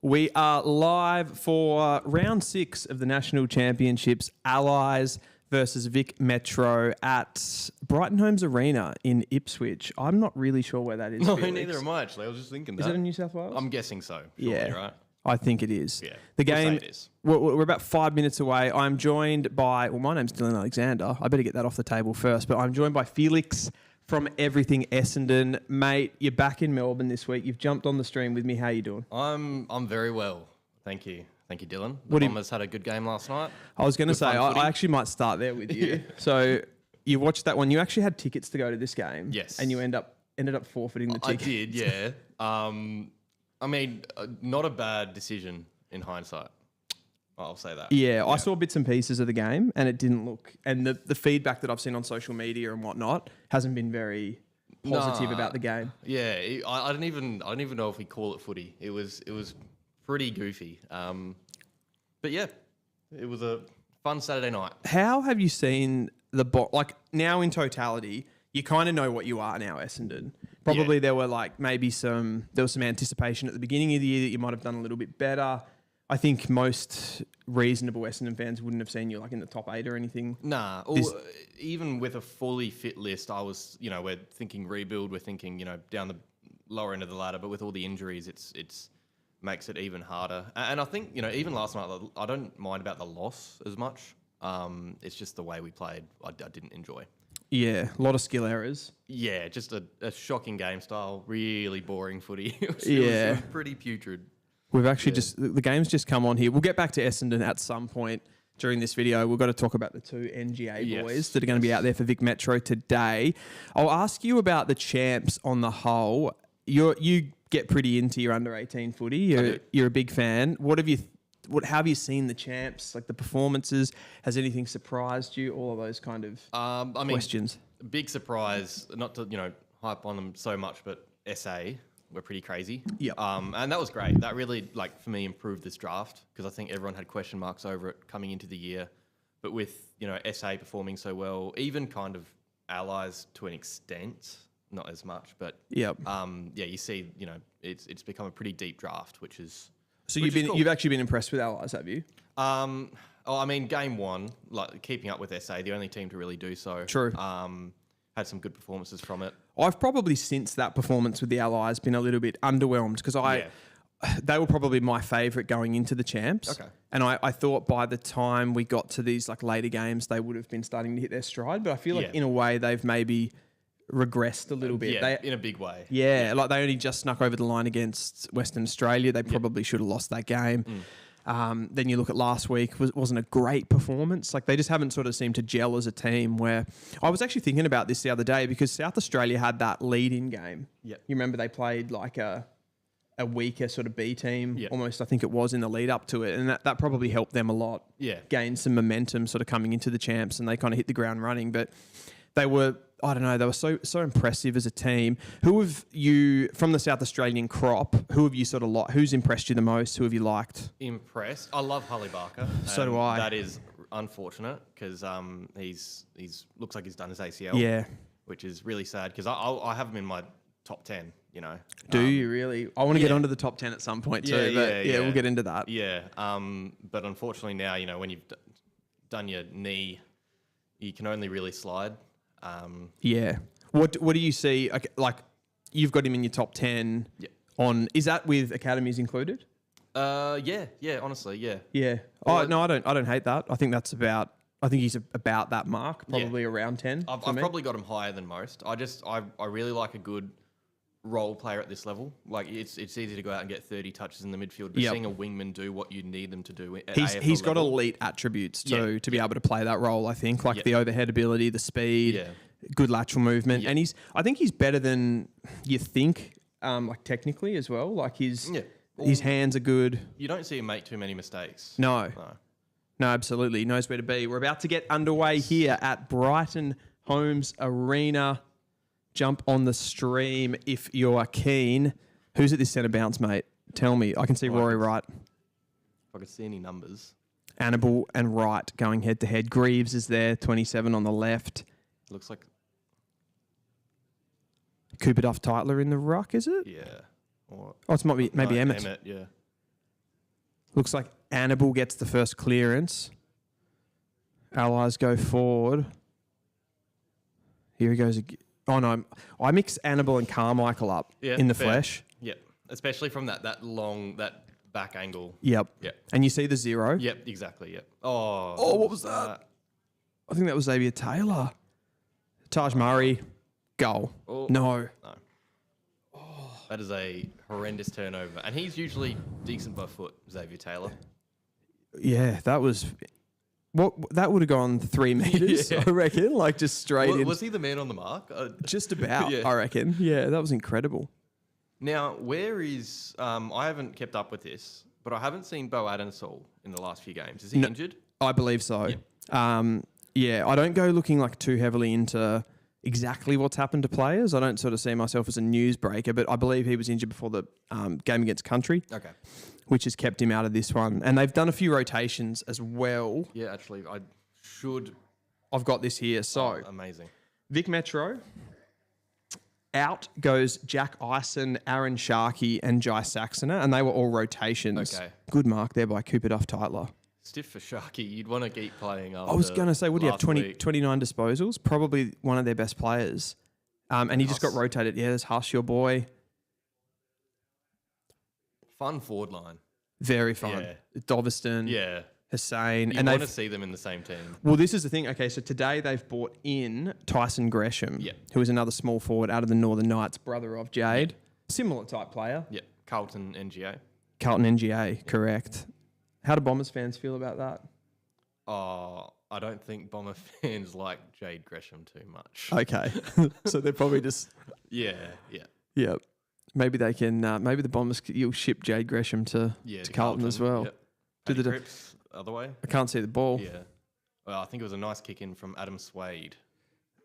We are live for round 6 of the National Championships, Allies versus Vic Metro at Brighton Homes Arena in Ipswich. I'm not really sure where that is. No, Felix. neither am I, actually. I was just thinking that. Is it in New South Wales? I'm guessing so. Surely, Yeah, right? I think it is. Yeah, The we'll game, say it is. we're about 5 minutes away. I'm joined by, my name's Dylan Alexander. I better get that off the table first, but I'm joined by Felix from Everything Essendon. Mate, you're back in Melbourne this week. You've jumped on the stream with me. How you doing? I'm very well. Thank you. Thank you, Dylan. The Bombers had a good game last night. I was going to say, fun footy. I actually might start there with you. So you watched that one. You actually had tickets to go to this game. Yes. And you ended up forfeiting the ticket. I did, yeah. I mean, not a bad decision in hindsight. I'll say that. Yeah, I saw bits and pieces of the game and it didn't look... And the feedback that I've seen on social media and whatnot hasn't been very positive about the game. Yeah, I don't even know if we call it footy. It was pretty goofy. But yeah, it was a fun Saturday night. How have you seen now in totality, you kind of know what you are now, Essendon. Probably there was some anticipation at the beginning of the year that you might have done a little bit better. I think most reasonable Essendon fans wouldn't have seen you in the top 8 or anything. Nah, even with a fully fit list, I was, we're thinking rebuild, we're thinking, down the lower end of the ladder, but with all the injuries, it's makes it even harder. And I think, even last night, I don't mind about the loss as much. It's just the way we played, I didn't enjoy. Yeah, a lot of skill errors. Yeah, just a shocking game style, really boring footy. It was pretty putrid. We've actually the game's just come on here. We'll get back to Essendon at some point during this video. We've got to talk about the 2 NGA boys that are going to be out there for Vic Metro today. I'll ask you about the champs on the whole. You get pretty into your under-18 footy. You're a big fan. How have you seen the champs, the performances? Has anything surprised you? All of those kind of questions. Big surprise, not to, hype on them so much, but SA were pretty crazy. Yeah. And that was great. That really, for me, improved this draft because I think everyone had question marks over it coming into the year. But with, SA performing so well, even kind of Allies to an extent, not as much, but you see, it's become a pretty deep draft, which is... So you've actually been impressed with Allies, have you? Game 1, keeping up with SA, the only team to really do so. True. Had some good performances from it. I've probably since that performance with the Allies been a little bit underwhelmed because they were probably my favourite going into the champs. Okay. And I thought by the time we got to these later games, they would have been starting to hit their stride. But I feel in a way they've maybe regressed a little bit. In a big way. Yeah, they only just snuck over the line against Western Australia. They probably should have lost that game. Then you look at last week, wasn't a great performance. They just haven't sort of seemed to gel as a team where... I was actually thinking about this the other day because South Australia had that lead-in game. Yep. You remember they played a weaker sort of B team, almost I think it was in the lead up to it. And that probably helped them a lot. Yeah. Gain some momentum sort of coming into the champs and they kind of hit the ground running. But they were... I don't know, they were so impressive as a team. Who have you, from the South Australian crop, who have you sort of who's impressed you the most? Who have you liked? Impressed? I love Harley Barker. So do I. That is unfortunate because he's looks like he's done his ACL. Yeah. Which is really sad because I have him in my top 10, Do you really? I want to get onto the top 10 at some point too. Yeah, we'll get into that. Yeah. But unfortunately now, when you've done your knee, you can only really slide. What do you see? You've got him in your top 10. Yeah. Is that with academies included? Yeah. Honestly, yeah. Yeah. Oh no, I don't hate that. I think he's about that mark, probably around 10. I've probably got him higher than most. I really like a good role player at this level. It's easy to go out and get 30 touches in the midfield, but seeing a wingman do what you need them to do at he's got level. elite attributes to be able to play that role. I think the overhead ability, the speed, good lateral movement, and I think he's better than you think. Technically as well. His hands are good. You don't see him make too many mistakes. No, absolutely. He knows where to be. We're about to get underway here at Brighton Homes Arena. Jump on the stream if you're keen. Who's at this centre bounce, mate? Tell me. I can see Rory Wright. If I could see any numbers. Annabelle and Wright going head to head. Greaves is there, 27 on the left. Looks like... Cooper Duff Titler in the ruck, is it? Yeah. It might be maybe Emmett. Yeah. Looks like Annabelle gets the first clearance. Allies go forward. Here he goes. Oh, no. I mix Annabelle and Carmichael up in the flesh. Yep. Especially from that back angle. Yep. Yep. And you see the 0. Yep, exactly. Yep. Oh, what was that? I think that was Xavier Taylor. Taj Murray, goal. Oh, no. That is a horrendous turnover. And he's usually decent by foot, Xavier Taylor. Yeah, that was... that would have gone 3 metres, I reckon, like just straight in. Was he the man on the mark? Just about, I reckon. Yeah, that was incredible. Now, where is... I haven't kept up with this, but I haven't seen Bo Adensall in the last few games. Is he injured? I believe so. Yeah, I don't go looking like too heavily into exactly what's happened to players. I don't sort of see myself as a news breaker, but I believe he was injured before the game against Country. Okay. Which has kept him out of this one. And they've done a few rotations as well. Yeah, actually, I should... I've got this here. So, amazing. Vic Metro, out goes Jack Ison, Aaron Sharkey and Jai Saxoner, and they were all rotations. Okay. Good mark there by Cooper Duff-Tytler. Stiff for Sharkey. You'd want to keep playing after I was going to say, what do you have, 29 disposals? Probably one of their best players. And he just got rotated. Yeah, there's Hush, your boy. Fun forward line. Very fun. Yeah. Doveston. Yeah. Hussein. You want to see them in the same team. Well, this is the thing. Okay, so today they've brought in Tyson Gresham, who is another small forward out of the Northern Knights, brother of Jade. Similar type player. Yeah. Carlton NGA. Carlton NGA, correct. How do Bombers fans feel about that? Oh, I don't think Bomber fans like Jade Gresham too much. Okay. So they're probably just... Yeah. Yeah. Maybe they can... maybe the Bombers... You'll ship Jade Gresham to Carlton as well. Yep. Paddy Cripps, other way. I can't see the ball. Yeah. Well, I think it was a nice kick in from Adam Swade,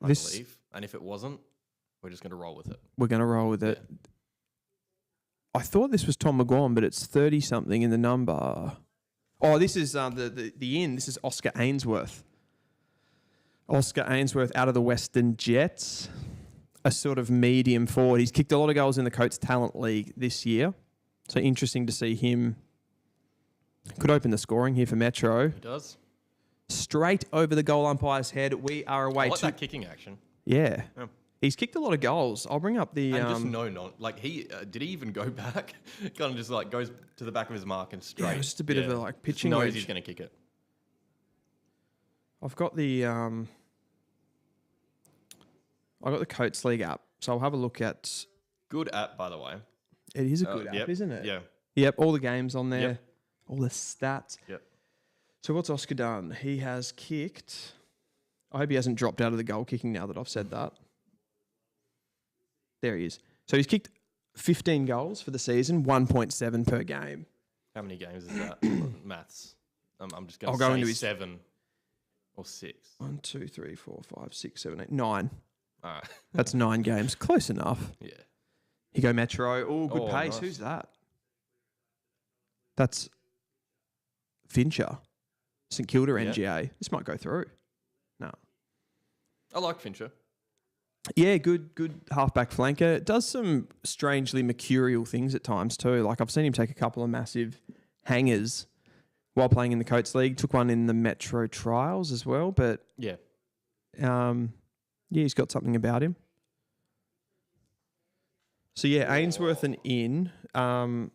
I believe. And if it wasn't, we're just going to roll with it. We're going to roll with it. I thought this was Tom McGuan, but it's 30-something in the number... Oh, this is the in. This is Oscar Ainsworth. Oscar Ainsworth out of the Western Jets, a sort of medium forward. He's kicked a lot of goals in the Coates Talent League this year. So interesting to see him. Could open the scoring here for Metro. He does. Straight over the goal umpire's head. We are away. I like that kicking action. Yeah. He's kicked a lot of goals. I'll bring up the... And just like he... did he even go back? Kind of just like goes to the back of his mark and straight. Yeah, just a bit of a like pitching knows wedge. He's going to kick it. I've got the... I've got the Coates League app, so I'll have a look at... Good app, by the way. It is a good app, isn't it? Yeah. Yep, all the games on there. Yep. All the stats. Yep. So what's Oscar done? He has kicked... I hope he hasn't dropped out of the goal kicking now that I've said that. There he is. So he's kicked 15 goals for the season, 1.7 per game. How many games is that? Maths. I'm just going to say into 7 or 6. 1, 2, 3, 4, 5, 6, 7, 8, 9. All right. That's 9 games. Close enough. Yeah. Here go Metro. Oh, good pace. Nice. Who's that? That's Fincher. St Kilda NGA. This might go through. No. I like Fincher. Yeah, good halfback flanker. Does some strangely mercurial things at times too. Like I've seen him take a couple of massive hangers while playing in the Coates League. Took one in the Metro trials as well. But yeah, he's got something about him. So yeah, Ainsworth and in. Who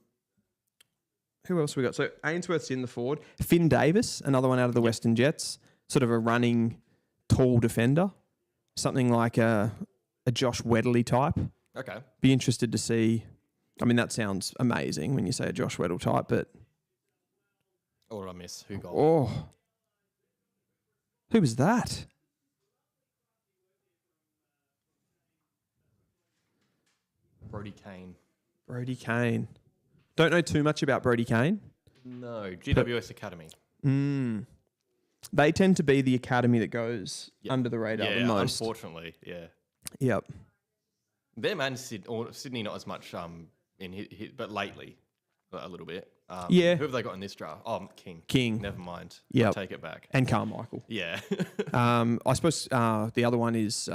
else we got? So Ainsworth's in the forward. Finn Davis, another one out of the Western Jets. Sort of a running, tall defender. Something like a Josh Wedley type. Okay. Be interested to see. I mean, that sounds amazing when you say a Josh Weddle type, but... Or did I miss? Who got? Oh. Who was that? Brody Kane. Brody Kane. Don't know too much about Brody Kane. No, GWS Academy. They tend to be the academy that goes under the radar the most. Unfortunately, yeah. Yep. Them and Sydney not as much in hit, but lately a little bit. Who have they got in this draft? Oh, King. Never mind. Yeah. Take it back. And Carmichael. Yeah. I suppose the other one is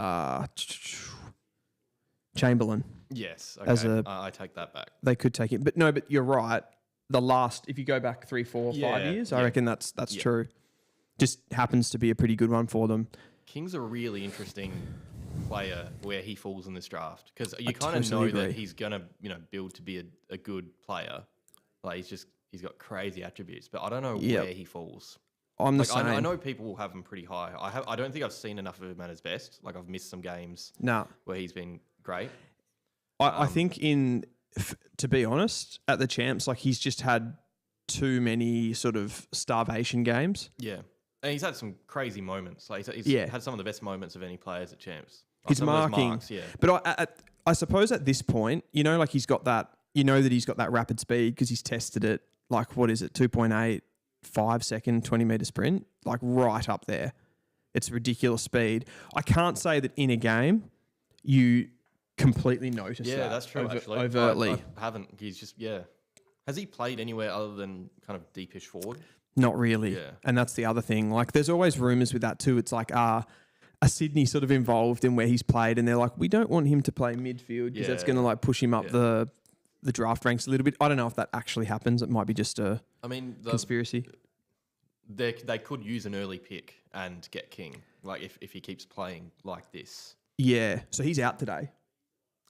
Chamberlain. Yes. Okay. I take that back. They could take him. But no, but you're right. the last, if you go back 3, 4, 5 years, I reckon that's true. Just happens to be a pretty good one for them. King's a really interesting player where he falls in this draft because you kind of know that he's gonna build to be a good player. Like he's got crazy attributes, but I don't know where he falls. I'm the same. I know people will have him pretty high. I don't think I've seen enough of him at his best. Like I've missed some games where he's been great. I think to be honest, at the champs, like he's just had too many sort of starvation games. Yeah. And he's had some crazy moments. Like he's had some of the best moments of any players at champs. Like his marking. But I suppose at this point, like he's got that, that he's got that rapid speed because he's tested it, like, what is it, 2.8, 5 second, 20 metre sprint, like right up there. It's ridiculous speed. I can't say that in a game you completely notice that. Yeah, that's true, actually. Overtly. I haven't. He's just, Has he played anywhere other than kind of deepish forward? Not really. Yeah. And that's the other thing. Like, there's always rumours with that too. It's like, a Sydney sort of involved in where he's played, and they're like, we don't want him to play midfield because that's going to like push him up the draft ranks a little bit. I don't know if that actually happens. It might be just a conspiracy. They could use an early pick and get King, like if he keeps playing like this. Yeah. So he's out today.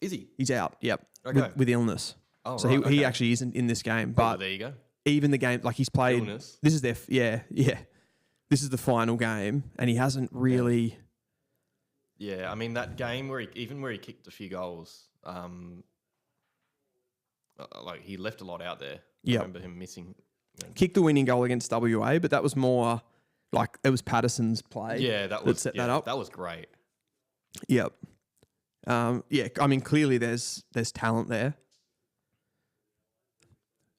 Is he? He's out. Yep. Okay. With illness. Oh, so he actually isn't in this game. But there you go. Even the game, like he's played. Illness. This is this is the final game, and he hasn't really. Yeah, I mean that game where he kicked a few goals, like he left a lot out there. I remember him missing. Kicked the winning goal against WA, but that was more like it was Patterson's play. Yeah, that set that up. That was great. Yep. I mean clearly there's talent there.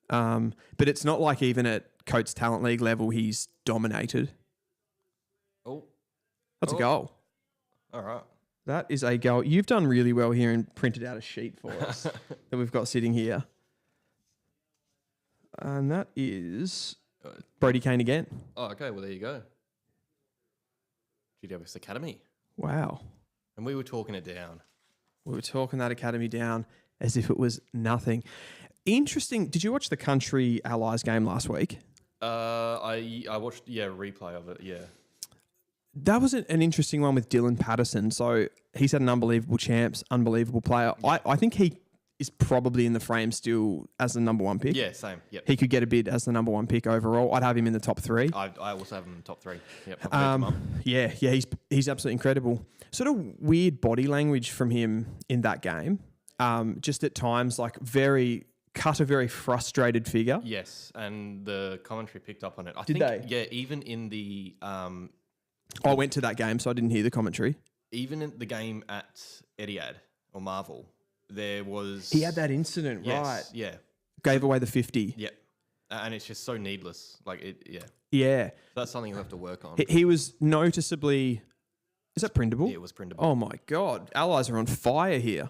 But it's not like even at Coates Talent League level he's dominated. Oh. That's a goal. All right. That is a goal. You've done really well here and printed out a sheet for us that we've got sitting here. And that is Brody Kane again. Oh, okay. Well, there you go. GWS Academy. Wow. And we were talking it down. We were talking that academy down as if it was nothing. Interesting. Did you watch the Country Allies game last week? I watched a replay of it. Yeah. That was an interesting one with Dylan Patterson. So he's had an unbelievable champs, unbelievable player. I think he is probably in the frame still as the number one pick. Yeah, same. Yep. He could get a bid as the number one pick overall. I'd have him in the top 3. I also have him in the top 3. Yep. He's absolutely incredible. Sort of weird body language from him in that game. Just at times like a very frustrated figure. Yes, and the commentary picked up on it. Did they? Yeah, even in the... I went to that game, so I didn't hear the commentary. Even in the game at Etihad or Marvel, there was... He had that incident, right? Yeah. Gave away the 50. Yeah. And it's just so needless. Yeah. So that's something you have to work on. He was noticeably... Is that printable? Yeah, it was printable. Oh, my God. Allies are on fire here.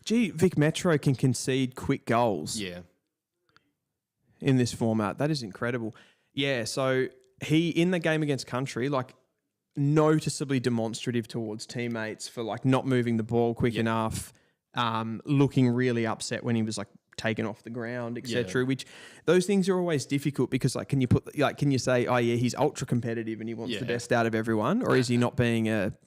Gee, Vic Metro can concede quick goals. Yeah. In this format. That is incredible. Yeah, so he, in the game against Country, like, noticeably demonstrative towards teammates for, like, not moving the ball quick enough, looking really upset when he was, like, taken off the ground, etc. Which those things are always difficult because, like, can you say, oh, yeah, he's ultra competitive and he wants the best out of everyone, or is he not being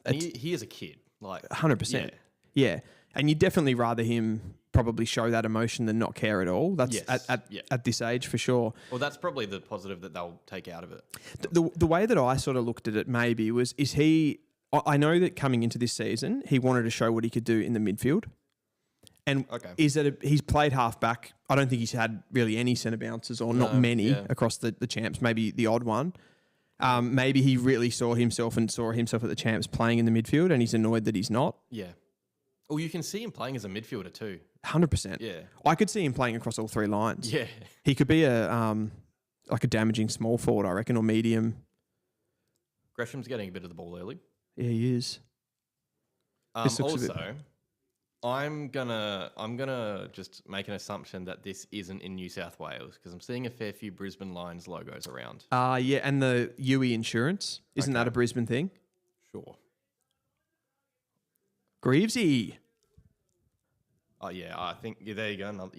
he is a kid, like 100%. Yeah. And you'd definitely rather him probably show that emotion than not care at all. That's at this age for sure. Well, that's probably the positive that they'll take out of it. The way that I sort of looked at it maybe is he... I know that coming into this season, he wanted to show what he could do in the midfield. And is that he's played halfback. I don't think he's had really any centre bounces or not many across the champs, maybe the odd one. Maybe he really saw himself at the champs playing in the midfield and he's annoyed that he's not. Yeah. Well, you can see him playing as a midfielder too. 100%. Yeah. I could see him playing across all 3 lines. Yeah. He could be a damaging small forward, I reckon, or medium. Gresham's getting a bit of the ball early. Yeah, he is. Also, I'm gonna just make an assumption that this isn't in New South Wales because I'm seeing a fair few Brisbane Lions logos around. Yeah, and the UE insurance, isn't that a Brisbane thing? Sure. Greavesy. Oh yeah, I think there you go.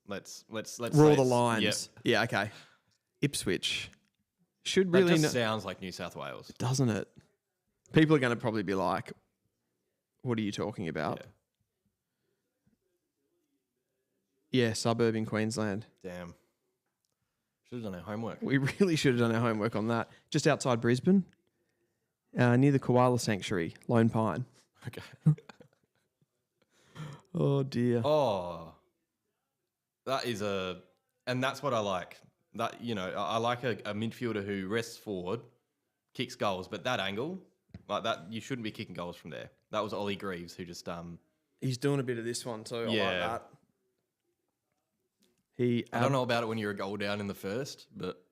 Let's Rule say the it's- lines. Yep. Yeah, okay. Ipswich should That really just sounds like New South Wales. doesn't it? People are going to probably be like, "What are you talking about?" Yeah, suburb in Queensland. Damn. Should have done our homework. We really should have done our homework on that. Just outside Brisbane, near the Koala Sanctuary, Lone Pine. Okay. Oh dear. Oh, and that's what I like. That I like a midfielder who rests forward, kicks goals, but that angle, like that, you shouldn't be kicking goals from there. That was Ollie Greaves who just He's doing a bit of this one too. I like that. I don't know about it when you're a goal down in the first, but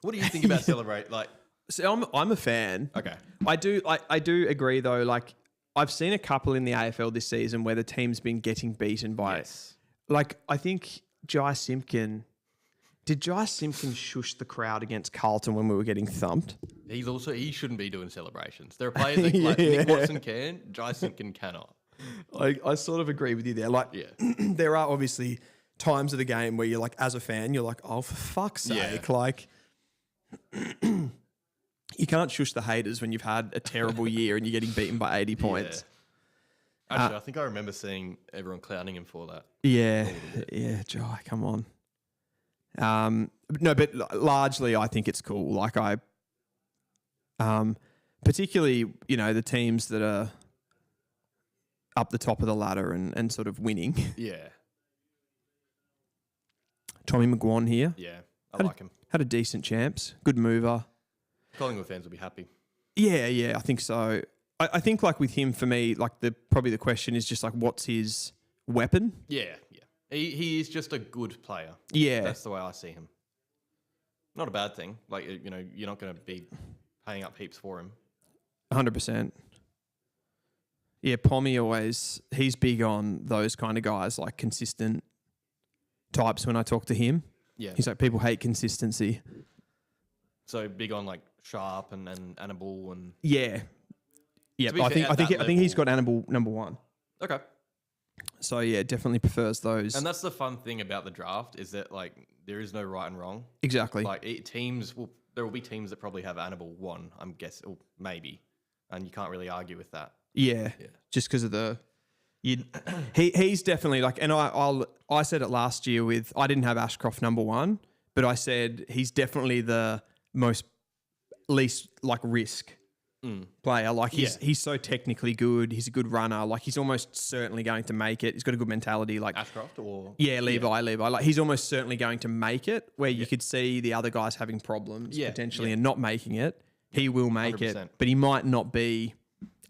what do you think about celebrate? Like, so I'm a fan. okay, I do agree though. Like I've seen a couple in the AFL this season where the team's been getting beaten by. yes, Like I think Jai Simpkin. Did Jai Simpkin shush the crowd against Carlton when we were getting thumped? he shouldn't be doing celebrations. There are players that like Nick Watson can, Jai Simpkin cannot. I sort of agree with you there. Like there are obviously times of the game where you're like, as a fan, you're like, oh, for fuck's sake. Like, you can't shush the haters when you've had a terrible year and you're getting beaten by 80 points. Actually, I think I remember seeing everyone clowning him for that. Yeah, Jai, come on. No, but largely I think it's cool. Like particularly, the teams that are up the top of the ladder and sort of winning. Yeah. Tommy McGuan here. Yeah, I like him. Had a decent champs. Good mover. Collingwood fans will be happy. Yeah, I think so. I think like with him, for me, like probably the question is just like, what's his weapon? Yeah. He is just a good player. Yeah. That's the way I see him. Not a bad thing. Like, you're not going to be paying up heaps for him. 100%. Yeah, Pommy he's big on those kind of guys, like consistent types when I talk to him. Yeah. He's like, people hate consistency. So big on like Sharp and Annabelle and... Yeah. Yeah, be I fair, think he's got Annabelle number 1. Okay. So yeah, definitely prefers those. And that's the fun thing about the draft is that like there is no right and wrong. Exactly. Like there will be teams that probably have Annabelle 1, I'm guessing, or maybe, and you can't really argue with that. Yeah. Just because of he's definitely like, and I said it last year with, I didn't have Ashcroft number 1, but I said he's definitely the least like risk player. Like he's so technically good. He's a good runner. Like he's almost certainly going to make it. He's got a good mentality. Like Ashcroft or... Yeah, Levi. Like he's almost certainly going to make it, where you could see the other guys having problems potentially and not making it. He will make 100%. it, but he might not be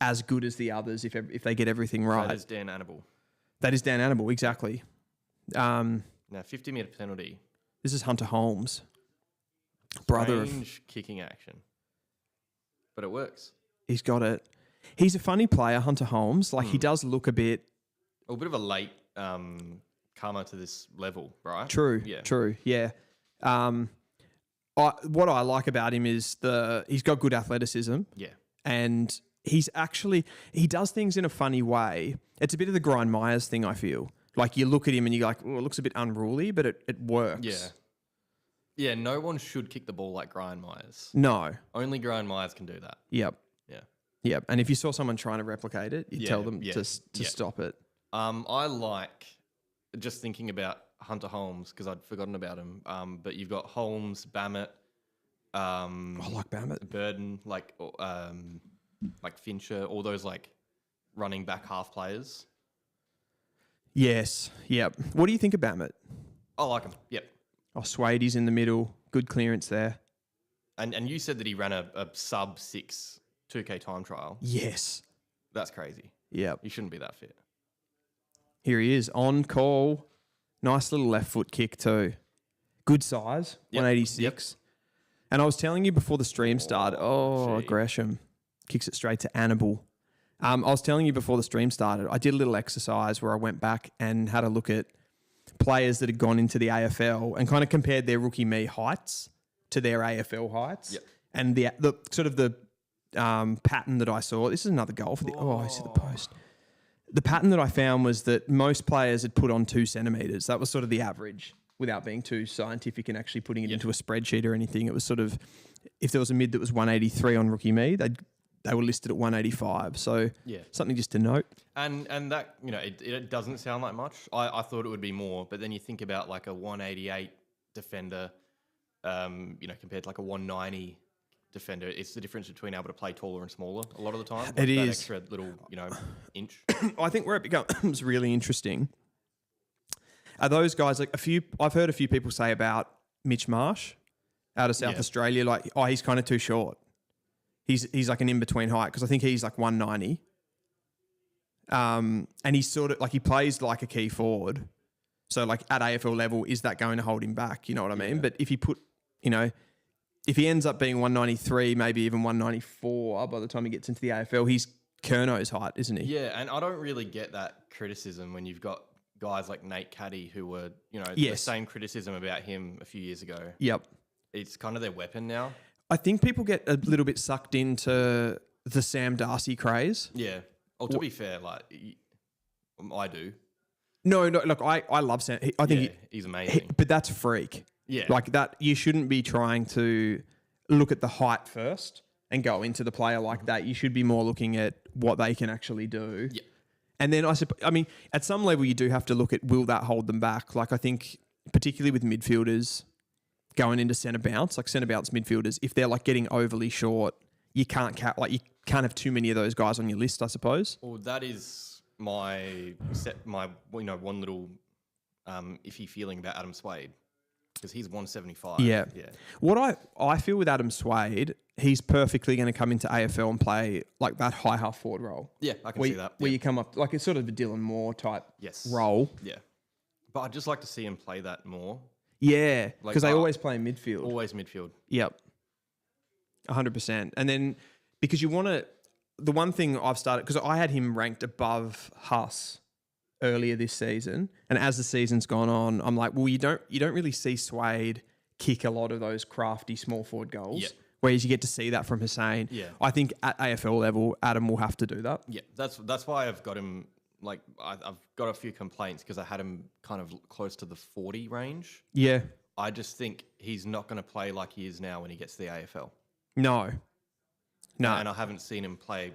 as good as the others if they get everything right. That is Dan Annabelle. That is Dan Annabelle, exactly. Now, 50-metre penalty. This is Hunter Holmes, brother of... Strange kicking action. But it works. He's got it. He's a funny player, Hunter Holmes. Like he does look a bit... A bit of a late comer to this level, right? True, Yeah. true, yeah. What I like about him is he's got good athleticism. Yeah. And he does things in a funny way. It's a bit of the Brian Myers thing, I feel. Like you look at him and you're like, oh, it looks a bit unruly, but it works. Yeah. Yeah, no one should kick the ball like Brian Myers. No. Only Brian Myers can do that. Yep. Yeah. Yep. And if you saw someone trying to replicate it, you tell them to stop it. I like just thinking about Hunter Holmes because I'd forgotten about him. But you've got Holmes, Bammett. I like Bammett. Burden, like Fincher, all those like running back half players. Yes. Yep. What do you think of Bammett? I like him. Yep. Oh, Swade's in the middle. Good clearance there. And you said that he ran a sub 6 2K time trial. Yes. That's crazy. Yep. You shouldn't be that fit. Here he is on call. Nice little left foot kick too. Good size. 186. Yep. And I was telling you before the stream started. Oh, Gresham kicks it straight to Annabelle. I was telling you before the stream started, I did a little exercise where I went back and had a look at players that had gone into the AFL and kind of compared their rookie me heights to their AFL heights. Yep. And the sort of the pattern that I saw. This is another goal for the... Oh, I see the post. the pattern that I found was that most players had put on 2 centimetres. That was sort of the average without being too scientific and actually putting it into a spreadsheet or anything. It was sort of, if there was a mid that was 183 on Rookie Me, they were listed at 185. So something just to note. And that, it doesn't sound like much. I thought it would be more, but then you think about like a 188 defender, compared to like a 190 defender. It's the difference between able to play taller and smaller a lot of the time. Like it is. That extra little, inch. I think where it becomes really interesting are those guys, like I've heard a few people say about Mitch Marsh out of South Australia, like, oh, he's kind of too short. He's like an in-between height, because I think he's like 190. And he's sort of like, he plays like a key forward. So like at AFL level, is that going to hold him back? You know what I mean? But if you put, if he ends up being 193, maybe even 194 by the time he gets into the AFL, he's Kerno's height, isn't he? Yeah, and I don't really get that criticism when you've got guys like Nate Caddy who were, the same criticism about him a few years ago. Yep. It's kind of their weapon now. I think people get a little bit sucked into the Sam Darcy craze. Yeah. Well, to be fair, like, I do. No, look, I love Sam. I think he's amazing. But that's freak. Yeah. Like that, you shouldn't be trying to look at the height first and go into the player like that. You should be more looking at what they can actually do. Yeah. And then at some level you do have to look at, will that hold them back? Like I think particularly with midfielders going into centre bounce midfielders, if they're like getting overly short, you can't have too many of those guys on your list, I suppose. Well, that is my one little iffy feeling about Adam Swade, because he's 175. Yeah. What I feel with Adam Swade, he's perfectly going to come into AFL and play like that high half forward role. Yeah, I can see that. Where you come up, like it's sort of a Dylan Moore type role. Yeah. But I'd just like to see him play that more. Yeah, because they always play in midfield. Always midfield. Yep. 100%. And then because you want to, the one thing I've started, because I had him ranked above Huss earlier this season, and as the season's gone on, I'm like, well, you don't really see Swade kick a lot of those crafty small forward goals. Yep. Whereas you get to see that from Hussein. Yeah. I think at AFL level, Adam will have to do that. Yeah, that's why I've got him. Like I've got a few complaints because I had him kind of close to the 40 range. Yeah. I just think he's not going to play like he is now when he gets to the AFL. No. And I haven't seen him play.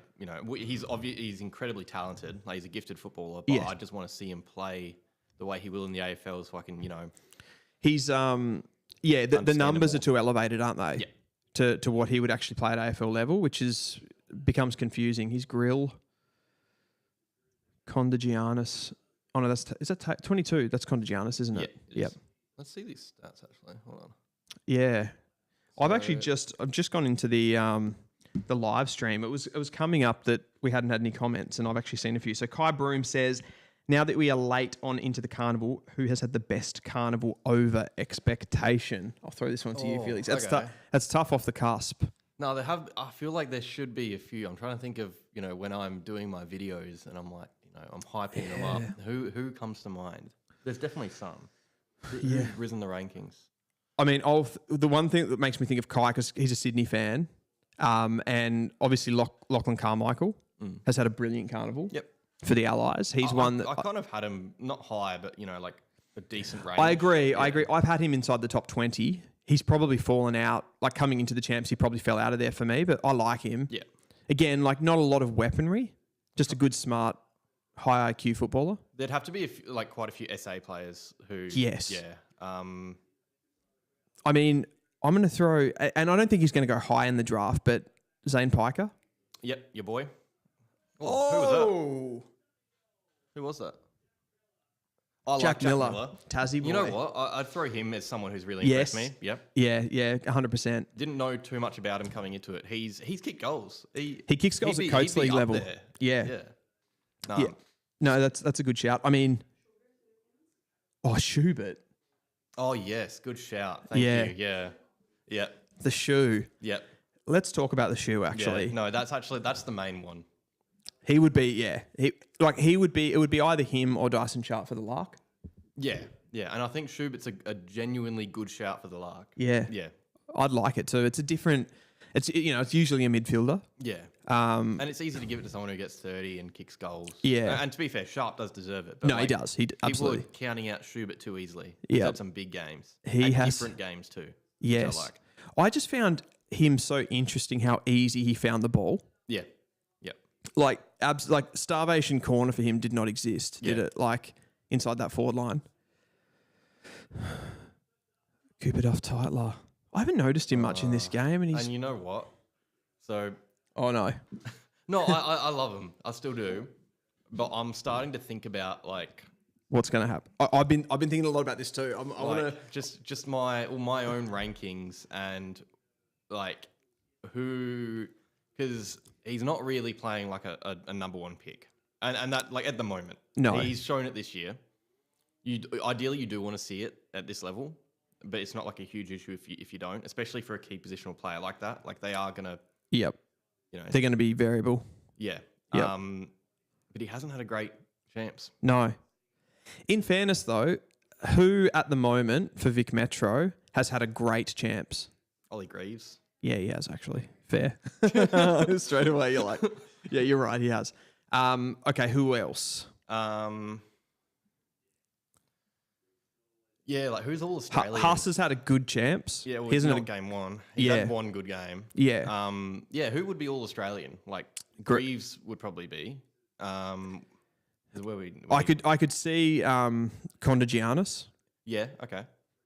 He's incredibly talented. Like he's a gifted footballer. But I just want to see him play the way he will in the AFL, so I can, He's the numbers are too elevated, aren't they? Yeah. To what he would actually play at AFL level, which becomes confusing. His grill. Condigiannis. Oh no, is that 22? That's Condigiannis, isn't it? Yeah. Yep. Let's see these stats actually. Hold on. Yeah, so I've just gone into the live stream. It was coming up that we hadn't had any comments, and I've actually seen a few. So Kai Broom says, now that we are late on into the carnival, who has had the best carnival over expectation? I'll throw this one to you, Felix. That's tough off the cusp. No, I feel like there should be a few. I'm trying to think of when I'm doing my videos and I'm like. I'm hyping them up. Who comes to mind? There's definitely some. Who's risen the rankings? I mean, the one thing that makes me think of Kai, because he's a Sydney fan, and obviously Lachlan Carmichael has had a brilliant carnival. Yep. For the Allies, he's one that I kind of had him not high, but like a decent range. I agree. I've had him inside the top 20. He's probably fallen out. Like coming into the champs, he probably fell out of there for me, but I like him. Yeah. Again, like not a lot of weaponry, just a good, smart, high IQ footballer. There'd have to be quite a few SA players who. Yes. Yeah. I mean, I'm going to throw, and I don't think he's going to go high in the draft, but Zane Piker. Yep, your boy. Oh. Who was that? Jack Miller. Tassie boy. You know what? I'd throw him as someone who's really impressed me. Yep. Yeah, 100%. Didn't know too much about him coming into it. He's kicked goals. He kicks goals at Coates League level. There. Yeah. No, that's a good shout. I mean, Schubert. Oh yes, good shout. Thank you. Yeah. Yeah. The shoe. Yep. Let's talk about the shoe actually. Yeah. No, that's the main one. He would be, it would be either him or Dyson Sharp for the Lark. Yeah. Yeah. And I think Schubert's a genuinely good shout for the Lark. Yeah. Yeah. I'd like it too. It's a different, It's it's usually a midfielder. Yeah. And it's easy to give it to someone who gets 30 and kicks goals. Yeah. And to be fair, Sharp does deserve it. But No, he does. He absolutely. People are counting out Schubert too easily. Yeah. He's had some big games. He and has different games too. Yes. Which I like. I just found him so interesting how easy he found the ball. Yeah. Yep. Like starvation corner for him did not exist, did it? Like inside that forward line. Cooper Duff Tytler. I haven't noticed him much in this game, and And you know what? So oh no, no, I love him. I still do. But I'm starting to think about like what's going to happen. I've been thinking a lot about this too. I want to just my own rankings and like who, because he's not really playing like a number one pick, and that like at the moment, no, he's shown it this year. Ideally you do want to see it at this level, but it's not like a huge issue if you don't, especially for a key positional player like that. Like they are gonna, they're going to be variable. Yeah. Yep. But he hasn't had a great champs. No. In fairness, though, who at the moment for Vic Metro has had a great champs? Ollie Greaves. Yeah, he has actually. Fair. Straight away, you're like, yeah, you're right. He has. Okay, who else? Yeah, like who's all Australian? Huss has had a good champs. Yeah, well, he he's hasn't not game one. He's had one good game. Yeah. Yeah, who would be all Australian? Like Greaves would probably be. I could see Condagiannis. Yeah, okay.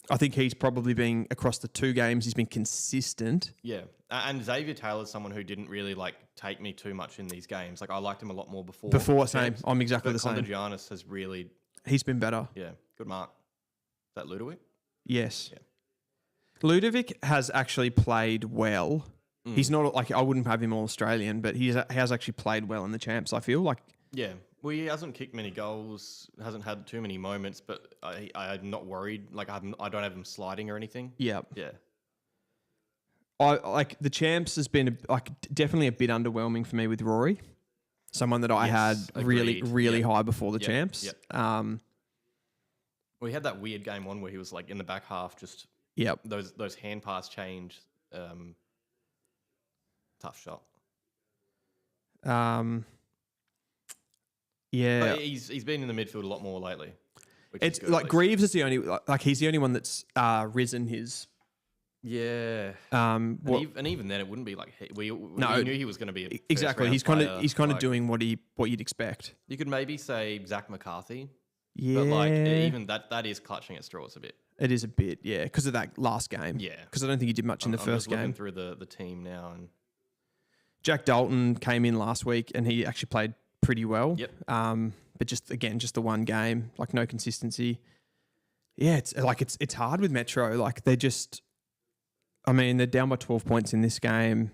I think he's probably been across the 2 games. He's been consistent. Yeah, and Xavier Taylor's someone who didn't really like take me too much in these games. Like I liked him a lot more before. Same. I'm exactly the same. Condagiannis has really. He's been better. Yeah, good mark. Is that Ludovic? Yes. Yeah. Ludovic has actually played well. He's not like I wouldn't have him all Australian, but he has actually played well in the champs. I feel like. Yeah, well, he hasn't kicked many goals, hasn't had too many moments, but I'm not worried. Like I don't have him sliding or anything. Yeah. Yeah. I like the champs has been definitely a bit underwhelming for me with Rory, someone that I had really high before the champs. Yep. We had that weird game one where he was like in the back half, just those hand pass change, tough shot. Yeah, but he's been in the midfield a lot more lately. It's like Greaves is the only he's the only one that's risen his. Yeah. And even then, it wouldn't be like we knew he was going to be exactly. He's kind of doing what you'd expect. You could maybe say Zach McCarthy. Yeah. But like even that is clutching at straws a bit. It is a bit, yeah, because of that last game. Yeah. Because I don't think he did much in the first game. I'm looking through the team now, and Jack Dalton came in last week and he actually played pretty well. Yep. But just the one game, like no consistency. Yeah, it's hard with Metro. Like they're down by 12 points in this game.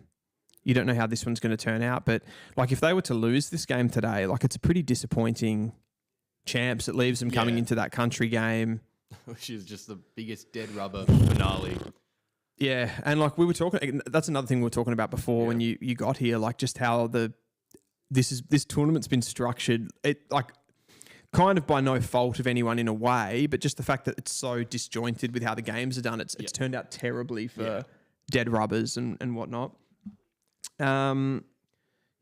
You don't know how this one's going to turn out, but like if they were to lose this game today, like it's a pretty disappointing champs. It leaves them coming into that country game, which is just the biggest dead rubber finale. Yeah, and like we were talking, that's another thing we were talking about before when you got here, like just how this tournament's been structured. It like kind of by no fault of anyone in a way, but just the fact that it's so disjointed with how the games are done, it's turned out terribly for dead rubbers and whatnot.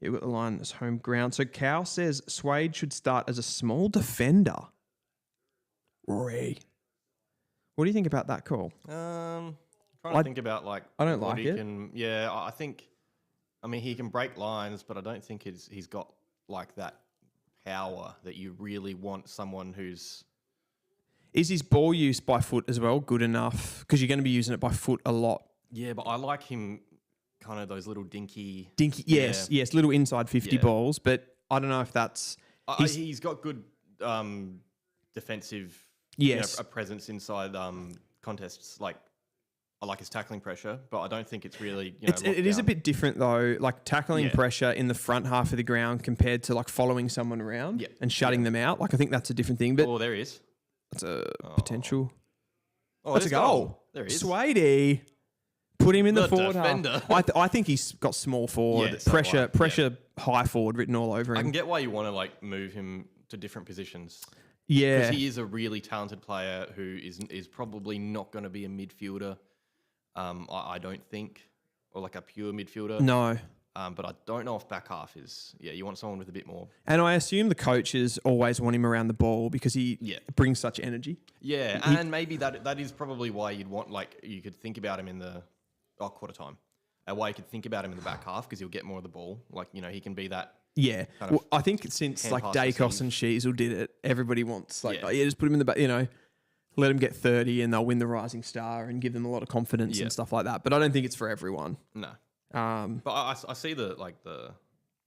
We've got the line as home ground. So Cow says Swade should start as a small defender. Rory, what do you think about that call? Trying to think about like I don't like it. I think. I mean, he can break lines, but I don't think he's got like that power that you really want someone who's. Is his ball use by foot as well good enough? Because you're going to be using it by foot a lot. Yeah, but I like him kind of those little dinky, yes, little inside 50 balls, but I don't know if that's... He's got good defensive a presence inside contests. Like, I like his tackling pressure, but I don't think it's really... it is a bit different though, like tackling pressure in the front half of the ground compared to like following someone around and shutting them out. Like I think that's a different thing. But there is. That's a potential... Oh, that's a goal. There is. Swadey. Put him in the forward defender. half. I think he's got small forward, pressure, high forward written all over him. I can get why you want to like move him to different positions. Yeah. Because he is a really talented player who is probably not going to be a midfielder. I don't think. or like a pure midfielder. No. But I don't know if back half is. Yeah, you want someone with a bit more. And I assume the coaches always want him around the ball because he brings such energy. Yeah, and maybe that is probably why you'd want, like, you could think about him in the quarter time. Why you could think about him in the back half because he'll get more of the ball. Like, you know, he can be that. Yeah. Well, I think since like Dacos and Sheasel did it, everybody wants just put him in the back, you know, let him get 30 and they'll win the Rising Star and give them a lot of confidence and stuff like that. But I don't think it's for everyone. No. But I see the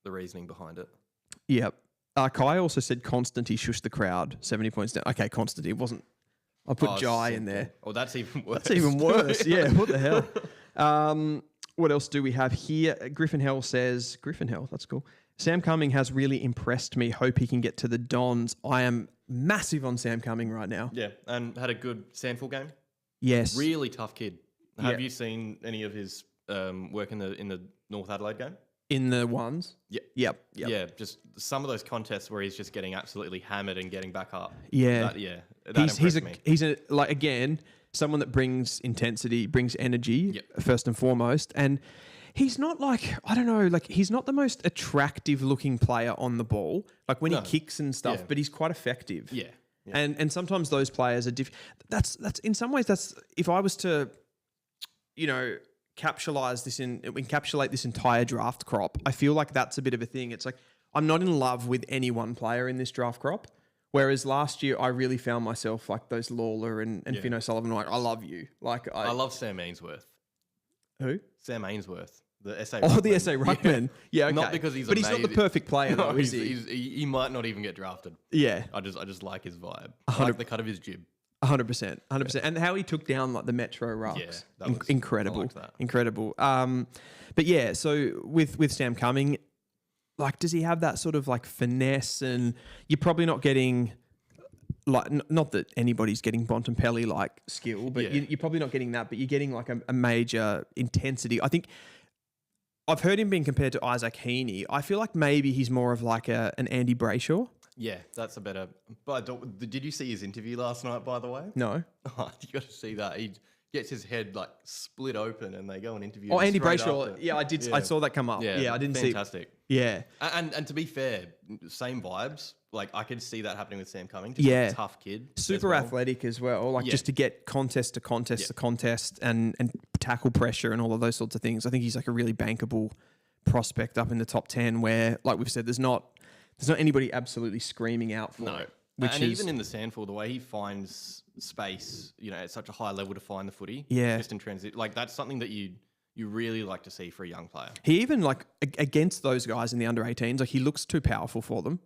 reasoning behind it. Yep. Kai also said Constantine shushed the crowd 70 points down. Okay, Constantine wasn't. I put Jai in there. Oh, that's even worse. That's even worse. Yeah. What the hell? What else do we have here? Griffin Hell says, Griffin Hell, that's cool. Sam Cumming has really impressed me. Hope he can get to the Dons. I am massive on Sam Cumming right now. Yeah, and had a good Sandford game. Yes. Really tough kid. Have you seen any of his work in the North Adelaide game? In the ones? Yeah. Yep. Yeah, just some of those contests where he's just getting absolutely hammered and getting back up. Yeah. That impressed me. He's like, again, someone that brings intensity, brings energy, first and foremost. And he's not like, I don't know, like he's not the most attractive looking player on the ball, like when he kicks and stuff, but he's quite effective. Yeah. And sometimes those players are that's in some ways, that's, if I was to, you know, encapsulate this entire draft crop, I feel like that's a bit of a thing. It's like, I'm not in love with any one player in this draft crop. Whereas last year, I really found myself like those Lawler and Finn O'Sullivan. Like, I love you. Like, I love Sam Ainsworth. Who? Sam Ainsworth, the SA. Oh, the SA ruckman. Yeah, okay. Not because he's but he's not the perfect player, though, is he? He might not even get drafted. Yeah. I just like his vibe. I like the cut of his jib. 100%. And how he took down like the Metro rucks. Yeah, incredible. I liked that. Incredible. But yeah, so with Sam Cumming, like, does he have that sort of like finesse? And you're probably not getting, like, not that anybody's getting Bontempelli like skill, but you're probably not getting that, but you're getting like a major intensity. I think I've heard him being compared to Isaac Heaney. I feel like maybe he's more of like an Andy Brayshaw. Yeah, that's a better. But did you see his interview last night, by the way? No. Oh, you got to see that. He gets his head like split open and they go and interview him. Oh, Andy Brayshaw. After. Yeah, I did. Yeah. I saw that come up. Yeah, I didn't see. Fantastic. Yeah. And to be fair, same vibes. Like, I could see that happening with Sam Cumming. Just a tough kid. Super athletic as well. Like, just to get contest to contest and tackle pressure and all of those sorts of things. I think he's like a really bankable prospect up in the top 10 where, like we've said, there's not anybody absolutely screaming out for it. Even in the Sandford, the way he finds space, you know, at such a high level to find the footy. Yeah. Just in transit. Like, that's something that you really like to see for a young player. He even, like, against those guys in the under 18s, like, he looks too powerful for them.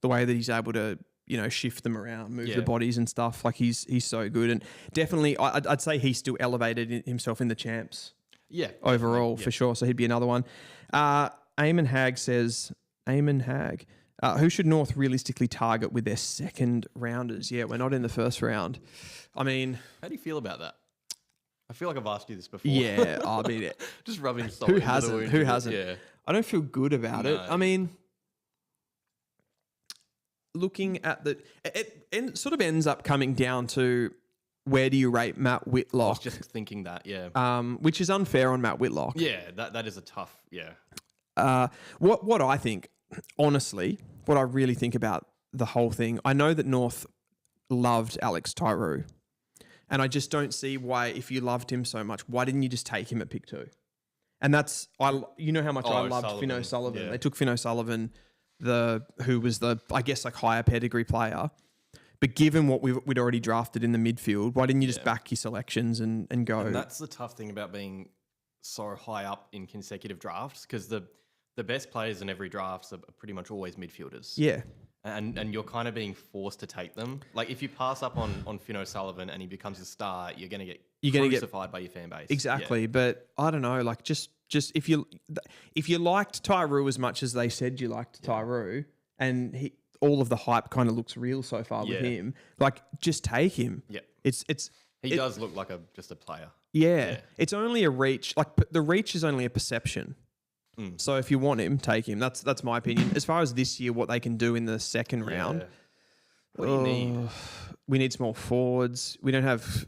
The way that he's able to, you know, shift them around, move the bodies and stuff. Like, he's so good. And definitely, I'd say he's still elevated himself in the champs. Yeah. Overall, for sure. So he'd be another one. Eamon Hag says, who should North realistically target with their second rounders? Yeah, we're not in the first round. I mean, how do you feel about that? I feel like I've asked you this before. Yeah, I mean, just rubbing salt. Who hasn't? Who hasn't? Yeah. I don't feel good about it. I mean, looking at it sort of ends up coming down to where do you rate Matt Whitlock? I was just thinking that, yeah. Which is unfair on Matt Whitlock. Yeah, that is a tough, What I think, honestly, what I really think about the whole thing, I know that North loved Alex Tyree, and I just don't see why, if you loved him so much, why didn't you just take him at pick 2? And that's, you know how much I loved Finn O'Sullivan. Yeah. They took Finn O'Sullivan, who was the, I guess, like higher pedigree player. But given what we'd already drafted in the midfield, why didn't you just back your selections and go? And that's the tough thing about being so high up in consecutive drafts, because the best players in every draft are pretty much always midfielders. Yeah. And you're kind of being forced to take them. Like, if you pass up on Finn O'Sullivan and he becomes a star, you're going to get crucified by your fan base. Exactly. Yeah. But I don't know, like just if you liked Tyree as much as they said you liked Tyree, and all of the hype kind of looks real so far with him, like, just take him. Yeah. He does look like just a player. Yeah. It's only a reach. Like, the reach is only a perception. So if you want him, take him. That's my opinion. As far as this year, what they can do in the second round. What do you need? We need small forwards. We don't have...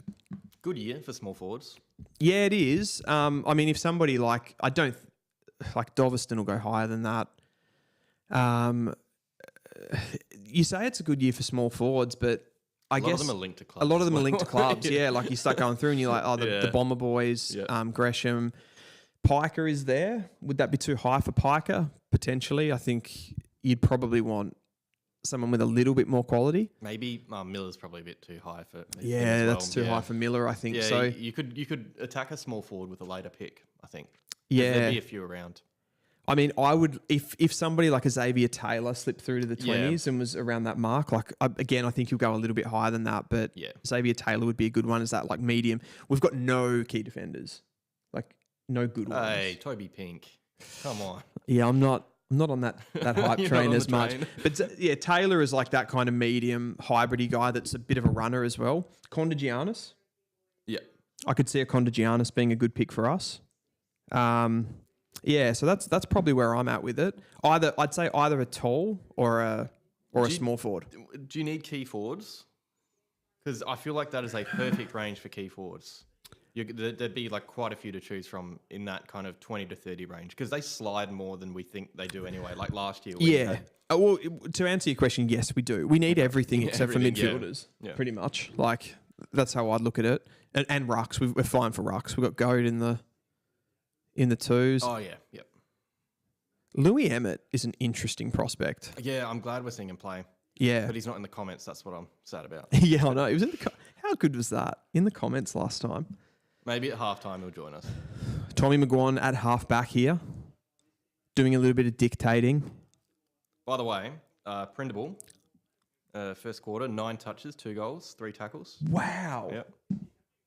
Good year for small forwards. Yeah, it is. I mean, if somebody like Doveston will go higher than that. You say it's a good year for small forwards, but I guess a lot of them are linked to clubs. A lot of them as are linked to well. clubs. Yeah, like you start going through and you're like, the Bomber Boys, Gresham, Piker is there. Would that be too high for Piker? Potentially, I think you'd probably want someone with a little bit more quality. Maybe Miller's probably a bit too high for. Yeah, that's too high for Miller. I think so. You could attack a small forward with a later pick. I think. Yeah, there'd be a few around. I mean, I would if somebody like a Xavier Taylor slipped through to the 20s and was around that mark. Like again, I think you'll go a little bit higher than that. But Xavier Taylor would be a good one. Is that like medium? We've got no key defenders, like no good ones. Hey, Toby Pink, come on. Yeah, I'm not on that hype train as much. But Taylor is like that kind of medium hybridy guy that's a bit of a runner as well. Condagianis. Yeah. I could see a Condagianis being a good pick for us. So that's probably where I'm at with it. I'd say either a tall or a small forward. Do you need key forwards? Because I feel like that is a perfect range for key forwards. There'd be like quite a few to choose from in that kind of 20 to 30 range because they slide more than we think they do anyway. Like last year. Well, to answer your question, yes, we do. We need everything except for midfielders, pretty much. Like that's how I'd look at it. And rucks, we're fine for rucks. We've got Goat in the twos. Oh yeah, yep. Louis Emmett is an interesting prospect. Yeah, I'm glad we're seeing him play. Yeah, but he's not in the comments. That's what I'm sad about. Yeah, I know. He was in the. How good was that in the comments last time? Maybe at halftime he'll join us. Tommy McGuan at halfback here, doing a little bit of dictating. By the way, Prindable, first quarter, 9 touches, 2 goals, 3 tackles. Wow. Yep.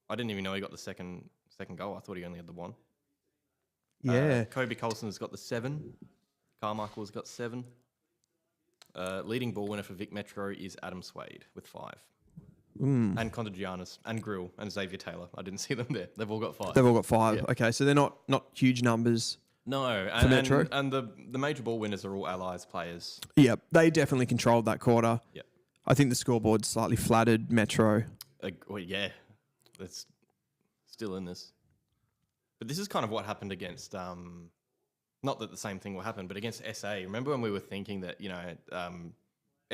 I didn't even know he got the second goal. I thought he only had the 1. Yeah. Kobe Colson's got the 7. Carmichael's got 7. Leading ball winner for Vic Metro is Adam Swade with 5. And Condagianis and Grill and Xavier Taylor. I didn't see them there. They've all got 5. They've all got 5. Yeah. Okay, so they're not huge numbers. No, for Metro. And the major ball winners are all Allies players. Yep, they definitely controlled that quarter. Yep. I think the scoreboard slightly flattered Metro. That's still in this. But this is kind of what happened against, not that the same thing will happen, but against SA. Remember when we were thinking that,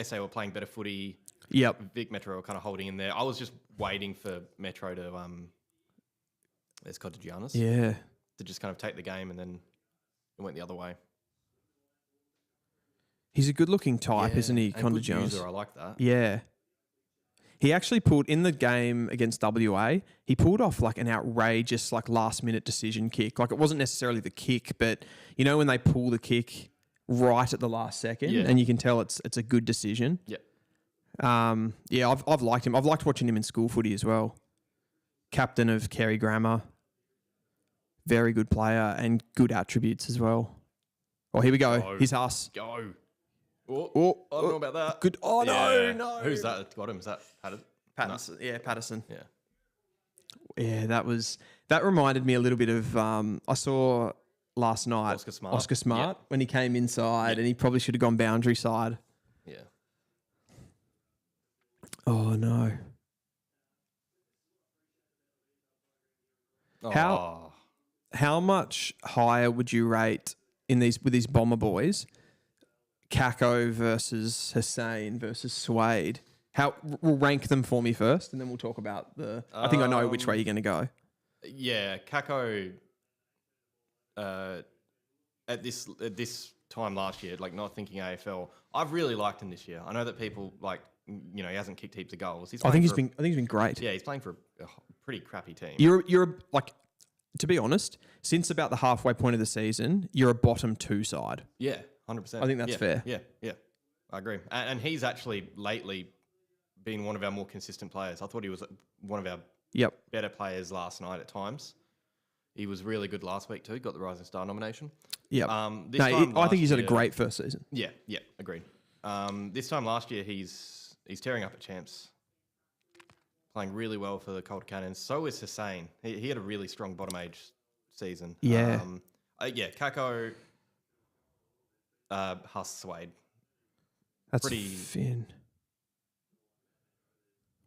SA were playing better footy? Yep. Vic Metro were kind of holding in there. I was just waiting for Metro to, there's Condagianis. Yeah. To just kind of take the game, and then it went the other way. He's a good-looking type, isn't he, Condagianis? I like that. Yeah. He actually pulled, in the game against WA, he pulled off like an outrageous like last-minute decision kick. Like it wasn't necessarily the kick, but you know when they pull the kick right at the last second and you can tell it's a good decision? Yeah. I've liked him. I've liked watching him in school footy as well. Captain of Kerry Grammar. Very good player and good attributes as well. Oh, here we go. Go. He's us. Go. Oh, I don't know about that. Good. Oh, no. Who's that at the bottom? Is that Patterson? No. Yeah, Patterson. Yeah. Yeah, that reminded me a little bit of, I saw last night Oscar Smart when he came inside and he probably should have gone boundary side. Yeah. Oh, no. How much higher would you rate with these Bomber boys? Kako versus Hussein versus Swade. We'll rank them for me first, and then we'll talk about I think I know which way you're going to go. Yeah, Kako. At this time last year, like not thinking AFL, I've really liked him this year. I know that people he hasn't kicked heaps of goals. I think he's been great. Yeah, he's playing for a pretty crappy team. You're like, to be honest, since about the halfway point of the season, you're a bottom 2 side. Yeah, 100%. I think that's fair. Yeah, I agree. And he's actually lately been one of our more consistent players. I thought he was one of our better players last night at times. He was really good last week too. Got the Rising Star nomination. Yeah. I think he's had a great first season. Yeah, agreed. This time last year, he's tearing up at champs, playing really well for the Cold Cannons. So is Hussein. He had a really strong bottom age season. Yeah. Kako, Huss, Swade. That's Finn.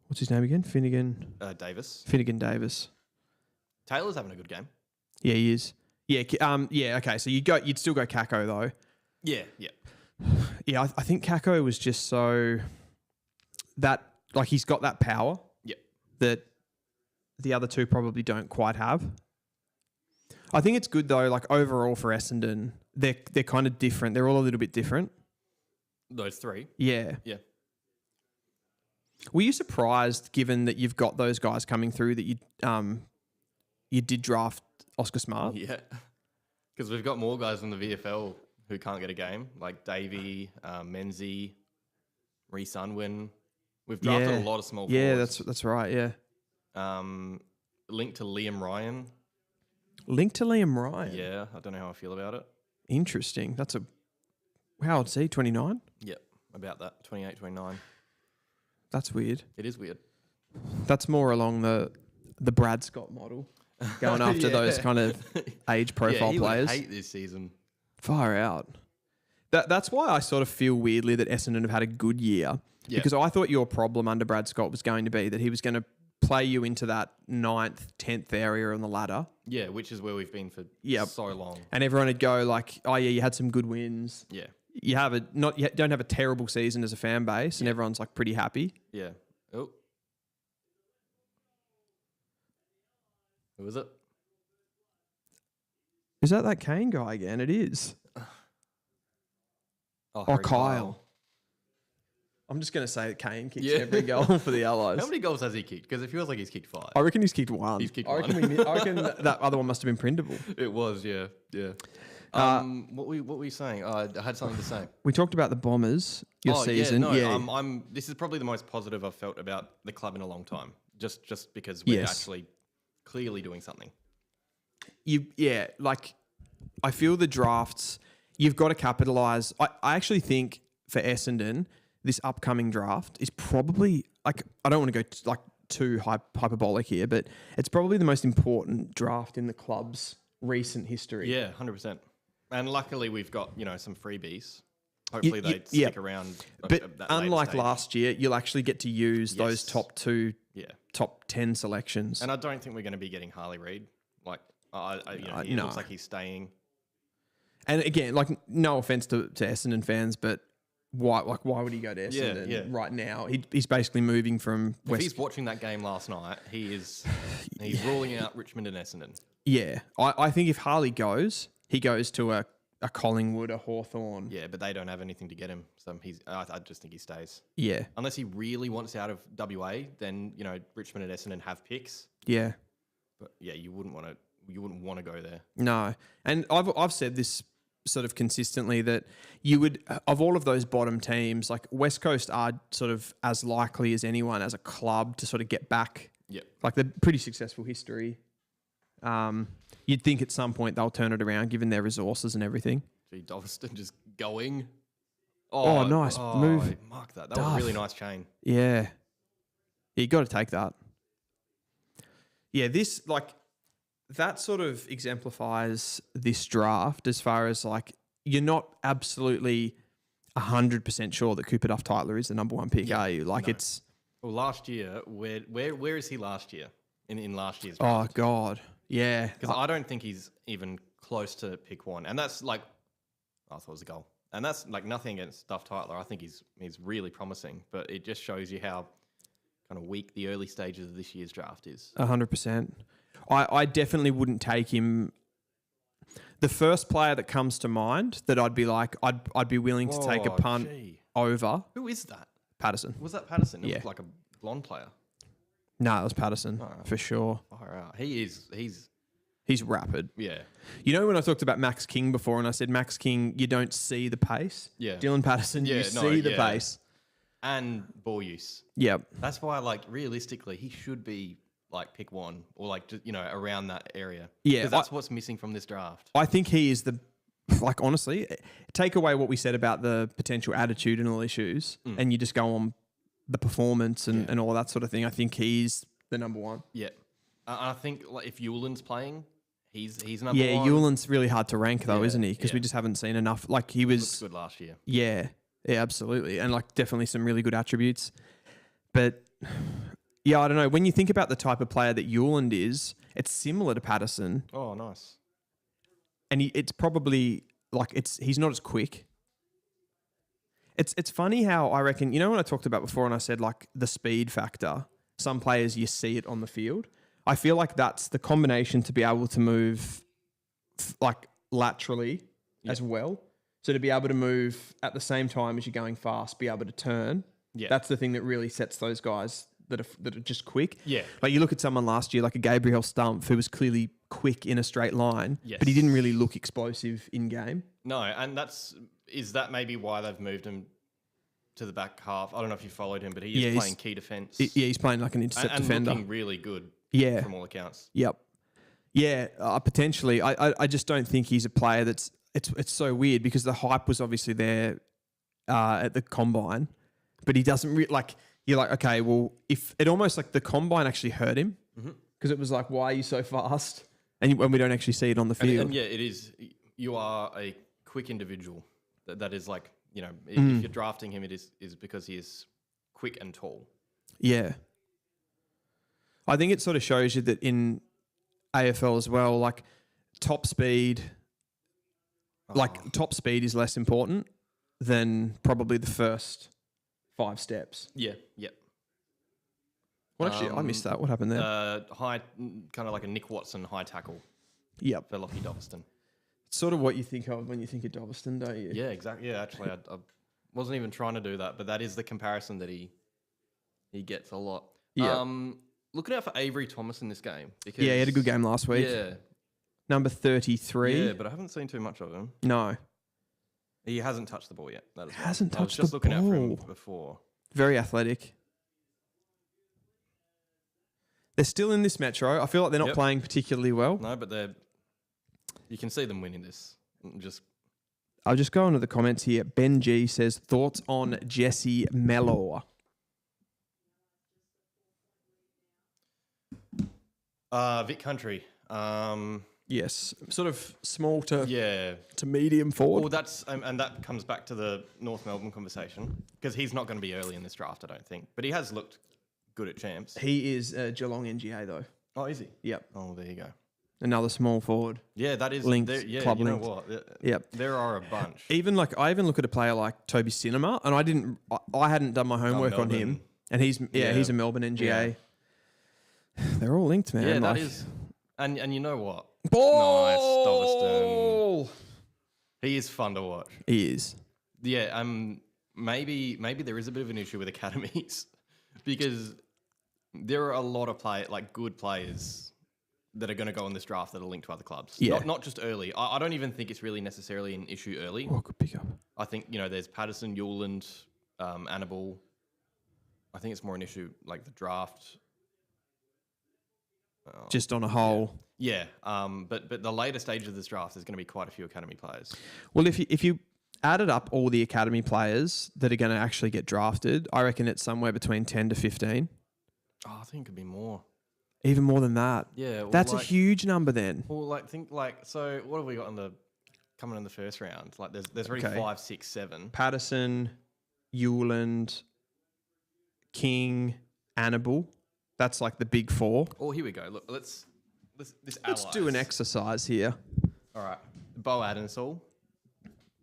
What's his name again? Davis. Finnegan Davis. Taylor's having a good game. Yeah, he is. Yeah, yeah. Okay, so you'd still go Kako though. Yeah, yeah. Yeah, I think Kako was just so that like he's got that power. Yep. That the other two probably don't quite have. I think it's good though. Like overall for Essendon, they're kind of different. They're all a little bit different. Those three. Yeah. Yeah. Were you surprised, given that you've got those guys coming through, that you did draft Oscar Smart? Yeah. Because we've got more guys in the VFL who can't get a game, like Davey, Menzie, Reece Unwin. We've drafted a lot of small forwards. Yeah, that's right, yeah. Linked to Liam Ryan. Linked to Liam Ryan? Yeah, I don't know how I feel about it. Interesting. How old is he, 29? Yep, about that, 28, 29. That's weird. It is weird. That's more along the Brad Scott model, going after those kind of age profile he players. Would hate this season. Far out. That's why I sort of feel weirdly that Essendon have had a good year. Yeah. Because I thought your problem under Brad Scott was going to be that he was going to play you into that 9th, 10th area on the ladder. Yeah, which is where we've been for so long. And everyone would go like, oh yeah, you had some good wins. Yeah. You don't have a terrible season as a fan base, and everyone's like pretty happy. Yeah. Oh. Who is it? Is that Kane guy again? It is. Oh, Kyle. I'm just going to say that Kane kicks every goal for the Allies. How many goals has he kicked? Because it feels like he's kicked 5. I reckon he's kicked 1. He's kicked I reckon that other one must have been printable. It was, yeah. What were you saying? I had something to say. We talked about the Bombers, your season. This is probably the most positive I've felt about the club in a long time. Just because we're actually clearly doing something. I feel the drafts, you've got to capitalise. I actually think for Essendon, this upcoming draft is probably, I don't want to go too hyperbolic here, but it's probably the most important draft in the club's recent history. Yeah, 100%. And luckily we've got, some freebies. Hopefully they stick around. But unlike last year, you'll actually get to use those top 2, top 10 selections. And I don't think we're going to be getting Harley Reid. He looks like he's staying. And again, no offense to Essendon fans, but why would he go to Essendon right now? He's basically moving from If he's watching that game last night, he's ruling out Richmond and Essendon. Yeah. I think if Harley goes, he goes to a Collingwood, a Hawthorn. Yeah, but they don't have anything to get him. So I just think he stays. Yeah. Unless he really wants out of WA, then, Richmond and Essendon have picks. Yeah. But yeah, you wouldn't want to go there. No. And I've said this sort of consistently that you would, of all of those bottom teams, like West Coast are sort of as likely as anyone as a club to sort of get back. Yep. Like they're pretty successful history. You'd think at some point they'll turn it around given their resources and everything. Gee, Dalston just going. Oh, nice move. Mark that. That was a really nice chain. Yeah. You got to take that. Yeah, that sort of exemplifies this draft as far as you're not absolutely 100% sure that Cooper Duff-Tyler is the number 1 pick, are you? It's... Well, last year, where is he last year? In last year's draft? Oh, God. Yeah. Because I don't think he's even close to pick 1. And that's I thought it was a goal. And that's nothing against Duff-Tyler. I think he's really promising. But it just shows you how kind of weak the early stages of this year's draft is. 100%. I definitely wouldn't take him. The first player that comes to mind that I'd be I'd be willing to take a punt over. Who is that? Patterson. Was that Patterson? Yeah. It was a blonde player. No, it was Patterson for sure. He's rapid. Yeah. When I talked about Max King before and I said Max King, you don't see the pace. Yeah. Dylan Patterson, you see the pace. And ball use. Yep. That's why realistically he should be pick 1 or around that area. Yeah. Because that's what's missing from this draft. I think he is honestly, take away what we said about the potential attitudinal issues and you just go on the performance and all of that sort of thing. I think he's the number 1. Yeah. I think if Euland's playing, he's number 1. Yeah, Euland's really hard to rank though, isn't he? Because we just haven't seen enough. He was good last year. Yeah. Yeah, absolutely. And definitely some really good attributes. But Yeah, I don't know. When you think about the type of player that Hewland is, it's similar to Patterson. Oh, nice. And it's probably he's not as quick. It's funny how I reckon, when I talked about before and I said like the speed factor, some players you see it on the field. I feel like that's the combination to be able to move like laterally as well. So to be able to move at the same time as you're going fast, be able to turn. Yeah. That's the thing that really sets those guys that are just quick. Yeah. Like you look at someone last year, like a Gabriel Stumpf, who was clearly quick in a straight line, but he didn't really look explosive in game. No, and is that maybe why they've moved him to the back half? I don't know if you followed him, but he is playing key defence. He's playing like an intercept defender. And looking really good from all accounts. Yep. Yeah, potentially. I just don't think he's a player that's... It's so weird because the hype was obviously there at the combine, but he doesn't... You're like, okay, well, if it almost like the combine actually hurt him because it was like, why are you so fast? And when we don't actually see it on the field. And it is... You are a quick individual. That is like... if you're drafting him, it is because he is quick and tall. Yeah. I think it sort of shows you that in AFL as well, like top speed is less important than probably the first 5 steps. Yeah, yep. What actually, I missed that. What happened there? High, kind of like a Nick Watson high tackle. Yep. For Lockie Doverston. Sort of what you think of when you think of Doverston, don't you? Yeah, exactly. Yeah, actually, I wasn't even trying to do that, but that is the comparison that he gets a lot. Yeah. Looking out for Avery Thomas in this game. Because, he had a good game last week. Yeah. Number 33. Yeah, but I haven't seen too much of him. No. He hasn't touched the ball yet. That is hasn't touched the ball. I was just looking out for him before. Very athletic. They're still in this Metro. I feel like they're not playing particularly well. No, but you can see them winning this. I'll just go on to the comments here. Ben G says, thoughts on Jesse Mellor? Vic Country. Yes, sort of small to medium forward. Well, that's and that comes back to the North Melbourne conversation because he's not going to be early in this draft, I don't think. But he has looked good at champs. He is Geelong NGA though. Oh, is he? Yep. Oh, there you go. Another small forward. Yeah, that is linked. Club you linked. know what? Yep. There are a bunch. I even look at a player like Toby Cinema, and I hadn't done my homework on him, and he's a Melbourne NGA. Yeah. They're all linked, man. Yeah, that is. And you know what? Ball! Nice, Doverston. He is fun to watch. He is. Yeah. Maybe there is a bit of an issue with academies because there are a lot of good players that are going to go in this draft that are linked to other clubs. Yeah. Not just early. I don't even think it's really necessarily an issue early. Oh, good pick up. I think, there's Patterson, Hewland, Annabelle. I think it's more an issue like the draft. Just on a whole. Yeah. But the later stage of this draft, there's going to be quite a few academy players. Well, if you added up all the academy players that are going to actually get drafted, I reckon it's somewhere between 10 to 15. Oh, I think it could be more. Even more than that. Yeah. Well, that's a huge number then. Well, so what have we got coming in the first round? Like there's already 5, 6, 7. Patterson, Hewland, King, Annabelle. That's like the big 4. Oh, here we go. Look, let's do an exercise here. All right. Bo Adensall,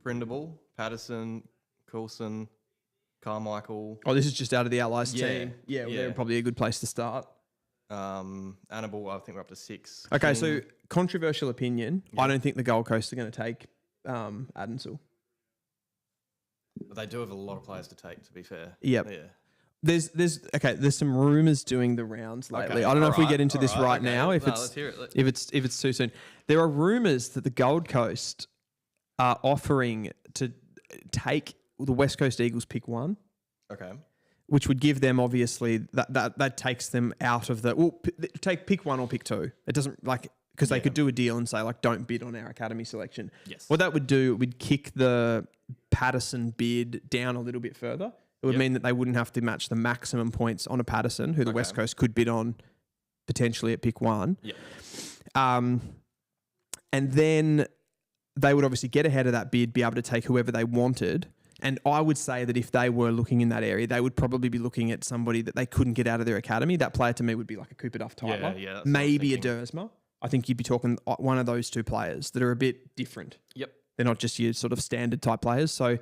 Prindable, Patterson, Coulson, Carmichael. Oh, this is just out of the Allies team. Yeah, well, they're probably a good place to start. Annabelle, I think we're up to 6. Okay, so controversial opinion. Yeah. I don't think the Gold Coast are going to take Adensall. But they do have a lot of players to take, to be fair. Yep. Yeah. There's some rumours doing the rounds lately. I don't know if we get into this right now. Let's hear it. If it's too soon. There are rumours that the Gold Coast are offering to take the West Coast Eagles pick 1. Okay. Which would give them obviously that takes them out of take pick 1 or pick 2. It doesn't because they could do a deal and say don't bid on our academy selection. Yes. What that would do, it would kick the Patterson bid down a little bit further. It would mean that they wouldn't have to match the maximum points on a Patterson, who the West Coast could bid on potentially at pick 1. Yeah. And then they would obviously get ahead of that bid, be able to take whoever they wanted, And I would say that if they were looking in that area, they would probably be looking at somebody that they couldn't get out of their academy. That player to me would be like a Cooper Duff-Tyler. Yeah, maybe a Dersma. I think you'd be talking one of those two players that are a bit different. Yep. They're not just your sort of standard type players. So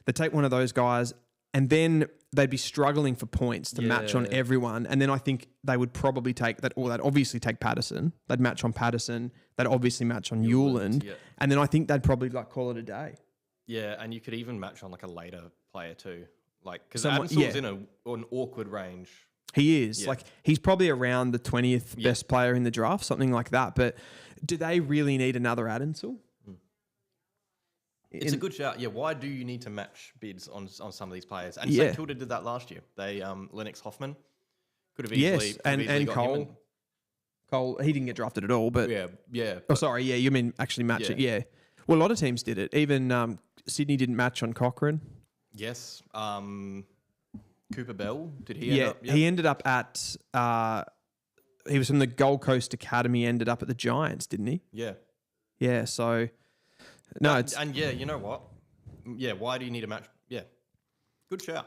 they take one of those guys and then they'd be struggling for points to match on everyone. And then I think they would probably take that, or they'd obviously take Patterson. They'd match on Patterson. They'd obviously match on Newland. And then I think they'd probably like call it a day. Yeah, and you could even match on like a later player too. Like, because Adamson's in an awkward range. He is. Like, he's probably around the 20th best player in the draft, something like that. But do they really need another Adamson? It's a good shout. Yeah, why do you need to match bids on some of these players? And St Kilda did that last year. They Lennox Hoffman could have easily and got Cole. him. Cole, he didn't get drafted at all, but yeah. Oh, sorry, you mean actually match it? Yeah. Well, a lot of teams did it. Even Sydney didn't match on Cochrane. Yes. Cooper Bell, did he? End up? He ended up at. He was from the Gold Coast Academy. Ended up at the Giants, didn't he? Yeah. Yeah. So. No, you know what? Yeah, why do you need a match? Yeah, good shout.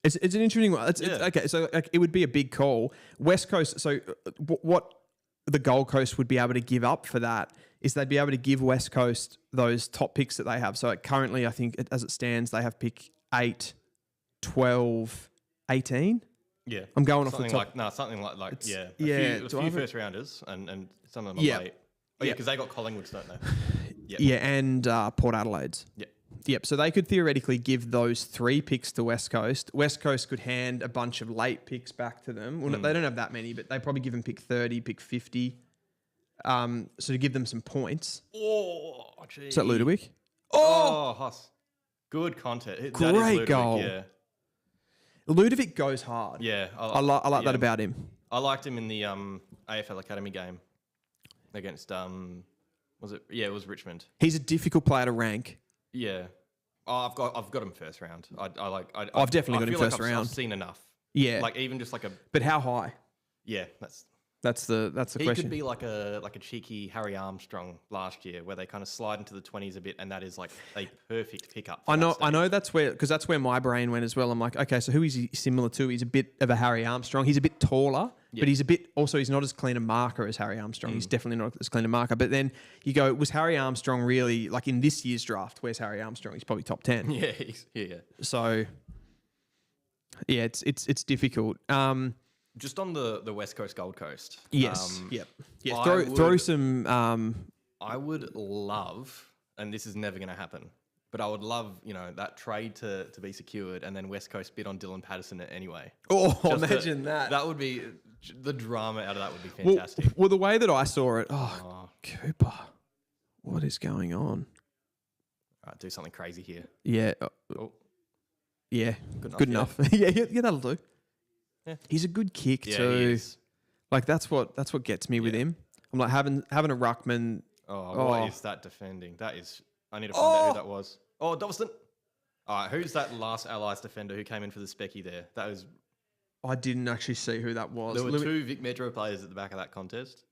It's an interesting one. It's okay. So it would be a big call. West Coast. So what the Gold Coast would be able to give up for that is they'd be able to give West Coast those top picks that they have. So currently, I think as it stands, they have pick 8, 12, 18. Yeah, I'm going something off the top. Something like a few first rounders and some of them are late. Oh yeah, because they got Collingwoods, don't they? Yeah, and Port Adelaide's. Yep. So they could theoretically give those 3 picks to West Coast. West Coast could hand a bunch of late picks back to them. Well, they don't have that many, but they probably give them pick 30, pick 50. So to give them some points. Oh, gee. Is that Ludovic? Oh, Huss. Good content. Great goal. Yeah. Ludovic goes hard. Yeah. I like that about him. I liked him in the AFL Academy game against was it? Yeah, it was Richmond. He's a difficult player to rank. Yeah. Oh, I've got him first round. I've definitely got him first round. I've seen enough. Yeah. Like even just like a. But how high? Yeah, that's the question. He could be like a cheeky Harry Armstrong last year, where they kind of slide into the 20s a bit, and that is like a perfect pickup. I know that's where my brain went as well. I'm like, okay, so who is he similar to? He's a bit of a Harry Armstrong. He's a bit taller, but he's not as clean a marker as Harry Armstrong. He's definitely not as clean a marker. But then you go, was Harry Armstrong really like in this year's draft? Where's Harry Armstrong? He's probably top 10. Yeah. So yeah, it's difficult. Just on the West Coast, Gold Coast. Yes. Yeah. Throw some. I would love, and this is never going to happen, but I would love, that trade to be secured, and then West Coast bid on Dylan Patterson anyway. Oh, imagine that. That would be the drama out of that would be fantastic. Well, the way that I saw it, Cooper, what is going on? All right, do something crazy here. Yeah. Yeah. Good enough. Yeah, that'll do. Yeah. He's a good kick too. Like that's what gets me with him. I'm like having a ruckman. What is that defending? That is. I need to find out who that was. Oh, Dobston. All right, who's that last Allies defender who came in for the specky there? That was. I didn't actually see who that was. There were 2 Vic Metro players at the back of that contest.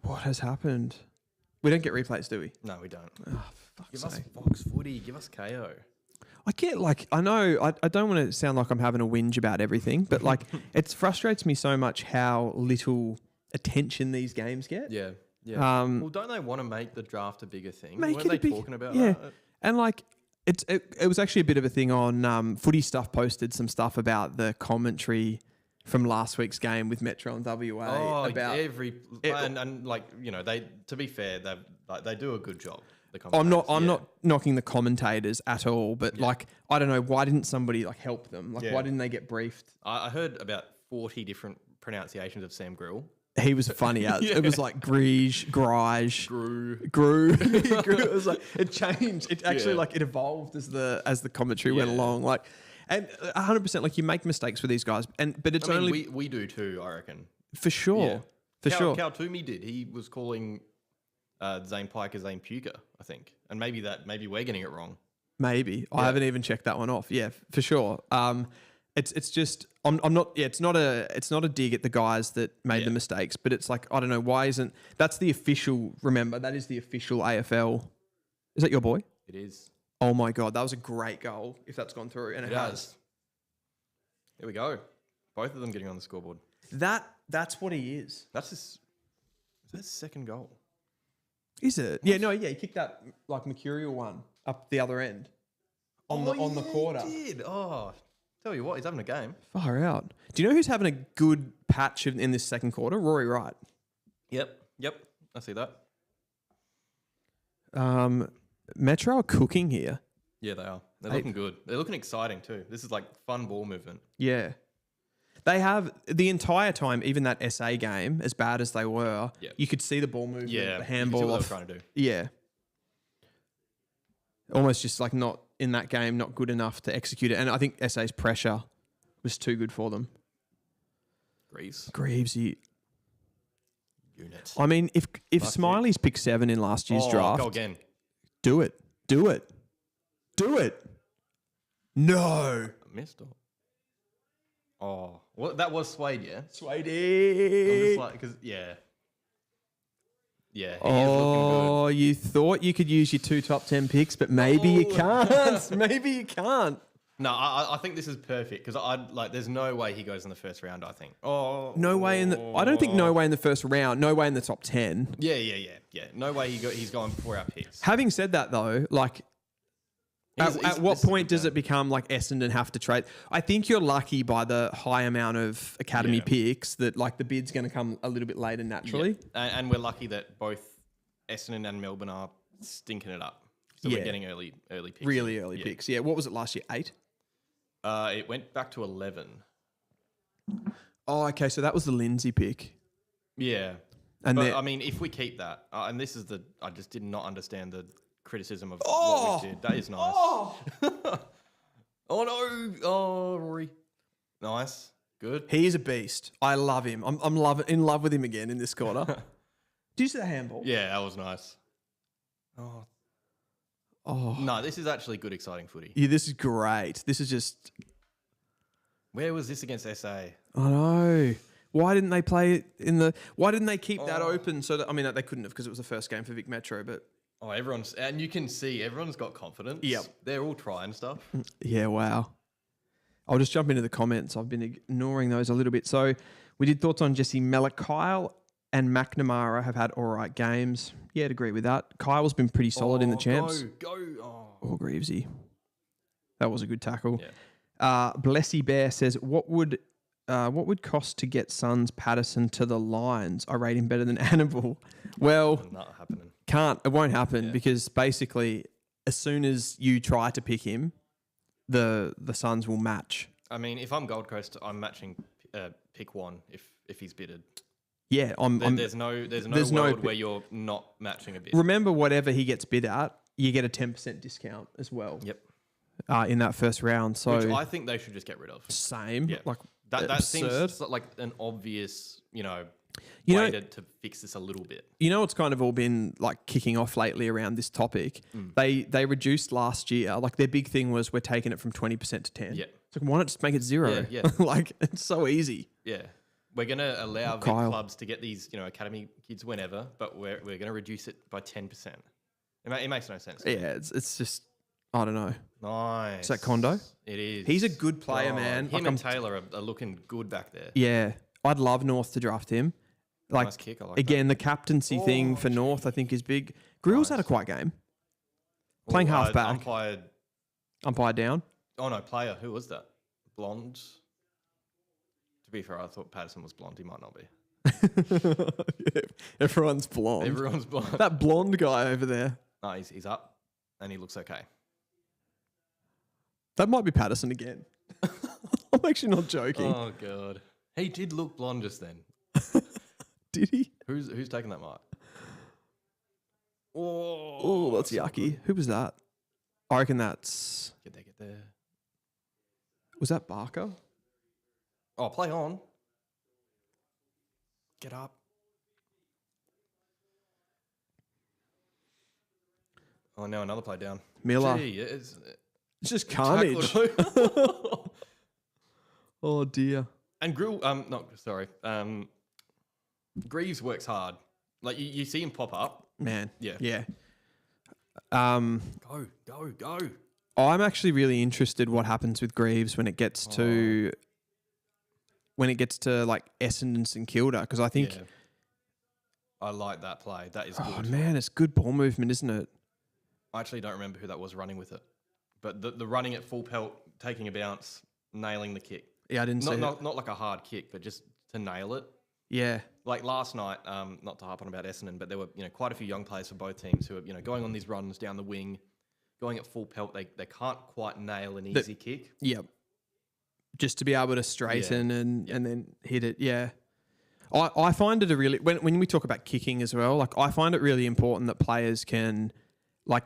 What has happened? We don't get replays, do we? No, we don't. Oh, fuck's give us sake. Fox Footy. Give us KO. I know, I don't want to sound like I'm having a whinge about everything, but like it frustrates me so much how little attention these games get. Yeah. Well, don't they want to make the draft a bigger thing? Weren't they talking about that? And like it was actually a bit of a thing on Footy Stuff posted some stuff about the commentary from last week's game with Metro and WA. About and like they, to be fair, they do a good job. I'm not knocking the commentators at all, but like I don't know, why didn't somebody like help them? Like why didn't they get briefed? I heard about 40 different pronunciations of Sam Grill. He was funny as it was like Grige, Grew. It was like it changed. It actually like it evolved as the commentary went along. Like and 100% like you make mistakes with these guys, but it's only we do too. I reckon for sure. Cal Toomey did. He was calling Zane Pike as Zane Puka, I think, and maybe we're getting it wrong. Maybe I haven't even checked that one off. Yeah, for sure. It's just I'm not. Yeah, it's not a dig at the guys that made the mistakes, but it's like I don't know why isn't that's the official. Remember that is the official AFL Is that your boy? It is. Oh my God, that was a great goal if that's gone through. And it has. Here we go. Both of them getting on the scoreboard. That's what he is. That's is that his second goal? Is it? Yeah, no, yeah. He kicked that like mercurial one up the other end on the quarter. He did. Oh, tell you what, he's having a game. Far out. Do you know who's having a good patch in this second quarter? Rory Wright. Yep. I see that. Metro are cooking here. Yeah, they are. They're looking good. They're looking exciting too. This is like fun ball movement. Yeah. They have the entire time, even that SA game, as bad as they were, you could see the ball movement, the handball. You could see what they were trying to do. Yeah. Almost just like not in that game, not good enough to execute it. And I think SA's pressure was too good for them. Greaves, unit. I mean, if Smiley's picked 7 in last year's draft, go again. Do it. No. I missed it. Oh, well, that was Swade, yeah? Swade. I'm just like, because, yeah. Yeah, he is looking good. You thought you could use your 2 top 10 picks, but maybe you can't. Maybe you can't. No, I think this is perfect because there's no way he goes in the first round, I think. No way I don't think no way in the first round, no way in the top 10. Yeah. No way he's going before our picks. Having said that though, like at what point does it become like Essendon have to trade? I think you're lucky by the high amount of academy picks that like the bid's going to come a little bit later naturally. Yeah. And we're lucky that both Essendon and Melbourne are stinking it up. So we're getting early picks. Really early picks. Yeah. What was it last year? 8? It went back to 11. Oh, okay. So that was the Lindsay pick. Yeah. But I mean, if we keep that, and this is I just did not understand the criticism of what we did. That is nice. Oh, oh no. Oh, Rory. Nice. Good. He is a beast. I love him. I'm in love with him again in this quarter. Did you see the handball? Yeah, that was nice. Oh. No, this is actually good, exciting footy. Yeah, this is great. This is just... Where was this against SA? I know. Why didn't they play it Why didn't they keep that open so that... I mean, they couldn't have because it was the first game for Vic Metro, but... Oh, and you can see everyone's got confidence. Yep. They're all trying stuff. Yeah, wow. I'll just jump into the comments. I've been ignoring those a little bit. So we did thoughts on Jesse Mellor. Kyle and McNamara have had all right games. Yeah, I'd agree with that. Kyle's been pretty solid in the champs. Go. Oh, Greavesy. That was a good tackle. Yeah. Blessy Bear says, what would cost to get Suns Patterson to the Lions? I rate him better than Annabelle. Well, not happening. It won't happen because basically as soon as you try to pick him, the Suns will match. I mean, if I'm Gold Coast, I'm matching pick 1 if he's bidded. Yeah, there's no world where you're not matching a bid. Remember, whatever he gets bid at, you get a 10% discount as well. Yep. In that first round, so which I think they should just get rid of. Same. Yeah. Like that seems like an obvious, way to fix this a little bit. You know, it's kind of all been like kicking off lately around this topic. They reduced last year. Like their big thing was we're taking it from 20% to 10. Yeah. So why not just make it 0? Yeah. Like it's so easy. Yeah. We're going to allow Vic clubs to get these, academy kids whenever, but we're going to reduce it by 10%. It makes no sense. Yeah, it's just, I don't know. Nice. Is that Kondo? It is. He's a good player, man. Him and Taylor are looking good back there. Yeah. I'd love North to draft him. Like, nice kick. I like again, the captaincy thing for North, I think, is big. Grill's had a quiet game. Playing half back. Umpire down. Oh, no, player. Who was that? Blonde. To be fair, I thought Patterson was blonde. He might not be. Yeah, everyone's blonde. Everyone's blonde. That blonde guy over there. No, he's up and he looks okay. That might be Patterson again. I'm actually not joking. Oh, God. He did look blonde just then. Did he? Who's taking that mark? Oh, that's yucky. Who was that? I reckon that's... Get there. Was that Barker? Oh, play on. Get up. Oh, now another play down. Miller. Gee, it's just carnage. Oh, dear. And Greaves works hard. Like, you see him pop up. Man. Yeah. Go. I'm actually really interested what happens with Greaves when it gets to like Essendon St Kilda, because I think I like that play. That is oh good. man, it's good ball movement, isn't it? I actually don't remember who that was running with it, but the running at full pelt, taking a bounce, nailing the kick. Yeah, I didn't see it. Not like a hard kick, but just to nail it. Yeah. Like last night, not to harp on about Essendon, but there were quite a few young players for both teams who are going on these runs down the wing, going at full pelt. They can't quite nail an easy kick. Yep. Just to be able to straighten and then hit it. Yeah. I find it a really when we talk about kicking as well, like I find it really important that players can like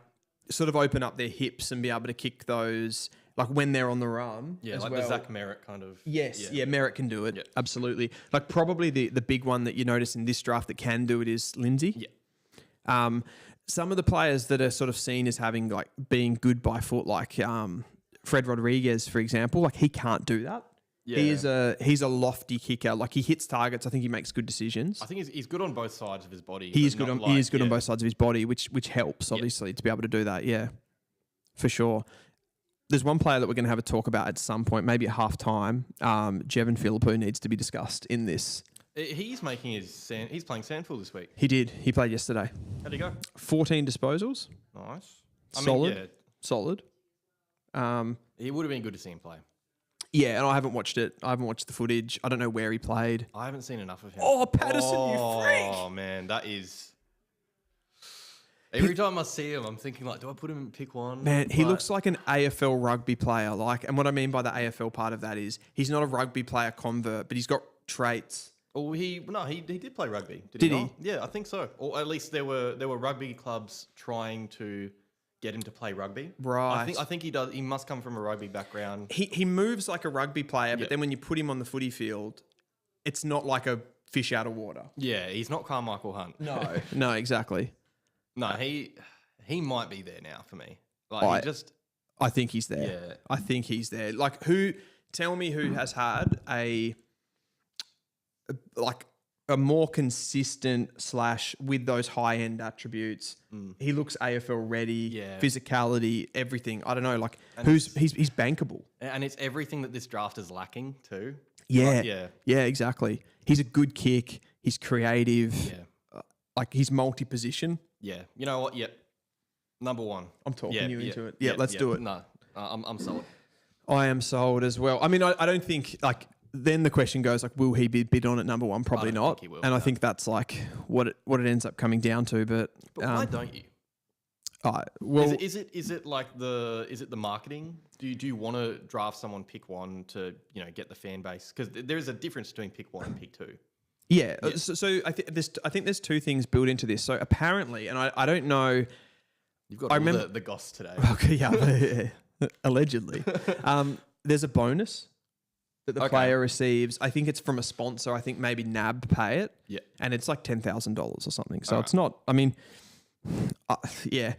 sort of open up their hips and be able to kick those like when they're on the run. Yeah, as like well. the Zach Merritt kind of. Yes, yeah, Merritt can do it. Yep. Absolutely. Like probably the big one that you notice in this draft that can do it is Lindsay. Yeah. Some of the players that are sort of seen as having like being good by foot, like Fred Rodriguez, for example, like he can't do that. Yeah. He's a lofty kicker. Like he hits targets. I think he makes good decisions. I think he's good on both sides of his body. He is good on both sides of his body, which helps obviously to be able to do that. Yeah, for sure. There's one player that we're going to have a talk about at some point, maybe at half time. Jevon Philippou needs to be discussed in this. He's making he's playing Sandful this week. He did. He played yesterday. How'd he go? 14 disposals. Nice. Solid. It would have been good to see him play. Yeah, and I haven't watched it. I haven't watched the footage. I don't know where he played. I haven't seen enough of him. Oh, Patterson, you freak! Oh, man, that is... Every time I see him, I'm thinking, like, do I put him in pick one? Man, he looks like an AFL rugby player. Like, and what I mean by the AFL part of that is he's not a rugby player convert, but he's got traits. Oh, he did play rugby. Did he? He? Not? Yeah, I think so. Or at least there were rugby clubs trying to get him to play rugby. Right. I think he does. He must come from a rugby background. He moves like a rugby player, but then when you put him on the footy field, it's not like a fish out of water. Yeah, he's not Carmichael Hunt. No, exactly. No, he might be there now for me. Like I think he's there. Yeah. I think he's there. Like tell me who has had a more consistent / with those high end attributes. He looks AFL ready, physicality, everything. I don't know, like he's bankable. And it's everything that this draft is lacking too. Yeah. Yeah, exactly. He's a good kick. He's creative. Yeah. Like he's multi-position. Yeah. You know what? Yep. Number one. I'm talking you into it. Yeah, let's do it. No, I'm sold. I am sold as well. I mean, I don't think like then the question goes like, will he be bid on at number one? Probably not. Think he will, and I think that's like what it ends up coming down to. But why don't you? Well, is it like the marketing? Do you want to draft someone pick one to get the fan base? Because there is a difference between pick one and pick two. Yeah. So I think there's two things built into this. So apparently, and I don't know. You've got the goss today. Okay, yeah, allegedly. There's a bonus that the player receives. I think it's from a sponsor. I think maybe NAB pay it. Yeah. And it's like $10,000 or something. So it's not, I mean, yeah.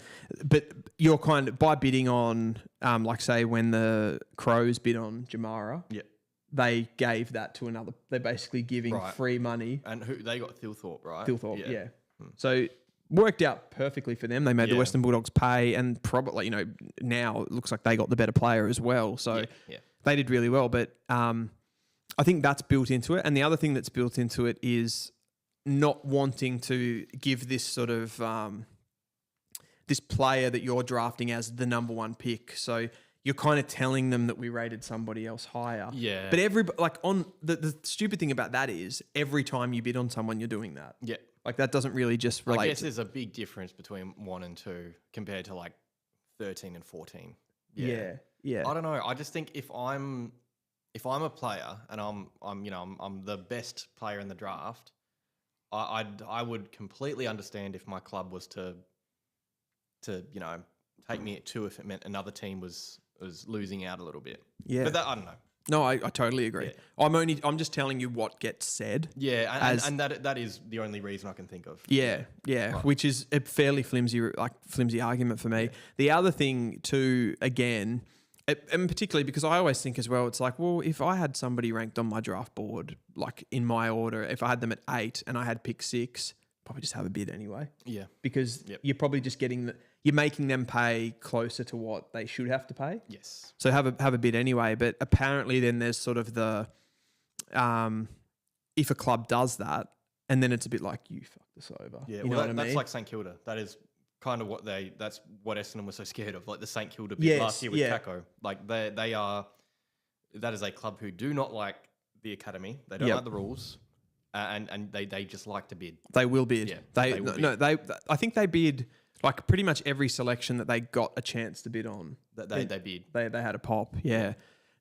But you're kind of, by bidding on, like say when the Crows bid on Jamara. Yeah. They gave that to another. They're basically giving free money. And who they got Thilthorpe, right? Thilthorpe, yeah. So worked out perfectly for them. They made the Western Bulldogs pay, and probably now it looks like they got the better player as well. So they did really well. But I think that's built into it. And the other thing that's built into it is not wanting to give this sort of this player that you're drafting as the number one pick. So you're kind of telling them that we rated somebody else higher. Yeah. But on the stupid thing about that is every time you bid on someone, you're doing that. Yeah. Like that doesn't really just relate. I guess there's a big difference between 1 and 2 compared to like 13 and 14. Yeah. I don't know. I just think if I'm a player and I'm the best player in the draft, I would completely understand if my club was to take me at 2 if it meant another team was losing out a little bit. Yeah. But I don't know. No, I totally agree. Yeah. I'm just telling you what gets said. Yeah, and that is the only reason I can think of. Yeah, right. Which is a fairly flimsy argument for me. Yeah. The other thing too, again, and particularly because I always think as well, it's like, well, if I had somebody ranked on my draft board, like in my order, if I had them at 8 and I had pick 6, probably just have a bid anyway. Yeah. Because you're probably just getting you're making them pay closer to what they should have to pay. Yes. So have a bid anyway. But apparently then there's sort of the, if a club does that, and then it's a bit like, you fucked us over. Yeah, you know what I mean? That's like St Kilda. That is kind of that's what Essendon was so scared of, like the St Kilda bid last year with Taco. Like they are, that is a club who do not like the academy. They don't like the rules, and they just like to bid. They will bid. Yeah, they will bid. I think they bid like pretty much every selection that they got a chance to bid on. They bid. They had a pop. Yeah.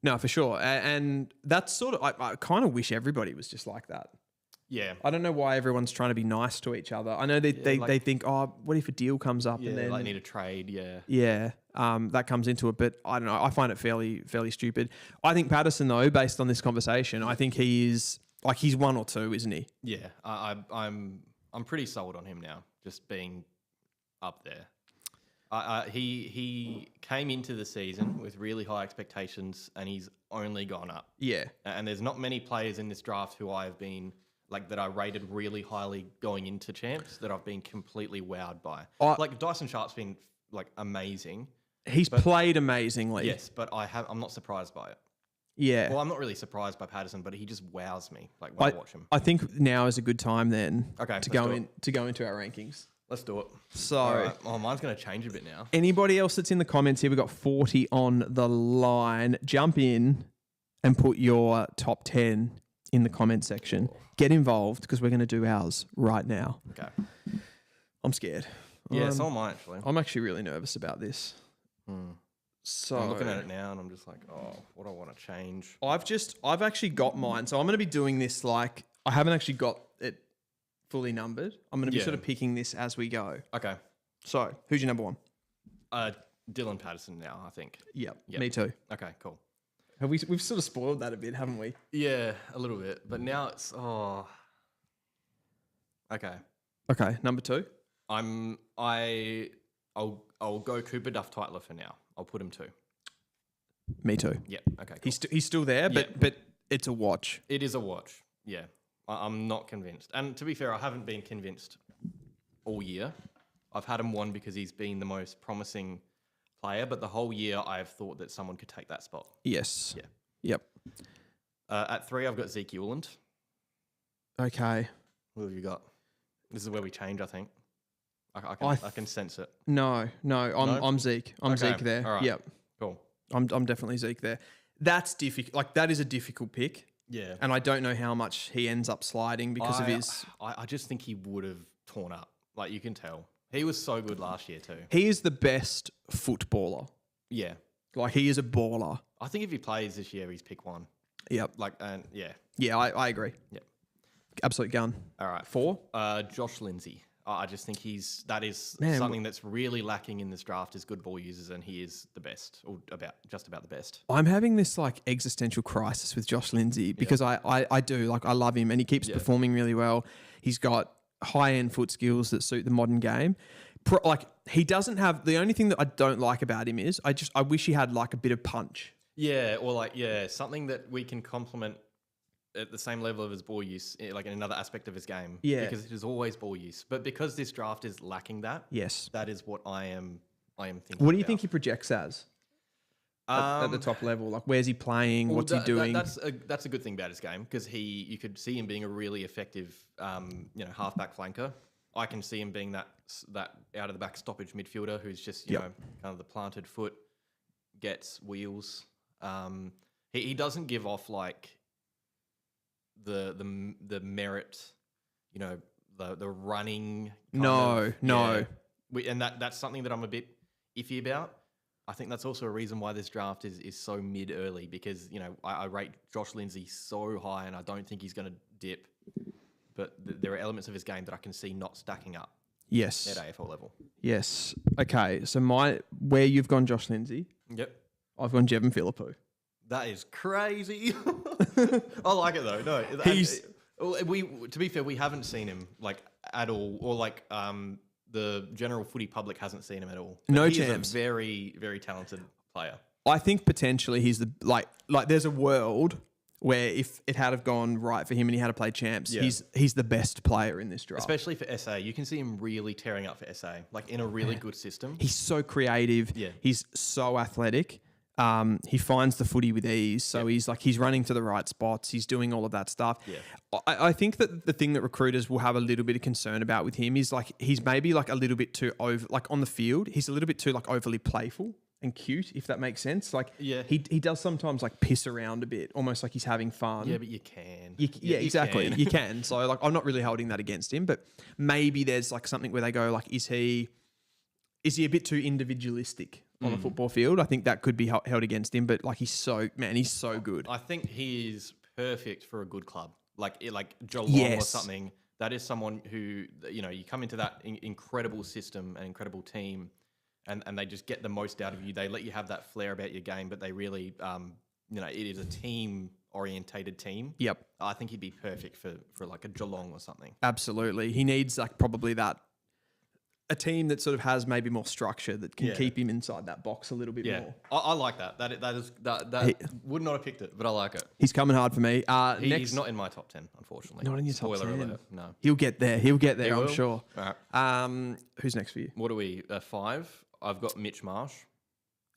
No, for sure. And that's sort of, I kind of wish everybody was just like that. Yeah. I don't know why everyone's trying to be nice to each other. I know they think, oh, what if a deal comes up and then like need a trade, that comes into it. But I don't know. I find it fairly stupid. I think Patterson, though, based on this conversation, I think he is like he's 1 or 2, isn't he? Yeah, I'm pretty sold on him now, just being up there. He came into the season with really high expectations, and he's only gone up. Yeah, and there's not many players in this draft who I have been like that I rated really highly going into champs that I've been completely wowed by. Like Dyson Sharp's been like amazing. He's played amazingly. Yes, but I'm not surprised by it. Yeah. Well, I'm not really surprised by Patterson, but he just wows me like when I watch him. I think now is a good time then to go into our rankings. Let's do it. So, right. Oh, mine's going to change a bit now. Anybody else that's in the comments here, we've got 40 on the line. Jump in and put your top 10 in the comment section. Get involved because we're going to do ours right now. Okay. I'm scared. Yeah, so am I actually. I'm actually really nervous about this. So I'm looking at it now and I'm just like, oh, what do I want to change? I've actually got mine. So I'm going to be doing this like, I haven't actually got it fully numbered. I'm going to be sort of picking this as we go. Okay. So who's your number 1? Dylan Patterson now, I think. Yep. Me too. Okay, cool. We've sort of spoiled that a bit, haven't we? Yeah, a little bit. But now it's okay. Okay, number 2. I'll go Cooper Duff Titler for now. I'll put him 2. Me too. Yeah. Okay. Cool. He's still there, but it's a watch. It is a watch. Yeah. I'm not convinced. And to be fair, I haven't been convinced all year. I've had him 1 because he's been the most promising player, but the whole year I've thought that someone could take that spot. Yes. Yeah. Yep. At 3, I've got Zeke Euland. Okay. What have you got? This is where we change, I think. I can sense it. No, I'm Zeke. I'm Zeke there. All right. Yep. Cool. I'm definitely Zeke there. That's difficult. Like that is a difficult pick. Yeah. And I don't know how much he ends up sliding because of his. I just think he would have torn up. Like you can tell. He was so good last year too. He is the best footballer. Yeah. Like he is a baller. I think if he plays this year, he's pick 1. Yep. Yeah, I agree. Yep. Absolute gun. All right. 4. Josh Lindsay. I just think that is something that's really lacking in this draft is good ball users, and he is the best, or just about the best. I'm having this like existential crisis with Josh Lindsay because I do like I love him and he keeps performing really well. He's got high-end foot skills that suit the modern game. Like he doesn't have the only thing that I don't like about him is I wish he had like a bit of punch. Yeah, or like something that we can complement at the same level of his ball use, like in another aspect of his game. Yeah. Because it is always ball use. But because this draft is lacking that, yes, that is what I am thinking. What do you think he projects as at the top level? Like, where's he playing? What's he doing? That's a good thing about his game because you could see him being a really effective, halfback flanker. I can see him being that out of the back stoppage midfielder who's just you know kind of the planted foot, gets wheels. He doesn't give off like the merit, the running. No. And that's something that I'm a bit iffy about. I think that's also a reason why this draft is so mid early because I rate Josh Lindsay so high and I don't think he's going to dip. But there are elements of his game that I can see not stacking up. Yes. At AFL level. Yes. Okay. So where you've gone Josh Lindsay. Yep. I've gone Jevon Philippou. That is crazy. I like it though. No, to be fair, we haven't seen him like at all, or like the general footy public hasn't seen him at all. No he's chance. A very, very talented player. I think potentially he's the like. There's a world where if it had have gone right for him and he had to play champs, he's the best player in this draft. Especially for SA. You can see him really tearing up for SA, like in a really good system. He's so creative. Yeah. He's so athletic. He finds the footy with ease. So he's running to the right spots. He's doing all of that stuff. Yeah. I think that the thing that recruiters will have a little bit of concern about with him is like he's maybe like a little bit too on the field. He's a little bit too like overly playful and cute, if that makes sense. Like he does sometimes like piss around a bit, almost like he's having fun. Yeah, but you can. Exactly. Can. You can. So like I'm not really holding that against him, but maybe there's like something where they go like, is he a bit too individualistic on a football field? I think that could be held against him, but like he's so good. I think he is perfect for a good club, like Geelong or something. That is someone who, you know, you come into that incredible system and incredible team, and they just get the most out of you. They let you have that flair about your game, but they really, you know, it is a team-orientated team. Yep. I think he'd be perfect for like a Geelong or something. Absolutely. He needs like probably that, a team that sort of has maybe more structure that can keep him inside that box a little bit more. I like that. Would not have picked it, but I like it. He's coming hard for me. He's not in my top 10, unfortunately. Not in your top 10. Alert. No. He'll get there, I'm sure. All right. Who's next for you? What are we? 5? I've got Mitch Marsh.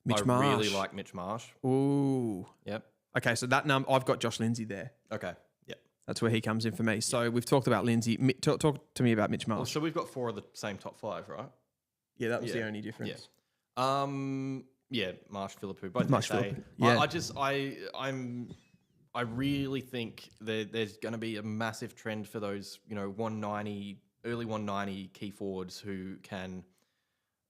Marsh. I really like Mitch Marsh. Ooh. Yep. Okay, so I've got Josh Lindsay there. Okay. Yep. That's where he comes in for me. So we've talked about Lindsay. Talk to me about Mitch Marsh. Well, so we've got 4 of the same top 5, right? Yeah, that was the only difference. Yeah. Marsh, Philippou, both Marsh, SA. Philippou. Yeah. I really think there's going to be a massive trend for those, you know, 190, early 190 key forwards who can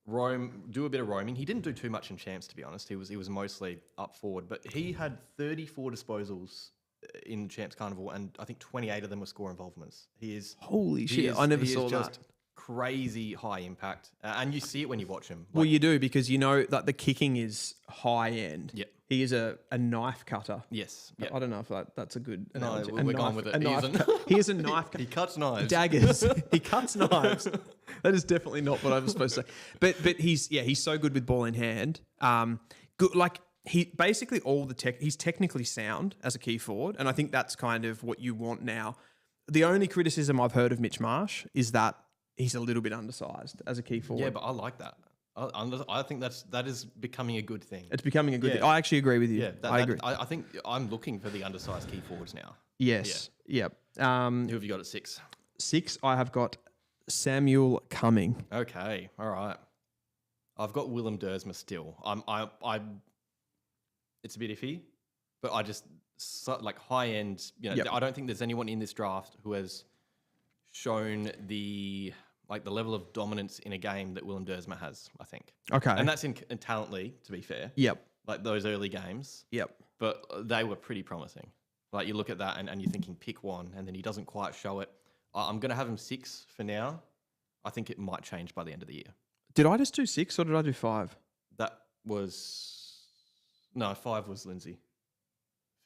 roam, do a bit of roaming. He didn't do too much in champs, to be honest. He was mostly up forward, but he had 34 disposals in champs carnival, and I think 28 of them were score involvements. Holy shit! I never saw that. Crazy high impact, and you see it when you watch him. Well, you do, because you know that the kicking is high end. Yep. He is a knife cutter. Yes. Yep. I don't know if that's a good analogy. No, we're going with it. He is a knife cutter. He cuts knives. Daggers. He cuts knives. That is definitely not what I was supposed to say. But he's so good with ball in hand. Good, like he basically he's technically sound as a key forward, and I think that's kind of what you want now. The only criticism I've heard of Mitch Marsh is that he's a little bit undersized as a key forward. Yeah, but I like that. I think that is becoming a good thing. It's becoming a good thing. I actually agree with you. Yeah, I agree. I think I'm looking for the undersized key forwards now. Yes. Yeah. Yep. Who have you got at 6? 6, I have got Samuel Cumming. Okay. All right. I've got Willem Dersma still. It's a bit iffy, but I just like high end. You know, I don't think there's anyone in this draft who has shown the level of dominance in a game that Willem Dersma has, I think. Okay. And that's in talent league, to be fair. Yep. Like those early games. Yep. But they were pretty promising. Like you look at that and you're thinking pick one, and then he doesn't quite show it. I'm going to have him 6 for now. I think it might change by the end of the year. Did I just do 6 or did I do 5? That was... No, 5 was Lindsay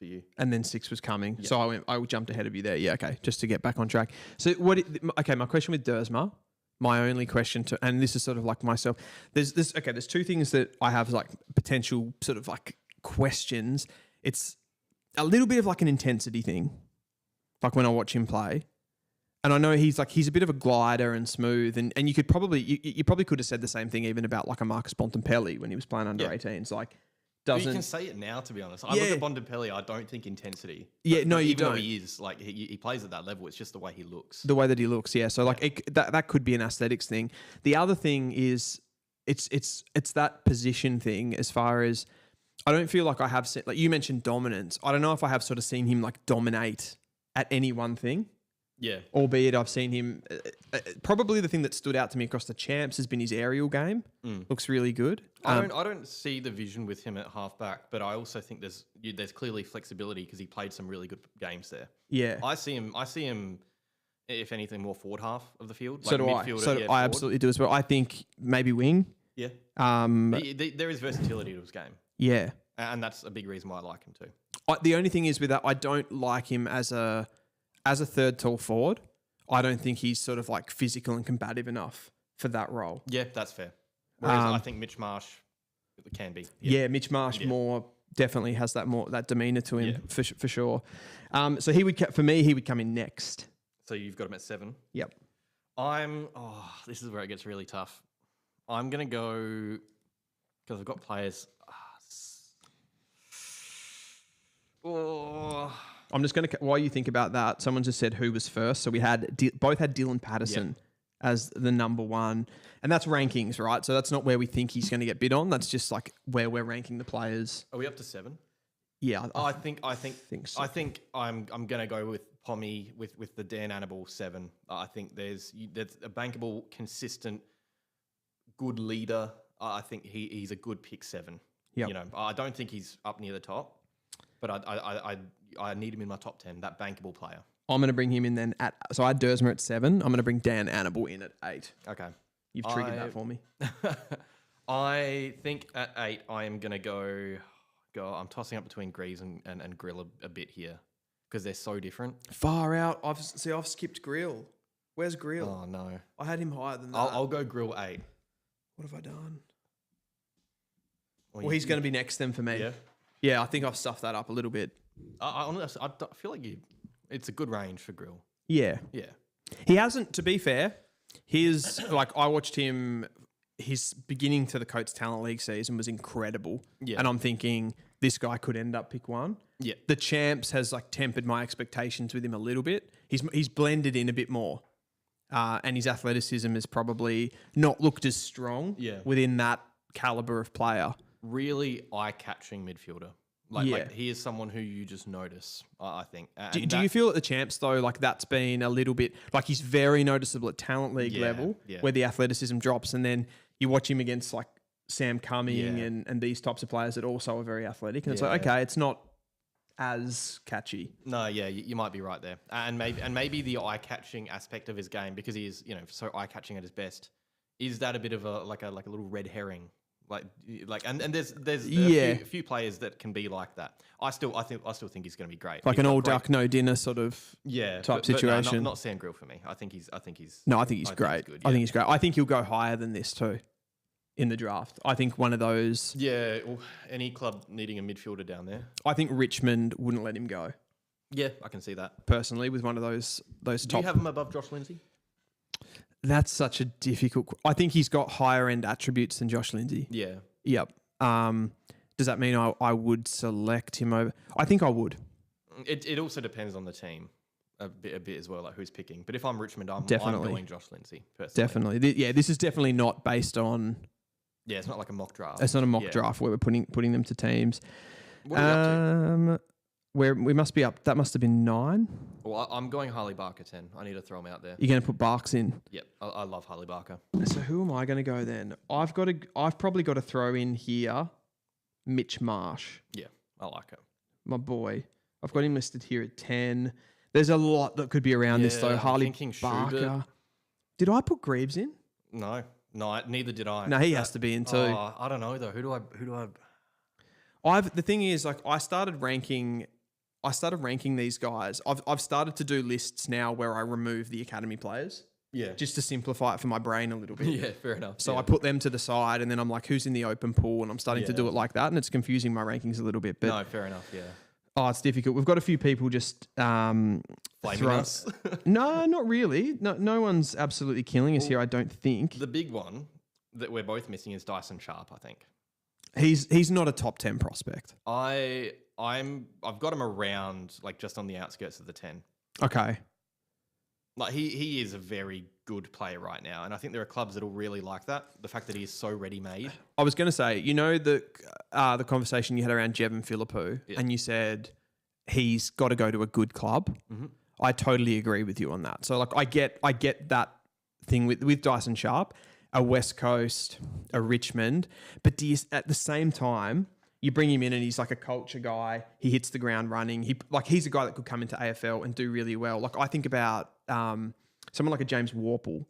for you. And then 6 was Cumming. Yep. So I jumped ahead of you there. Yeah, okay. Just to get back on track. So my question with Dersma, my only question and this is sort of like myself, there's 2 things that I have like potential sort of like questions. It's a little bit of like an intensity thing, like when I watch him play. And I know he's a bit of a glider and smooth, and you could probably you probably could have said the same thing even about like a Marcus Bontempelli when he was playing under 18s. Like doesn't... You can say it now, to be honest. I look at Bontempelli, I don't think intensity. Yeah, no, you even don't. Though he is like he plays at that level. It's just the way he looks. The way that he looks, yeah. So like that could be an aesthetics thing. The other thing is it's that position thing. As far as I don't feel like I have seen, like you mentioned dominance. I don't know if I have sort of seen him like dominate at any one thing. Yeah. Albeit I've seen him, probably the thing that stood out to me across the champs has been his aerial game. Looks really good. I don't see the vision with him at halfback, but I also think there's clearly flexibility because he played some really good games there. Yeah. I see him, if anything, more forward half of the field. So do I. So I absolutely do as well. I think maybe wing. Yeah. There is versatility to his game. Yeah. And that's a big reason why I like him too. The only thing is with that, I don't like him as a third tall forward. I don't think he's sort of like physical and combative enough for that role. Yeah, that's fair. Whereas I think Mitch Marsh can be. Yeah, Mitch Marsh more definitely has that demeanour to him Yeah. for sure. So he would for me, he would come in next. So you've got him at 7. Yep. This is where it gets really tough. I'm going to go, because I've got players. I'm just going to, while you think about that, someone just said who was first. So we both had Dylan Patterson as the number 1. And that's rankings, right? So that's not where we think he's going to get bid on. That's just like where we're ranking the players. Are we up to 7? Yeah. I think so. I think I'm going to go with Pommy with the Dan Annable 7. I think there's a bankable, consistent, good leader. I think he's a good pick 7. Yep. You know, I don't think he's up near the top, but I need him in my top 10. That bankable player. I'm going to bring him in then so I had Dersmer at 7. I'm going to bring Dan Annable in at 8. Okay. You've triggered that for me. I think at 8 I am going to go. I'm tossing up between Greaves and Grill a bit here because they're so different. Far out. I've skipped Grill. Where's Grill? Oh no, I had him higher than that. I'll go Grill 8. What have I done? Well, he's going to be next then for me. Yeah. Yeah, I think I've stuffed that up a little bit. I feel like it's a good range for Grill. Yeah. Yeah. He hasn't, to be fair, I watched him, his beginning to the Coates Talent League season was incredible. Yeah. And I'm thinking this guy could end up pick 1. Yeah. The Champs has tempered my expectations with him a little bit. He's blended in a bit more. And his athleticism has probably not looked as strong within that caliber of player. Really eye-catching midfielder. Like he is someone who you just notice, I think. Do you feel at the Champs, though, like that's been a little bit... Like he's very noticeable at talent league level where the athleticism drops, and then you watch him against like Sam Cumming and these types of players that also are very athletic. And it's like, okay, it's not as catchy. No, yeah, you might be right there. And maybe the eye-catching aspect of his game, because he is, so eye-catching at his best, is that a bit of a little red herring? And there's a few players that can be like that. I still think he's going to be great. Like he's an all duck, no dinner sort of type situation. But not Sam Grill for me. I think he's great. I think he's good. I think he's great. I think he'll go higher than this too in the draft. I think one of those. Yeah, well, any club needing a midfielder down there. I think Richmond wouldn't let him go. Yeah, I can see that personally with one of those Do top. Do you have him above Josh Lindsay? That's such a difficult... I think he's got higher end attributes than Josh Lindsay. Yeah. Yep. Does that mean I would select him over... I think I would. It also depends on the team a bit as well, like who's picking. But if I'm Richmond, I'm going Josh Lindsay, personally. Definitely. This is definitely not based on... Yeah, it's not like a mock draft. It's not a mock draft where we're putting them to teams. What are we up to? Where we must be up... That must have been 9. Well, I'm going Harley Barker 10. I need to throw him out there. You're going to put Barks in? Yep, I love Harley Barker. So who am I going to go then? I've probably got to throw in here Mitch Marsh. Yeah, I like him. My boy. I've got him listed here at 10. There's a lot that could be around this though. Harley Barker. Schubert. Did I put Greaves in? No, neither did I. No, he has to be in too. I don't know though. Who do I? The thing is, I started ranking these guys. I've started to do lists now where I remove the academy players. Yeah. Just to simplify it for my brain a little bit. Yeah, fair enough. So I put them to the side and then I'm like, who's in the open pool? And I'm starting to do it like that. And it's confusing my rankings a little bit. But no, fair enough, yeah. Oh, it's difficult. We've got a few people just flaming us. No, not really. No one's absolutely killing us here, I don't think. The big one that we're both missing is Dyson Sharp, I think. He's not a top 10 prospect. I've got him around just on the outskirts of the 10. Okay. He is a very good player right now, and I think there are clubs that'll really like that. The fact that he is so ready-made. I was going to say, the conversation you had around Jevon Philippou, and you said he's got to go to a good club. Mm-hmm. I totally agree with you on that. So I get that thing with Dyson Sharp, a West Coast, a Richmond, but at the same time, you bring him in and he's like a culture guy. He hits the ground running. He's a guy that could come into AFL and do really well. I think about someone like a James Warple,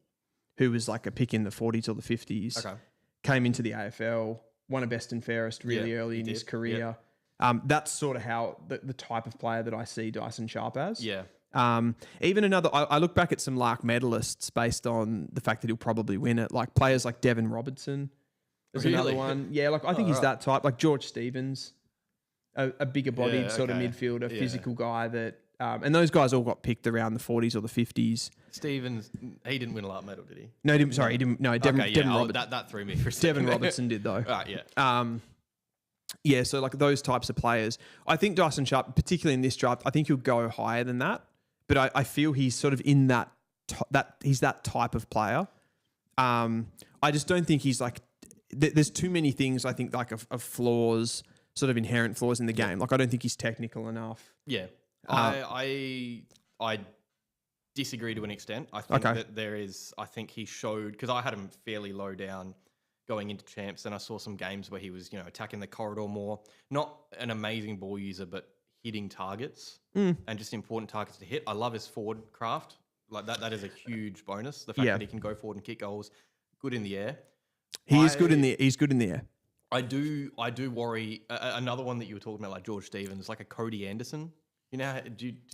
who was a pick in the 40s or the 50s. Okay. Came into the AFL, won a best and fairest really early in his career. Yeah. That's sort of how the type of player that I see Dyson Sharp as. Yeah. Even I look back at some Lark medalists based on the fact that he'll probably win it. Players like Devon Robertson. There's another one. Yeah, I think he's that type. George Stevens. a bigger bodied sort of midfielder, physical guy that. And those guys all got picked around the 40s or the 50s. Stevens, he didn't win a Art medal, did he? No, he didn't. Sorry, he didn't. No, Devon Robertson. That threw me for a second. Devon Robertson did though. Right, yeah. Yeah, so like those types of players. I think Dyson Sharp, particularly in this draft, I think he'll go higher than that. But I feel he's sort of in that he's that type of player. I just don't think he's like. There's too many things I think like of flaws, sort of inherent flaws in the game. Like I don't think he's technical enough. Yeah, I disagree to an extent. I think that there is. I think he showed because I had him fairly low down going into champs, and I saw some games where he was attacking the corridor more. Not an amazing ball user, but hitting targets and just important targets to hit. I love his forward craft. Like that is a huge bonus. The fact that he can go forward and kick goals, good in the air. He's good in the air. I do worry. Another one that you were talking about, like George Stevens, like a Cody Anderson.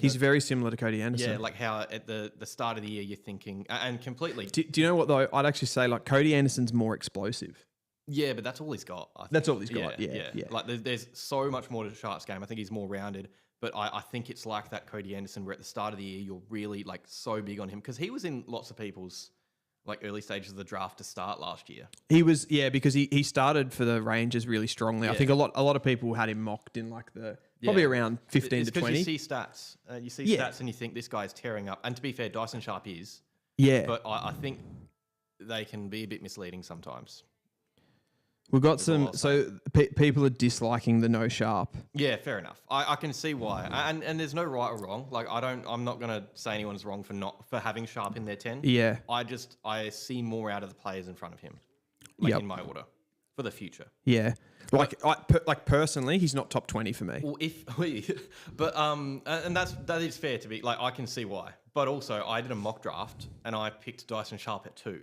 He's very similar to Cody Anderson. Yeah, like how at the start of the year you're thinking, and completely. Do you know what though? I'd actually say like Cody Anderson's more explosive. Yeah, but that's all he's got. I think. That's all he's got. Yeah. Like there's so much more to Sharp's game. I think he's more rounded. But I think it's like that Cody Anderson where at the start of the year you're really like so big on him because he was in lots of people's like early stages of the draft to start last year. He was, because he started for the Rangers really strongly. I think a lot of people had him mocked in like the probably around 15 to 20. You see stats, stats and you think this guy's tearing up. And to be fair, Dyson Sharp is. Yeah. But I think they can be a bit misleading sometimes. We've got people are disliking the no Sharp. Yeah, fair enough. I can see why, and there's no right or wrong. Like I'm not gonna say anyone's wrong for having Sharp in their 10. Yeah. I see more out of the players in front of him, in my order, for the future. Yeah. Personally, he's not top 20 for me. Well, and that is fair to be like I can see why, but also I did a mock draft and I picked Dyson Sharp at 2.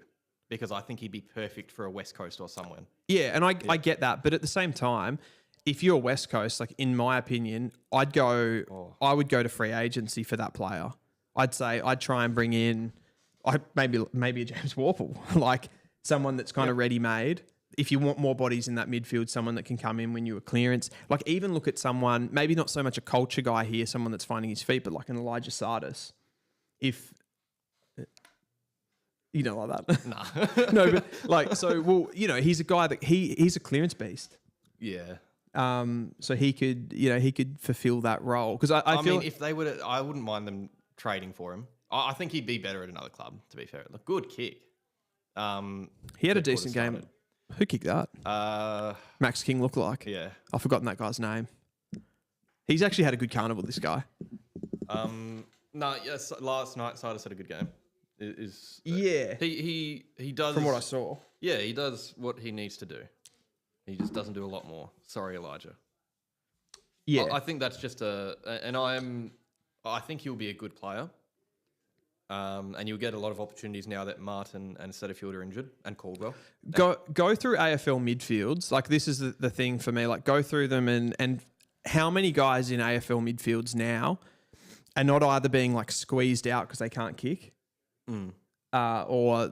Because I think he'd be perfect for a West Coast or somewhere. Yeah, and I get that. But at the same time, if you're West Coast, like in my opinion, I would go to free agency for that player. I'd say I'd try and bring in maybe a James Warple, like someone that's kind of ready-made. If you want more bodies in that midfield, someone that can come in when you a clearance. Like even look at someone, maybe not so much a culture guy here, someone that's finding his feet, but like an Elijah Sardis. If... You don't like that? Nah. No, but like, he's a guy that he's a clearance beast. Yeah. So he could fulfill that role. Because I feel mean, if they would, I wouldn't mind them trading for him. I think he'd be better at another club, to be fair. Like, good kick. He had a decent game. Who kicked that? Max King looked like. Yeah. I've forgotten that guy's name. He's actually had a good carnival, this guy. Last night, Sardis had a good game. He does from what I saw. Yeah, he does what he needs to do. He just doesn't do a lot more. Sorry, Elijah. Yeah, I think that's just I think he'll be a good player. And you'll get a lot of opportunities now that Martin and Setterfield are injured and Caldwell. Go through AFL midfields. Like this is the thing for me. Like go through them and how many guys in AFL midfields now are not either being like squeezed out because they can't kick. Or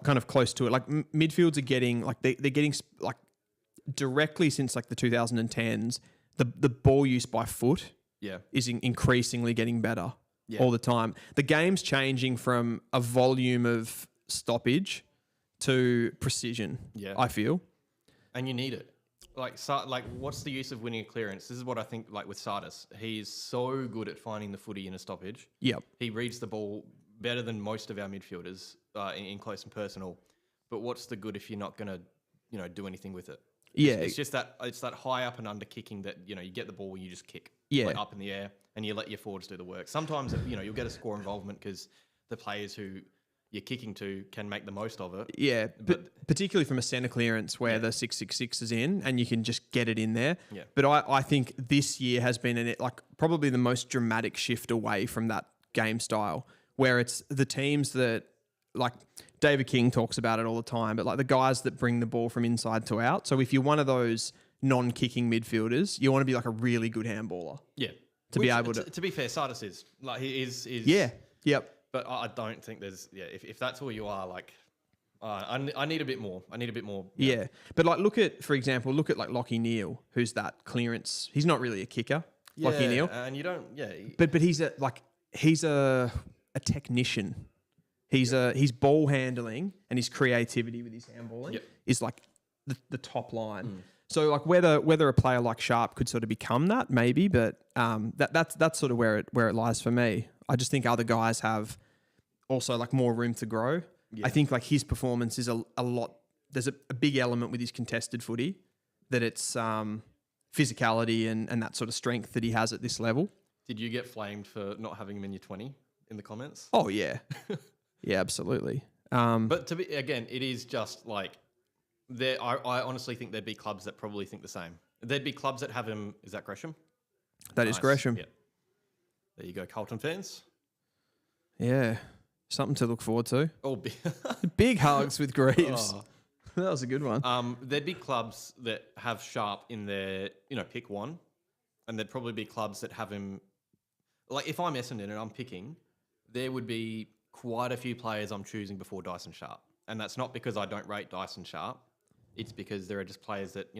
kind of close to it. Like midfields are getting like they're getting like directly since like the 2010s. The ball use by foot is increasingly getting better all the time. The game's changing from a volume of stoppage to precision. Yeah, I feel, and you need it. Like what's the use of winning a clearance? This is what I think. Like with Sardis, he's so good at finding the footy in a stoppage. Yep, he reads the ball better than most of our midfielders in close and personal. But what's the good if you're not going to, do anything with it? Yeah. It's just that high up and under kicking that, you get the ball and you just kick up in the air and you let your forwards do the work. Sometimes, you'll get a score involvement because the players who you're kicking to can make the most of it. Yeah, but particularly from a centre clearance where the 666 is in and you can just get it in there. Yeah. But I think this year has been probably the most dramatic shift away from that game style, where it's the teams that, like David King talks about it all the time, but like the guys that bring the ball from inside to out. So if you're one of those non-kicking midfielders, you want to be like a really good handballer. Yeah. Be able to... To be fair, Sardis is. Like he is... Yeah. Yep. But I don't think there's... Yeah, if that's all you are, like... I need a bit more. I need a bit more. Yeah. But like, look at like Lockie Neal, who's that clearance. He's not really a kicker, Lockie Neal. And you don't, But he's a technician. His ball handling and his creativity with his handballing is like the top line. So like whether a player like Sharp could sort of become that, maybe, but that's sort of where it lies for me. I just think other guys have also like more room to grow. I think like his performance is a lot. There's a big element with his contested footy that it's physicality and that sort of strength that he has at this level. Did you get flamed for not having him in your 20 in the comments? Oh yeah, yeah, absolutely. But it is just like there. I honestly think there'd be clubs that probably think the same. There'd be clubs that have him. Is that Gresham? That is Gresham. Yeah. There you go, Carlton fans. Yeah, something to look forward to. Oh, big hugs with Greaves. Oh. That was a good one. There'd be clubs that have Sharp in their, pick one, and there'd probably be clubs that have him. Like if I'm Essendon and I'm picking, there would be quite a few players I'm choosing before Dyson Sharp, and that's not because I don't rate Dyson Sharp. It's because there are just players that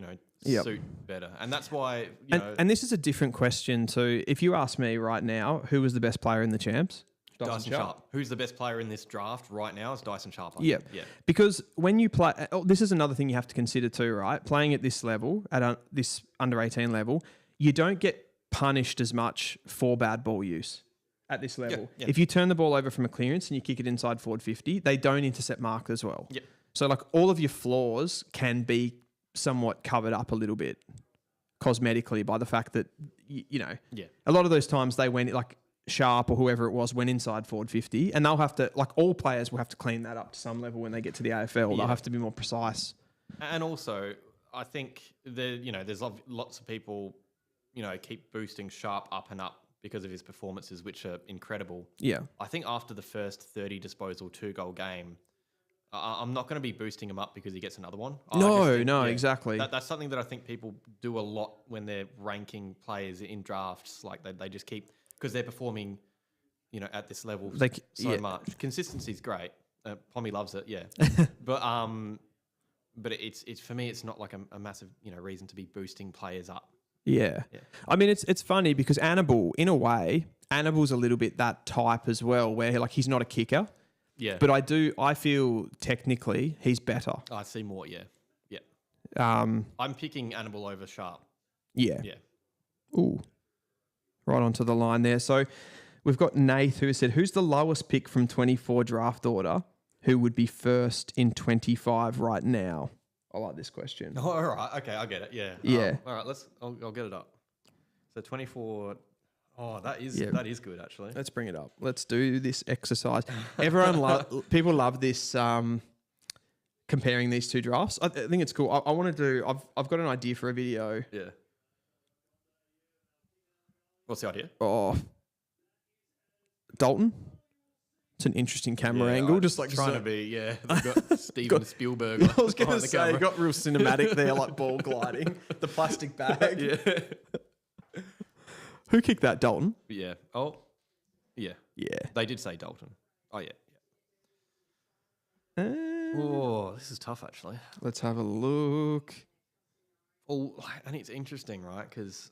suit better, and that's why. And this is a different question too. If you ask me right now, who was the best player in the champs? Dyson Sharp. Who's the best player in this draft right now is Dyson Sharp. Yeah. Because when you play, this is another thing you have to consider too, right? Playing at this level, at this under 18 level, you don't get punished as much for bad ball use at this level. Yeah. If you turn the ball over from a clearance and you kick it inside forward 50, they don't intercept mark as well. Yep. So like all of your flaws can be somewhat covered up a little bit cosmetically by the fact that, a lot of those times they went like Sharp or whoever it was went inside forward 50 and they'll have to, like all players will have to clean that up to some level when they get to the AFL. They'll have to be more precise. And also, I think there's lots of people, keep boosting Sharp up and up because of his performances, which are incredible. Yeah. I think after the first 30 disposal 2-goal game, I'm not going to be boosting him up because he gets another one. Exactly. That's something that I think people do a lot when they're ranking players in drafts. Like they just keep, because they're performing, at this level so much. Consistency is great. Pommy loves it, yeah. but it's for me, it's not like a massive reason to be boosting players up. Yeah. I mean, it's funny because Annabelle, in a way, Annabelle's a little bit that type as well, where like he's not a kicker. Yeah. But I feel technically he's better. I see more, yeah. I'm picking Annabelle over Sharp. Yeah. Yeah. Ooh. Right onto the line there. So we've got Nath who said, who's the lowest pick from 24 draft order who would be first in 25 right now? I like this question. Oh, all right. Okay, I get it. Yeah. Yeah. All right, I'll get it up. So 24. Oh, that is good actually. Let's bring it up. Let's do this exercise. People love this comparing these two drafts. I think it's cool. I want to do. I've got an idea for a video. Yeah. What's the idea? Oh, Dalton. It's an interesting camera angle. Just like trying to be. They've got Steven Spielberg. I was going to say, you got real cinematic there, like ball gliding, the plastic bag. Yeah. Who kicked that, Dalton? Yeah. Oh, yeah. Yeah. They did say Dalton. Oh, yeah. Oh, this is tough, actually. Let's have a look. Oh, and it's interesting, right? Because...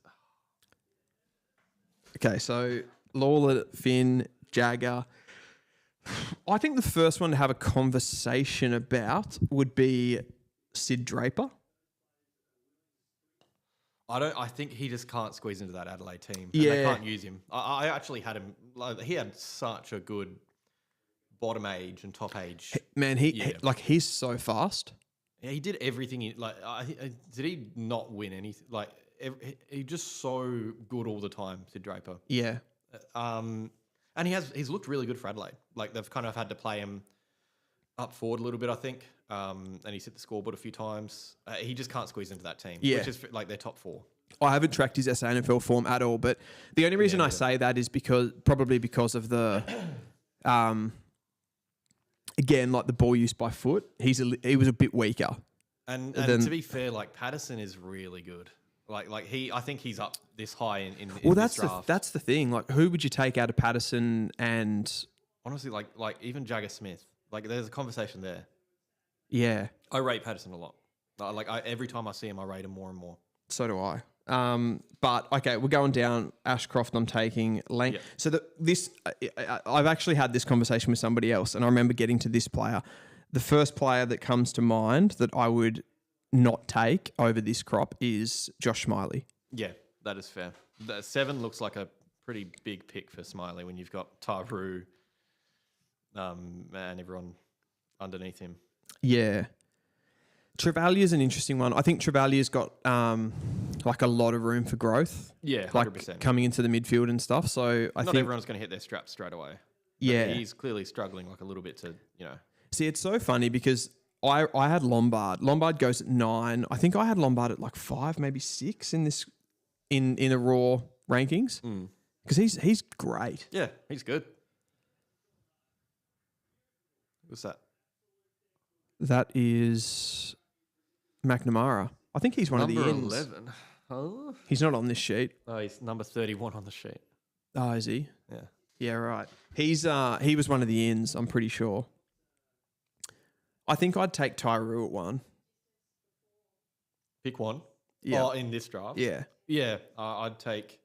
Okay, so Lawler, Finn, Jagger. I think the first one to have a conversation about would be Sid Draper. I think he just can't squeeze into that Adelaide team. Yeah. They can't use him. I actually had him. Like, he had such a good bottom age and top age. Man, he's so fast. Yeah, he did everything. Did he not win anything? Like, he's just so good all the time, Sid Draper. Yeah. And he's looked really good for Adelaide. Like, they've kind of had to play him up forward a little bit, I think. And he's hit the scoreboard a few times. He just can't squeeze into that team, which is like their top four. I haven't tracked his SANFL form at all, but the only reason I say that is probably because of the, again, like the ball use by foot. He was a bit weaker. And to be fair, like Patterson is really good. I think he's up this high in this draft. That's the thing. Like, who would you take out of Patterson and honestly, like even Jagger Smith? Like, there's a conversation there. Yeah. I rate Patterson a lot. Every time I see him, I rate him more and more. So do I. But okay, we're going down Ashcroft. I'm taking Lang. Yep. So I've actually had this conversation with somebody else, and I remember getting to this player. The first player that comes to mind that I would not take over this crop is Josh Smiley. Yeah, that is fair. The 7 looks like a pretty big pick for Smiley when you've got Taru, and everyone underneath him. Yeah. Trevallia's an interesting one. I think Trevallia's got like a lot of room for growth. Yeah, 100%. Like coming into the midfield and stuff. So I Not think everyone's going to hit their straps straight away. Yeah. He's clearly struggling like a little bit to, See, it's so funny because I had Lombard. Lombard goes at 9. I think I had Lombard at like 5, maybe 6 in this in the raw rankings. Because he's great. Yeah, he's good. What's that? That is McNamara. I think he's one of the ends. 11. Huh? He's not on this sheet. Oh, he's number 31 on the sheet. Oh, is he? Yeah. Yeah, right. He was one of the ends, I'm pretty sure. I think I'd take Tyroo at 1. Pick one. Yeah. Oh, in this draft? Yeah. Yeah, I'd take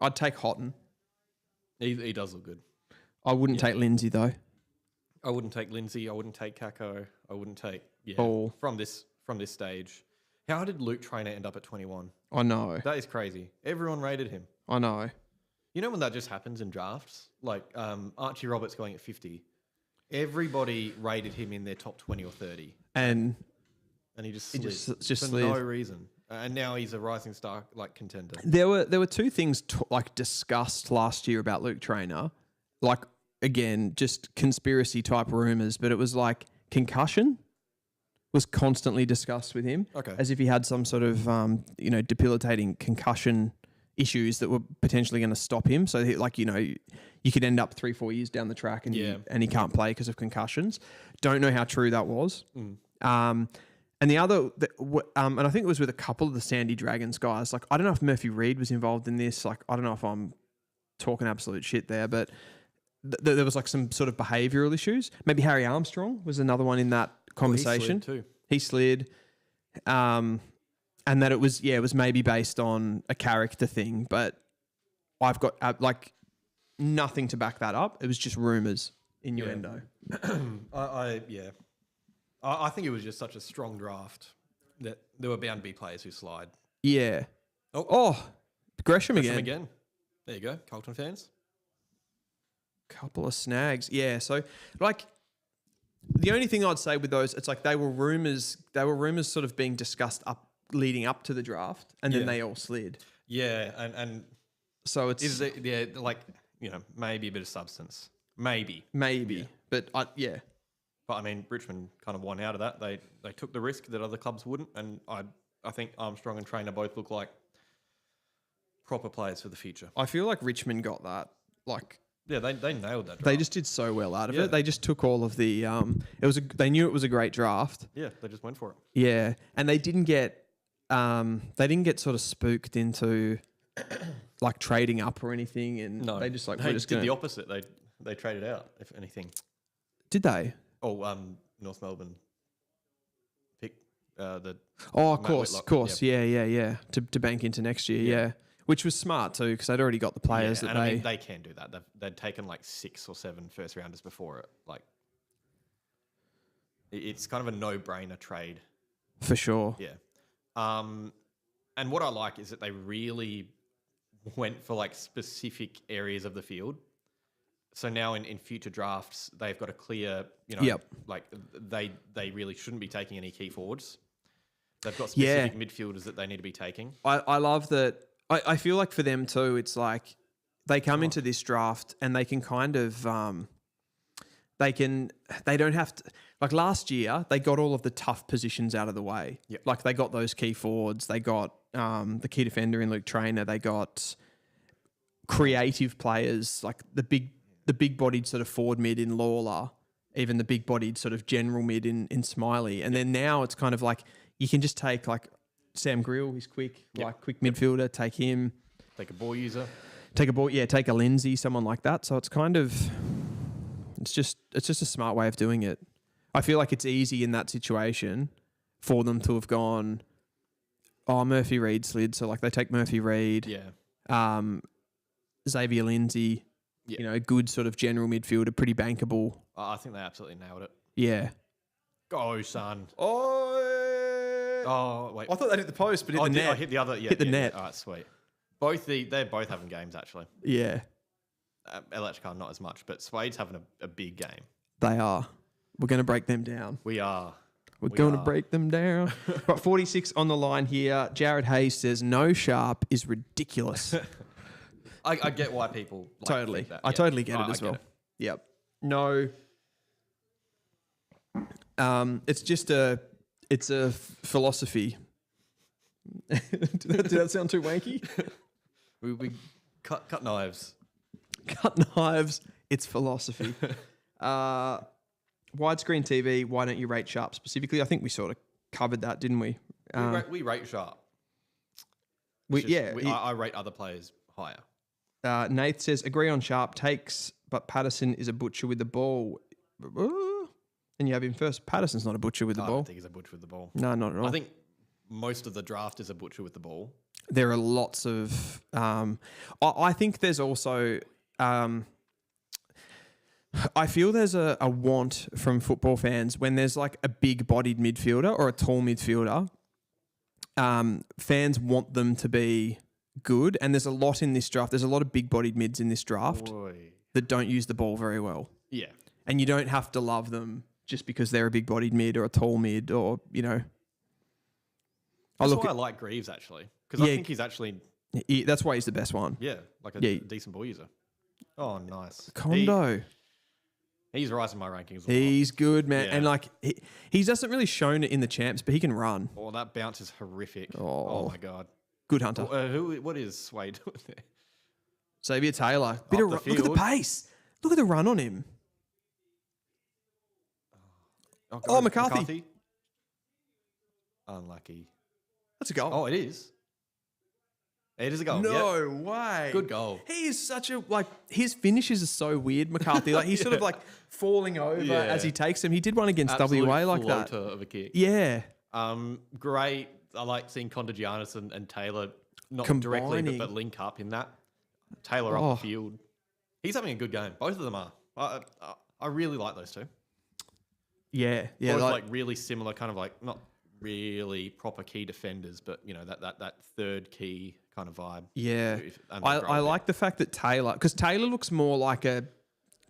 Houghton. He does look good. I wouldn't take Lindsay though. I wouldn't take Lindsay. I wouldn't take Kako. I wouldn't take Ball. from this stage. How did Luke Traynor end up at 21? I know. That is crazy. Everyone rated him. I know. You know when that just happens in drafts? Like Archie Roberts going at 50. Everybody rated him in their top 20 or 30. And he just slid just for slid. no reason. And now he's a rising star contender. There were two things discussed last year about Luke Traynor. Like, again, just conspiracy type rumors, but it was like concussion was constantly discussed with him. Okay. As if he had some sort of debilitating concussion issues that were potentially going to stop him. So you could end up 3-4 years down the track and he can't play because of concussions. Don't know how true that was. And the other, and I think it was with a couple of the Sandy Dragons guys. Like, I don't know if Murphy Reed was involved in this. Like, I don't know if I'm talking absolute shit there, but there was like some sort of behavioural issues. Maybe Harry Armstrong was another one in that conversation. He slid too. And that it was maybe based on a character thing, but I've got nothing to back that up. It was just rumours, innuendo. I think it was just such a strong draft that there were bound to be players who slide. Yeah. Oh, Gresham again. There you go, Carlton fans. Couple of snags. Yeah, so the only thing I'd say with those, it's like they were rumours sort of being discussed leading up to the draft, and then they all slid. Yeah, and so it's maybe a bit of substance. Maybe. But But I mean, Richmond kind of won out of that. They took the risk that other clubs wouldn't, and I think Armstrong and Traynor both look like proper players for the future. I feel like Richmond got that. Yeah, they nailed that draft. They just did so well out of it. They just took all of the they knew it was a great draft. Yeah, they just went for it. Yeah, and they didn't get sort of spooked into like trading up or anything, and no, they just did the opposite. They traded out, if anything. Did they? Oh, North Melbourne pick the. Oh, of course. Yeah. To bank into next year, yeah. Which was smart too, because they'd already got the players that I mean, they can do that. They'd taken like 6 or 7 first rounders before it. Like, it's kind of a no-brainer trade. For sure. Yeah. And what I like is that they really went for like specific areas of the field. So now in future drafts, they've got a clear, like they really shouldn't be taking any key forwards. They've got specific midfielders that they need to be taking. I love that. I feel like for them too, it's like they come into this draft and they can kind of, they don't have to, like last year, they got all of the tough positions out of the way. Yep. Like they got those key forwards, they got the key defender in Luke Traynor, they got creative players, like the big-bodied sort of forward mid in Lawler, even the big-bodied sort of general mid in Smiley. And then now it's kind of like you can just take like Sam Grill, he's quick, quick midfielder, take him. Take a ball user. Take a Lindsay, someone like that. So it's kind of, it's just a smart way of doing it. I feel like it's easy in that situation for them to have gone, oh, Murphy Reid slid. So, like, they take Murphy Reid. Yeah. Xavier Lindsay, good sort of general midfielder, pretty bankable. I think they absolutely nailed it. Yeah. Go, son. Oh, wait. I thought they hit the post, but hit the net. I hit the other. Yeah, hit the net. All right, sweet. They're both having games, actually. Yeah. Electricar, not as much, but Suede's having a big game. They are. We're going to break them down. We are. We're going to break them down. Right, 46 on the line here. Jared Hayes says, no Sharp is ridiculous. I get why people totally. Think that. I totally get it as well. Yep. No. It's just it's a philosophy. Did that sound too wanky? we cut knives. Cut knives. It's philosophy. Widescreen TV. Why don't you rate Sharp specifically? I think we sort of covered that, didn't we? We rate Sharp. I rate other players higher. Nath says, agree on Sharp takes, but Patterson is a butcher with the ball. And you have him first. Patterson's not a butcher with the ball. I don't think he's a butcher with the ball. No, not at all. I think most of the draft is a butcher with the ball. There are lots of... I think there's also... I feel there's a want from football fans when there's like a big-bodied midfielder or a tall midfielder. Fans want them to be good, and there's a lot in this draft. There's a lot of big-bodied mids in this draft that don't use the ball very well. Yeah. And you don't have to love them just because they're a big-bodied mid or a tall mid or, That's why I like Greaves, actually. Because I think he's actually... that's why he's the best one. Yeah, like a decent ball user. Oh, nice. Condo. He's rising my rankings. He's good, man. Yeah. And like he doesn't really shown it in the champs, but he can run. Oh, that bounce is horrific. Oh my God. Good hunter. What is Suede doing there? Xavier Taylor. Look at the pace. Look at the run on him. Oh, McCarthy. Unlucky. That's a goal. Oh, it is. It is a goal. No way. Good goal. He is such a, his finishes are so weird, McCarthy. Like, he's sort of like falling over as he takes them. He did one against WA like that. Of a kick. Yeah. Great. I like seeing Contagianis and Taylor not Combining. directly, but link up in that. Taylor up the field. He's having a good game. Both of them are. I really like those two. Yeah. Yeah. Both like really similar, kind of like not really proper key defenders, but that third key kind of vibe. Yeah. I like the fact that Taylor, because Taylor looks more like a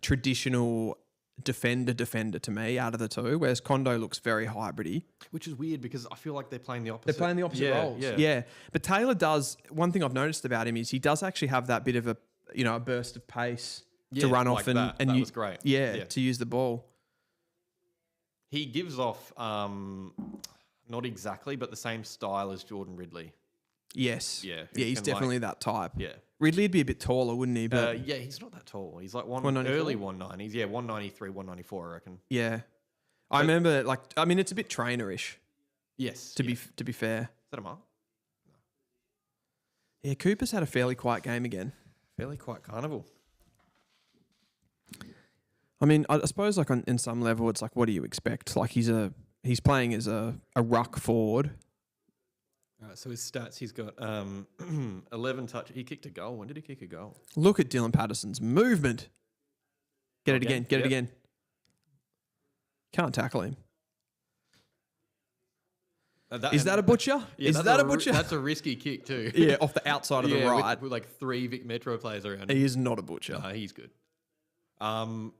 traditional defender to me out of the two, whereas Condo looks very hybrid-y. Which is weird because I feel like they're playing the opposite. They're playing the opposite roles. Yeah. But Taylor does, one thing I've noticed about him is he does actually have that bit of a burst of pace to run off and that was great. Yeah, to use the ball. He gives off not exactly, but the same style as Jordan Ridley. Yes. Yeah. He's definitely that type. Yeah. Ridley'd be a bit taller, wouldn't he? But he's not that tall. He's like early 190s. Yeah, 193, 194, I reckon. Yeah. I remember, it's a bit trainerish. Yes. To be fair. Is that a mark? No. Yeah, Cooper's had a fairly quiet game again. Fairly quiet carnival. I mean, I suppose in some level, it's like, what do you expect? Like he's playing as a ruck forward. So his stats, he's got 11 touch. He kicked a goal. When did he kick a goal? Look at Dylan Patterson's movement. Get it again. Get it again. Can't tackle him. Is that a butcher? Yeah, is that a butcher? That's a risky kick too. Yeah, off the outside of the right. With like 3 Vic Metro players around him. He is not a butcher. No, he's good. 11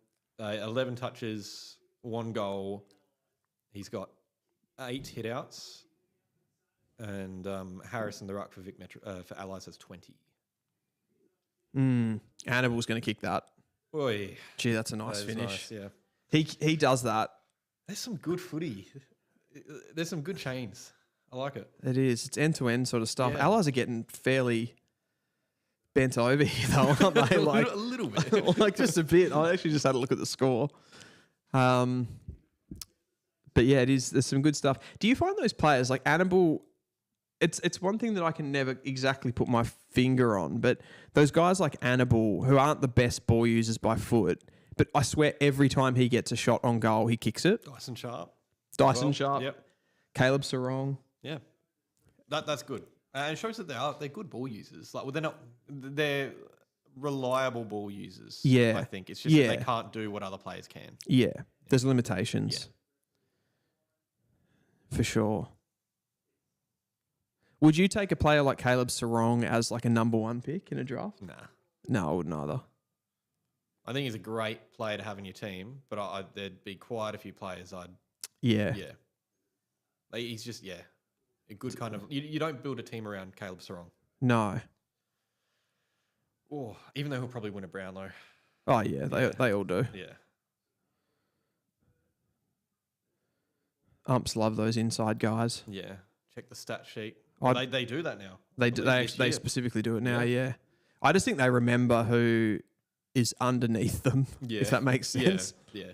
touches, 1 goal. He's got 8 hit-outs. And Harrison, the ruck for Vic Metro, for Allies, has 20. Hannibal's going to kick that. Oy. Gee, that's a nice finish. Nice, yeah. He does that. There's some good footy. There's some good chains. I like it. It is. It's end-to-end sort of stuff. Yeah. Allies are getting fairly bent over here, though, aren't they? A little bit. Like just a bit. I actually just had a look at the score. But yeah, it is. There's some good stuff. Do you find those players like Hannibal? It's one thing that I can never exactly put my finger on, but those guys like Hannibal, who aren't the best ball users by foot, but I swear every time he gets a shot on goal, he kicks it. Dyson Sharp. Dyson Sharp. Yep. Caleb Sarong. Yeah. That's good. And it shows that they're good ball users. Like, well, they're reliable ball users. Yeah. I think it's just that they can't do what other players can. Yeah. There's limitations. Yeah. For sure. Would you take a player like Caleb Sarong as like a number 1 pick in a draft? Nah. No, I wouldn't either. I think he's a great player to have in your team, but there'd be quite a few players Yeah. Like, he's just, a good kind of... You don't build a team around Caleb Sarong. No. Oh, even though he'll probably win a Brownlow. Oh, yeah. They all do. Yeah. Umps love those inside guys. Yeah. Check the stat sheet. They do that now. They specifically do it now, yeah. I just think they remember who is underneath them, if that makes sense. Yeah.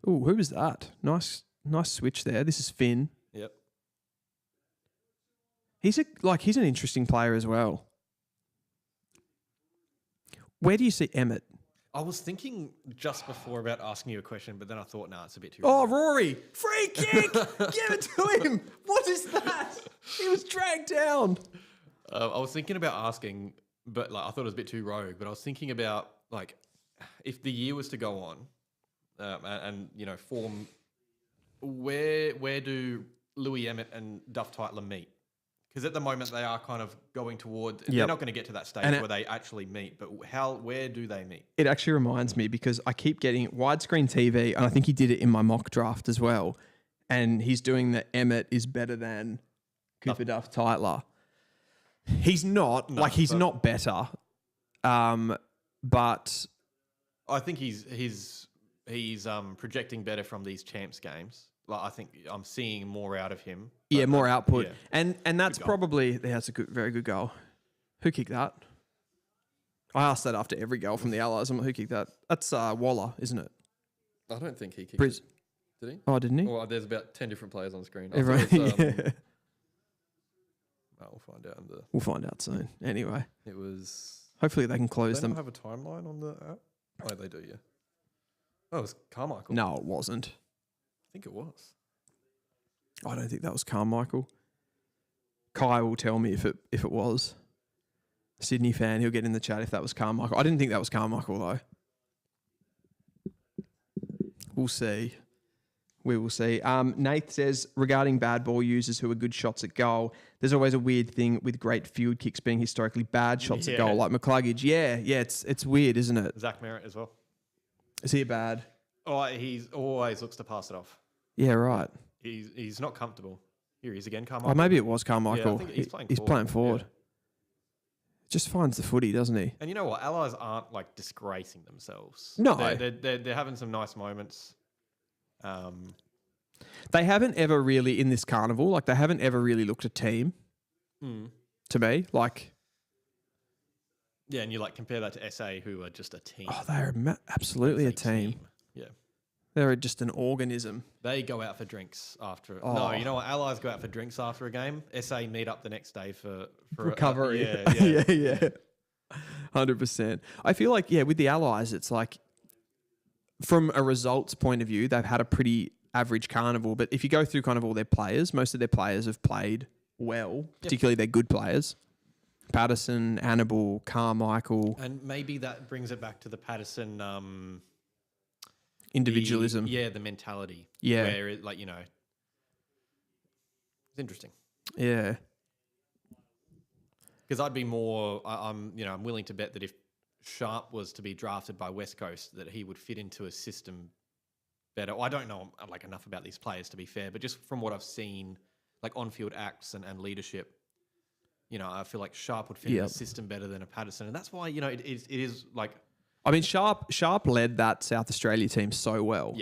Ooh, who was that? Nice switch there. This is Finn. Yep. He's an interesting player as well. Where do you see Emmett? I was thinking just before about asking you a question, but then I thought, it's a bit too... Oh, Rory! Free kick! Give it to him! What is that? He was dragged down. I was thinking about asking, but I thought it was a bit too rogue, but I was thinking about, if the year was to go on and form... Where do Louis Emmett and Duff Tytler meet? Because at the moment they are kind of going toward... They're not going to get to that stage where they actually meet, but where do they meet? It actually reminds me because I keep getting widescreen TV, and I think he did it in my mock draft as well, and he's doing that Emmett is better than Cooper Duff Tytler. He's not. He's not better, but... I think he's projecting better from these champs games. I think I'm seeing more out of him. Yeah, more output. Yeah. And that's probably... That's a very good goal. Who kicked that? I asked that after every goal from the Allies. I'm like, who kicked that? That's Waller, isn't it? I don't think he kicked it. Did he? Oh, didn't he? Well, there's about 10 different players on screen. Everyone, We'll find out. We'll find out soon. Anyway. It was... Hopefully they can close them. They don't have a timeline on the app? Oh, they do, yeah. Oh, it was Carmichael. No, it wasn't. I think it was. I don't think that was Carmichael. Kai will tell me if it was. Sydney fan, he'll get in the chat if that was Carmichael. I didn't think that was Carmichael though. We'll see. We will see. Nath says, regarding bad ball users who are good shots at goal, there's always a weird thing with great field kicks being historically bad shots at goal, like McCluggage. Yeah, it's weird, isn't it? Zach Merritt as well. Is he bad? Oh, he always looks to pass it off. Yeah, right. He's not comfortable. Here he is again, Carmichael. Oh, maybe it was Carmichael. Yeah, I think he's playing forward. Yeah. Just finds the footy, doesn't he? And you know what? Allies aren't disgracing themselves. No. They're having some nice moments. They haven't ever really, in this carnival, they haven't ever really looked a team to me. Yeah, and you compare that to SA, who are just a team. Oh, they're absolutely a team. Yeah. They're just an organism. They go out for drinks after. Oh. No, you know what? Allies go out for drinks after a game. SA meet up the next day for recovery. Yeah. 100%. I feel with the Allies, it's from a results point of view, they've had a pretty average carnival. But if you go through kind of all their players, most of their players have played well, particularly their good players. Patterson, Annabelle, Carmichael. And maybe that brings it back to the Patterson... individualism. The mentality. Yeah. Where it's interesting. Yeah. Because I'd be more... I'm willing to bet that if Sharp was to be drafted by West Coast, that he would fit into a system better. Well, I don't know enough about these players, to be fair, but just from what I've seen, on-field acts and leadership, I feel like Sharp would fit in a system better than a Patterson. And that's why, it is I mean, Sharp led that South Australia team so well.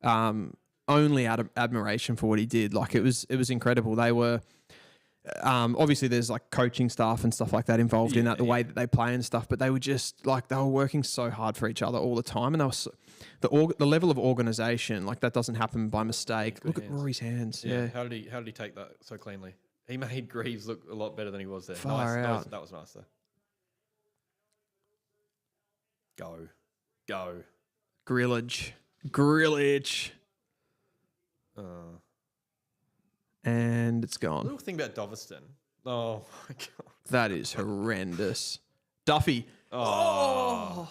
Yeah. Only out of admiration for what he did. It was incredible. They were... obviously there's coaching staff and stuff like that involved in that, the way that they play and stuff, but they were just they were working so hard for each other all the time, and they were the level of organisation, that doesn't happen by mistake. Look at Rory's hands. Yeah. How did he take that so cleanly? He made Greaves look a lot better than he was there. Far out. That was nice though. Go. Grillage. And it's gone. Little thing about Doveston. Oh my god. That is horrendous. Duffy. Oh.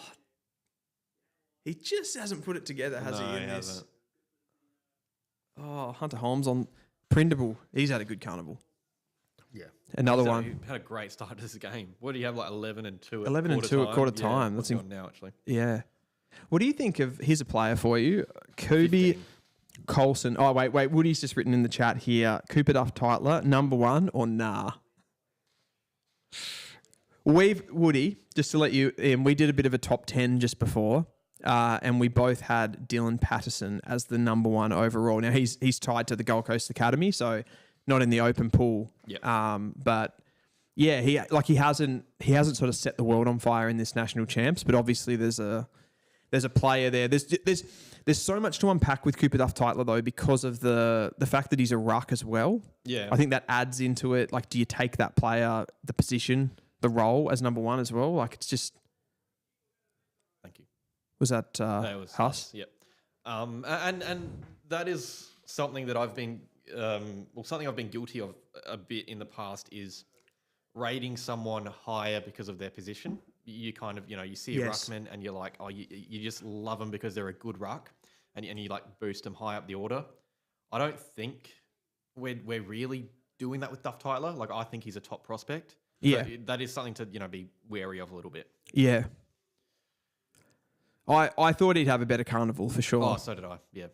He just hasn't put it together, has he, in this? Hasn't. Oh, Hunter Holmes on Printable. He's had a good carnival. Yeah. Another He one. had a great start to this game. What do you have, like 11 and 2 at 11 and quarter 2 time? at quarter time. What's That's he on now, actually? Yeah. What do you think of, here's a player for you, Kobe 15. Coulson. Oh, wait. Woody's just written in the chat here, Cooper Duff Titler, number 1 or nah? Woody, just to let you in, we did a bit of a top 10 just before, and we both had Dylan Patterson as the number 1 overall. Now, he's tied to the Gold Coast Academy, so not in the open pool. Yep. But yeah, he hasn't sort of set the world on fire in this national champs, but obviously there's a player there. There's so much to unpack with Cooper Duff Titler though, because of the fact that he's a ruck as well. Yeah. I think that adds into it. Like, do you take that player, the position, the role as number 1 as well? Like, it's just. Thank you. Was that That was Huss? Yep. And that is something that I've been something I've been guilty of a bit in the past is rating someone higher because of their position. You kind of, you see a Yes. ruckman and you're like, oh, you just love them because they're a good ruck, and you like boost them high up the order. I don't think we're really doing that with Duff Titler. Like, I think he's a top prospect. Yeah. So that is something to be wary of a little bit. Yeah. I thought he'd have a better carnival for sure. Oh, so did I. Yeah.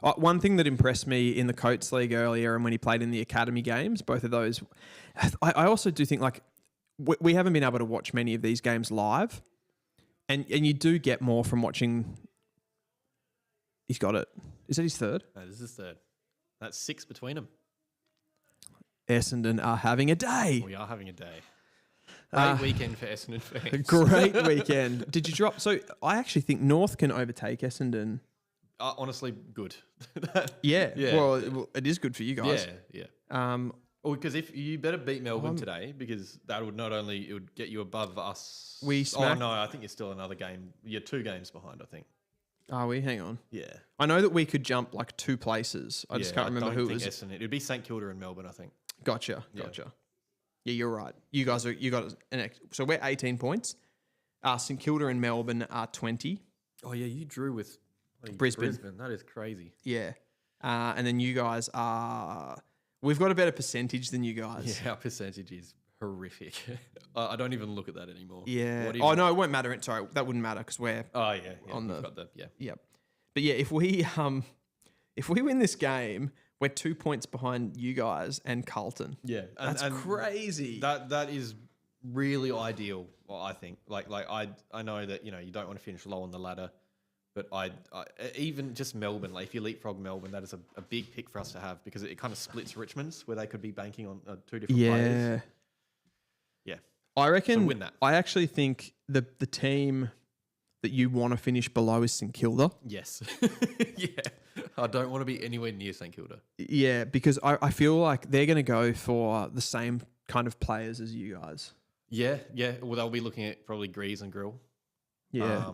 One thing that impressed me in the Coates League earlier and when he played in the academy games, both of those, I also do think, like, we haven't been able to watch many of these games live, and you do get more from watching. He's got it. Is that his third? No, this is third. That's 6 between them. Essendon are having a day. We are having a day. Great weekend for Essendon fans. Great weekend. Did you drop? So I actually think North can overtake Essendon. Honestly, good. Yeah. Yeah. Well, it is good for you guys. Yeah. Well, because if you better beat Melbourne today, because that would not only it would get you above us. We smacked- no, I think you're still another game. You're 2 games behind, I think. Are we? Hang on. Yeah. I know that we could jump like 2 places. I just can't remember who it was. Essendon. It'd be St Kilda and Melbourne, I think. Gotcha. Yeah, you're right. You got so we're 18 points. St Kilda and Melbourne are 20. Oh yeah, you drew with Brisbane. That is crazy. Yeah. And then you guys are. We've got a better percentage than you guys. Yeah, our percentage is horrific. I don't even look at that anymore. Yeah. What Oh no, it won't matter. Sorry, that wouldn't matter because we're. Oh yeah. On we've the- got yeah. Yep. But yeah, if we win this game, we're 2 points behind you guys and Carlton. Yeah, That's crazy. That is really ideal. Well, I think like I know that you don't want to finish low on the ladder, but I even just Melbourne. Like if you leapfrog Melbourne, that is a big pick for us to have because it kind of splits Richmond's where they could be banking on 2 different players. Yeah, I reckon. So win that. I actually think the team that you want to finish below is St Kilda. Yes. Yeah. I don't want to be anywhere near St Kilda. Yeah, because I feel like they're going to go for the same kind of players as you guys. Yeah. Well, they'll be looking at probably Grease and Grill. Yeah.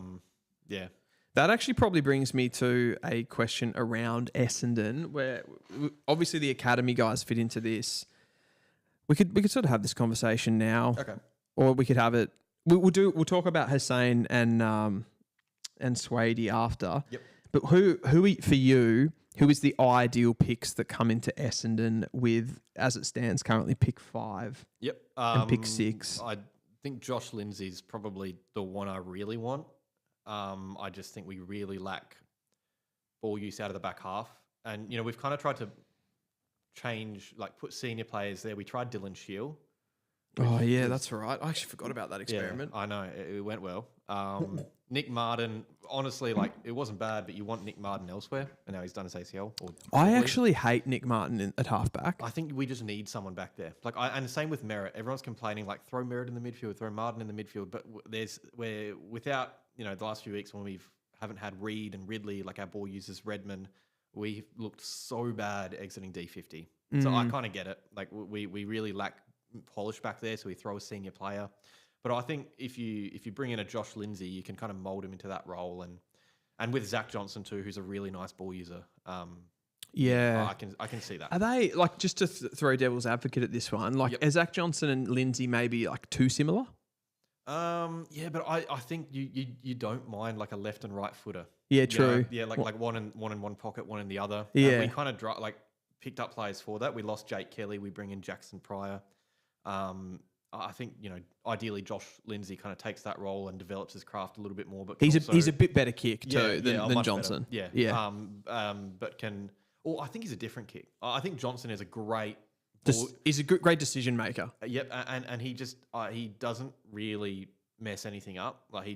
Yeah. That actually probably brings me to a question around Essendon, where obviously the academy guys fit into this. We could sort of have this conversation now, Okay. or we could have it. We'll talk about Hussein and Swady after. Yep. But who for you? Who is the ideal picks that come into Essendon with, as it stands currently, pick 5? Yep. And pick 6. I think Josh Lindsay's probably the one I really want. I just think we really lack ball use out of the back half. And, we've kind of tried to change, like put senior players there. We tried Dylan Shield. Oh, yeah, that's right. I actually forgot about that experiment. Yeah, I know. It went well. Nick Martin, honestly, like it wasn't bad, but you want Nick Martin elsewhere. And now he's done his ACL. I actually hate Nick Martin at halfback. I think we just need someone back there. And the same with Merritt. Everyone's complaining, like throw Merritt in the midfield, throw Martin in the midfield. But without, the last few weeks when we haven't had Reed and Ridley, like our ball users, Redmond, we looked so bad exiting D50. So I kind of get it. Like we really lack polish back there, so we throw a senior player. But I think if you bring in a Josh Lindsay, you can kind of mold him into that role, and with Zach Johnson too, who's a really nice ball user. Yeah, I can see that. Are they like, just to throw devil's advocate at this one? Like, are Zach Johnson and Lindsay maybe like too similar? Yeah, but I think you don't mind like a left and right footer. Yeah, true. Like one in one pocket, one in the other. Yeah, and we kind of picked up players for that. We lost Jake Kelly. We bring in Jackson Pryor. I think ideally Josh Lindsay kind of takes that role and develops his craft a little bit more. But he's a bit better kick too than Johnson. Better. Yeah. But can. Oh, I think he's a different kick. I think Johnson is a great. He's a great decision maker. Yep, and he just he doesn't really mess anything up. Like he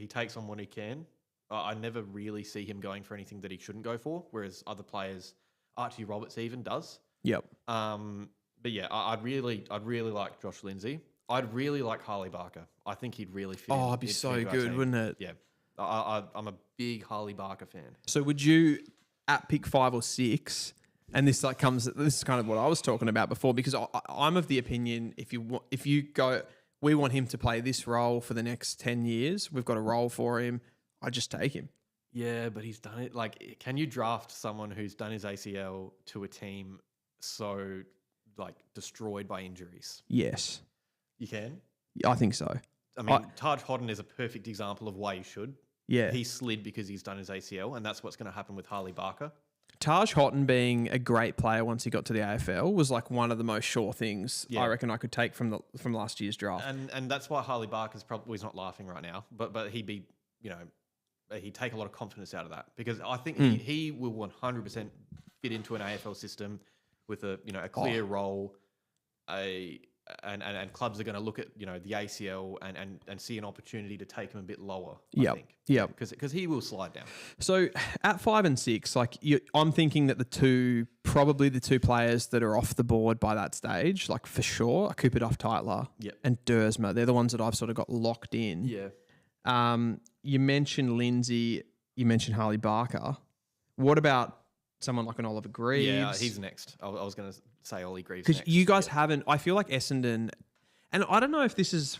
takes on what he can. I never really see him going for anything that he shouldn't go for. Whereas other players, Archie Roberts even does. Yep. But yeah, I'd really like Josh Lindsay. I'd really like Harley Barker. I think he'd really fit. Oh, it'd be so good, wouldn't it? Yeah. I'm a big Harley Barker fan. So would you, at pick 5 or 6, and this is kind of what I was talking about before, because I'm of the opinion if you go, we want him to play this role for the next 10 years, we've got a role for him, I just take him. Yeah, but he's done it. Like, can you draft someone who's done his ACL to a team so like destroyed by injuries? Yes. You can? I think so. I mean, Taj Hodden is a perfect example of why you should. Yeah. He slid because he's done his ACL, and that's what's going to happen with Harley Barker. Taj Hodden being a great player once he got to the AFL was like one of the most sure things I reckon I could take from last year's draft. And that's why Harley Barker's probably not laughing right now, but he'd be, he'd take a lot of confidence out of that, because I think he will 100% fit into an AFL system with a clear role, and clubs are going to look at the ACL and see an opportunity to take him a bit lower. I think. Yeah, because he will slide down. So at 5 and 6, I'm thinking that the two players that are off the board by that stage, like for sure, are Cooper Duff-Tytler and Dersma. They're the ones that I've sort of got locked in. Yeah. You mentioned Lindsay. You mentioned Harley Barker. What about someone like an Oliver Greaves? Yeah, he's next. I was going to say Ollie Greaves because you guys haven't. I feel like Essendon, and I don't know if this is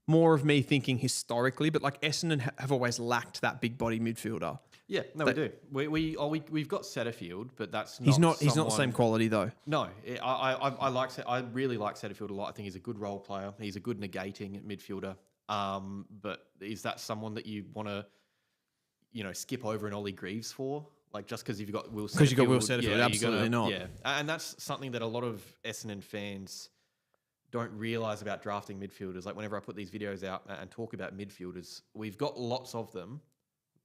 more of me thinking historically, but like Essendon have always lacked that big body midfielder. Yeah, no, we do. We've got Setterfield, but that's he's not the same quality though. No, I really like Setterfield a lot. I think he's a good role player. He's a good negating midfielder. But is that someone that you want to, skip over an Ollie Greaves for? Like, just because you've got Will Setterfield. Because you've got Will Setterfield, absolutely not. Yeah, and that's something that a lot of Essendon fans don't realise about drafting midfielders. Like, whenever I put these videos out and talk about midfielders, we've got lots of them,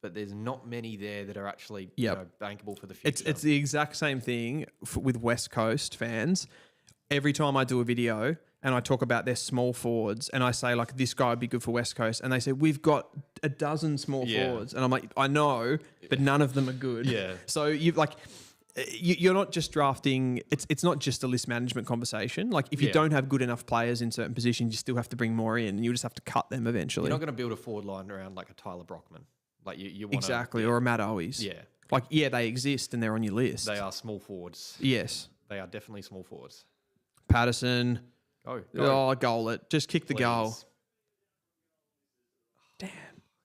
but there's not many there that are actually bankable for the future. It's the exact same thing with West Coast fans. Every time I do a video and I talk about their small forwards and I say, like, this guy would be good for West Coast, and they say, we've got a dozen small forwards. And I'm like, I know, but none of them are good. Yeah. So you're not just drafting, it's not just a list management conversation. Like, if you don't have good enough players in certain positions, you still have to bring more in, and you just have to cut them eventually. You're not going to build a forward line around like a Tyler Brockman. Like, you want exactly, or a Matt Owies. Yeah. Like, they exist and they're on your list. They are small forwards. Yes. They are definitely small forwards. Patterson. Go. Oh, goal it. Just kick the goal. Damn.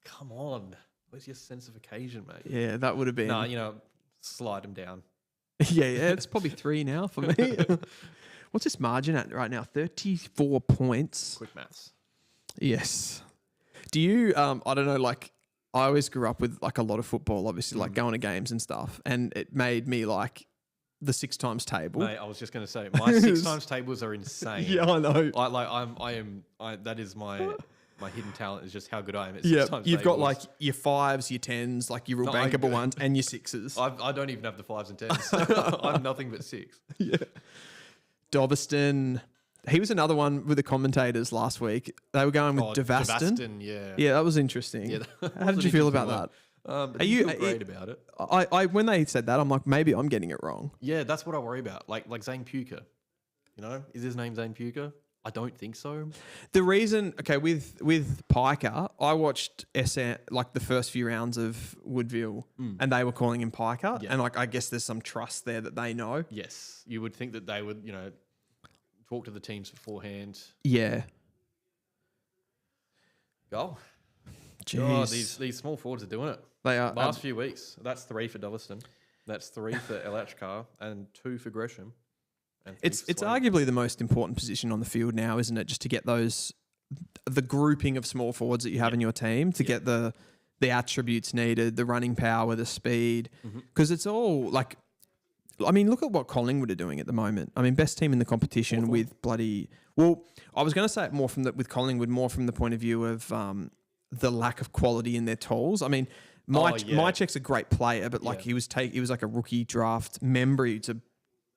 Come on. Where's your sense of occasion, mate? Yeah, that would have been. No, slide him down. yeah, it's probably 3 now for me. What's this margin at right now? 34 points. Quick maths. Yes. Do you, I don't know, like, I always grew up with like a lot of football, obviously, like going to games and stuff, and it made me like the 6 times table. Mate, I was just going to say, my 6 times tables are insane. Yeah, I know. That is my hidden talent, is just how good I am at 6 times you've tables. got like your 5s, your 10s, like your real bankable ones, and your 6s. I don't even have the 5s and 10s. I'm nothing but 6. Yeah. Dobeston. He was another one with the commentators last week. They were going with Devaston. Yeah, that was interesting. Yeah, how did you feel about that? Are you great about it? I when they said that, I'm like, maybe I'm getting it wrong. Yeah, that's what I worry about. Like Zane Puker. Is his name Zane Puker? I don't think so. The reason, with Piker, I watched like the first few rounds of Woodville, and they were calling him Piker, and like I guess there's some trust there that they know. Yes, you would think that they would, talk to the teams beforehand. Yeah. Goal. Jeez. God, these small forwards are doing it. They are. Last few weeks, that's 3 for Dulliston. That's 3 for Elachkar and 2 for Gresham. And It's arguably the most important position on the field now, isn't it? Just to get the grouping of small forwards that you have in your team to get the attributes needed, the running power, the speed, because it's all like, I mean, look at what Collingwood are doing at the moment. I mean, best team in the competition with bloody. Well, I was going to say it more with Collingwood, more from the point of view of the lack of quality in their tools. I mean, Mychek's a great player, but like he was like a rookie draft member.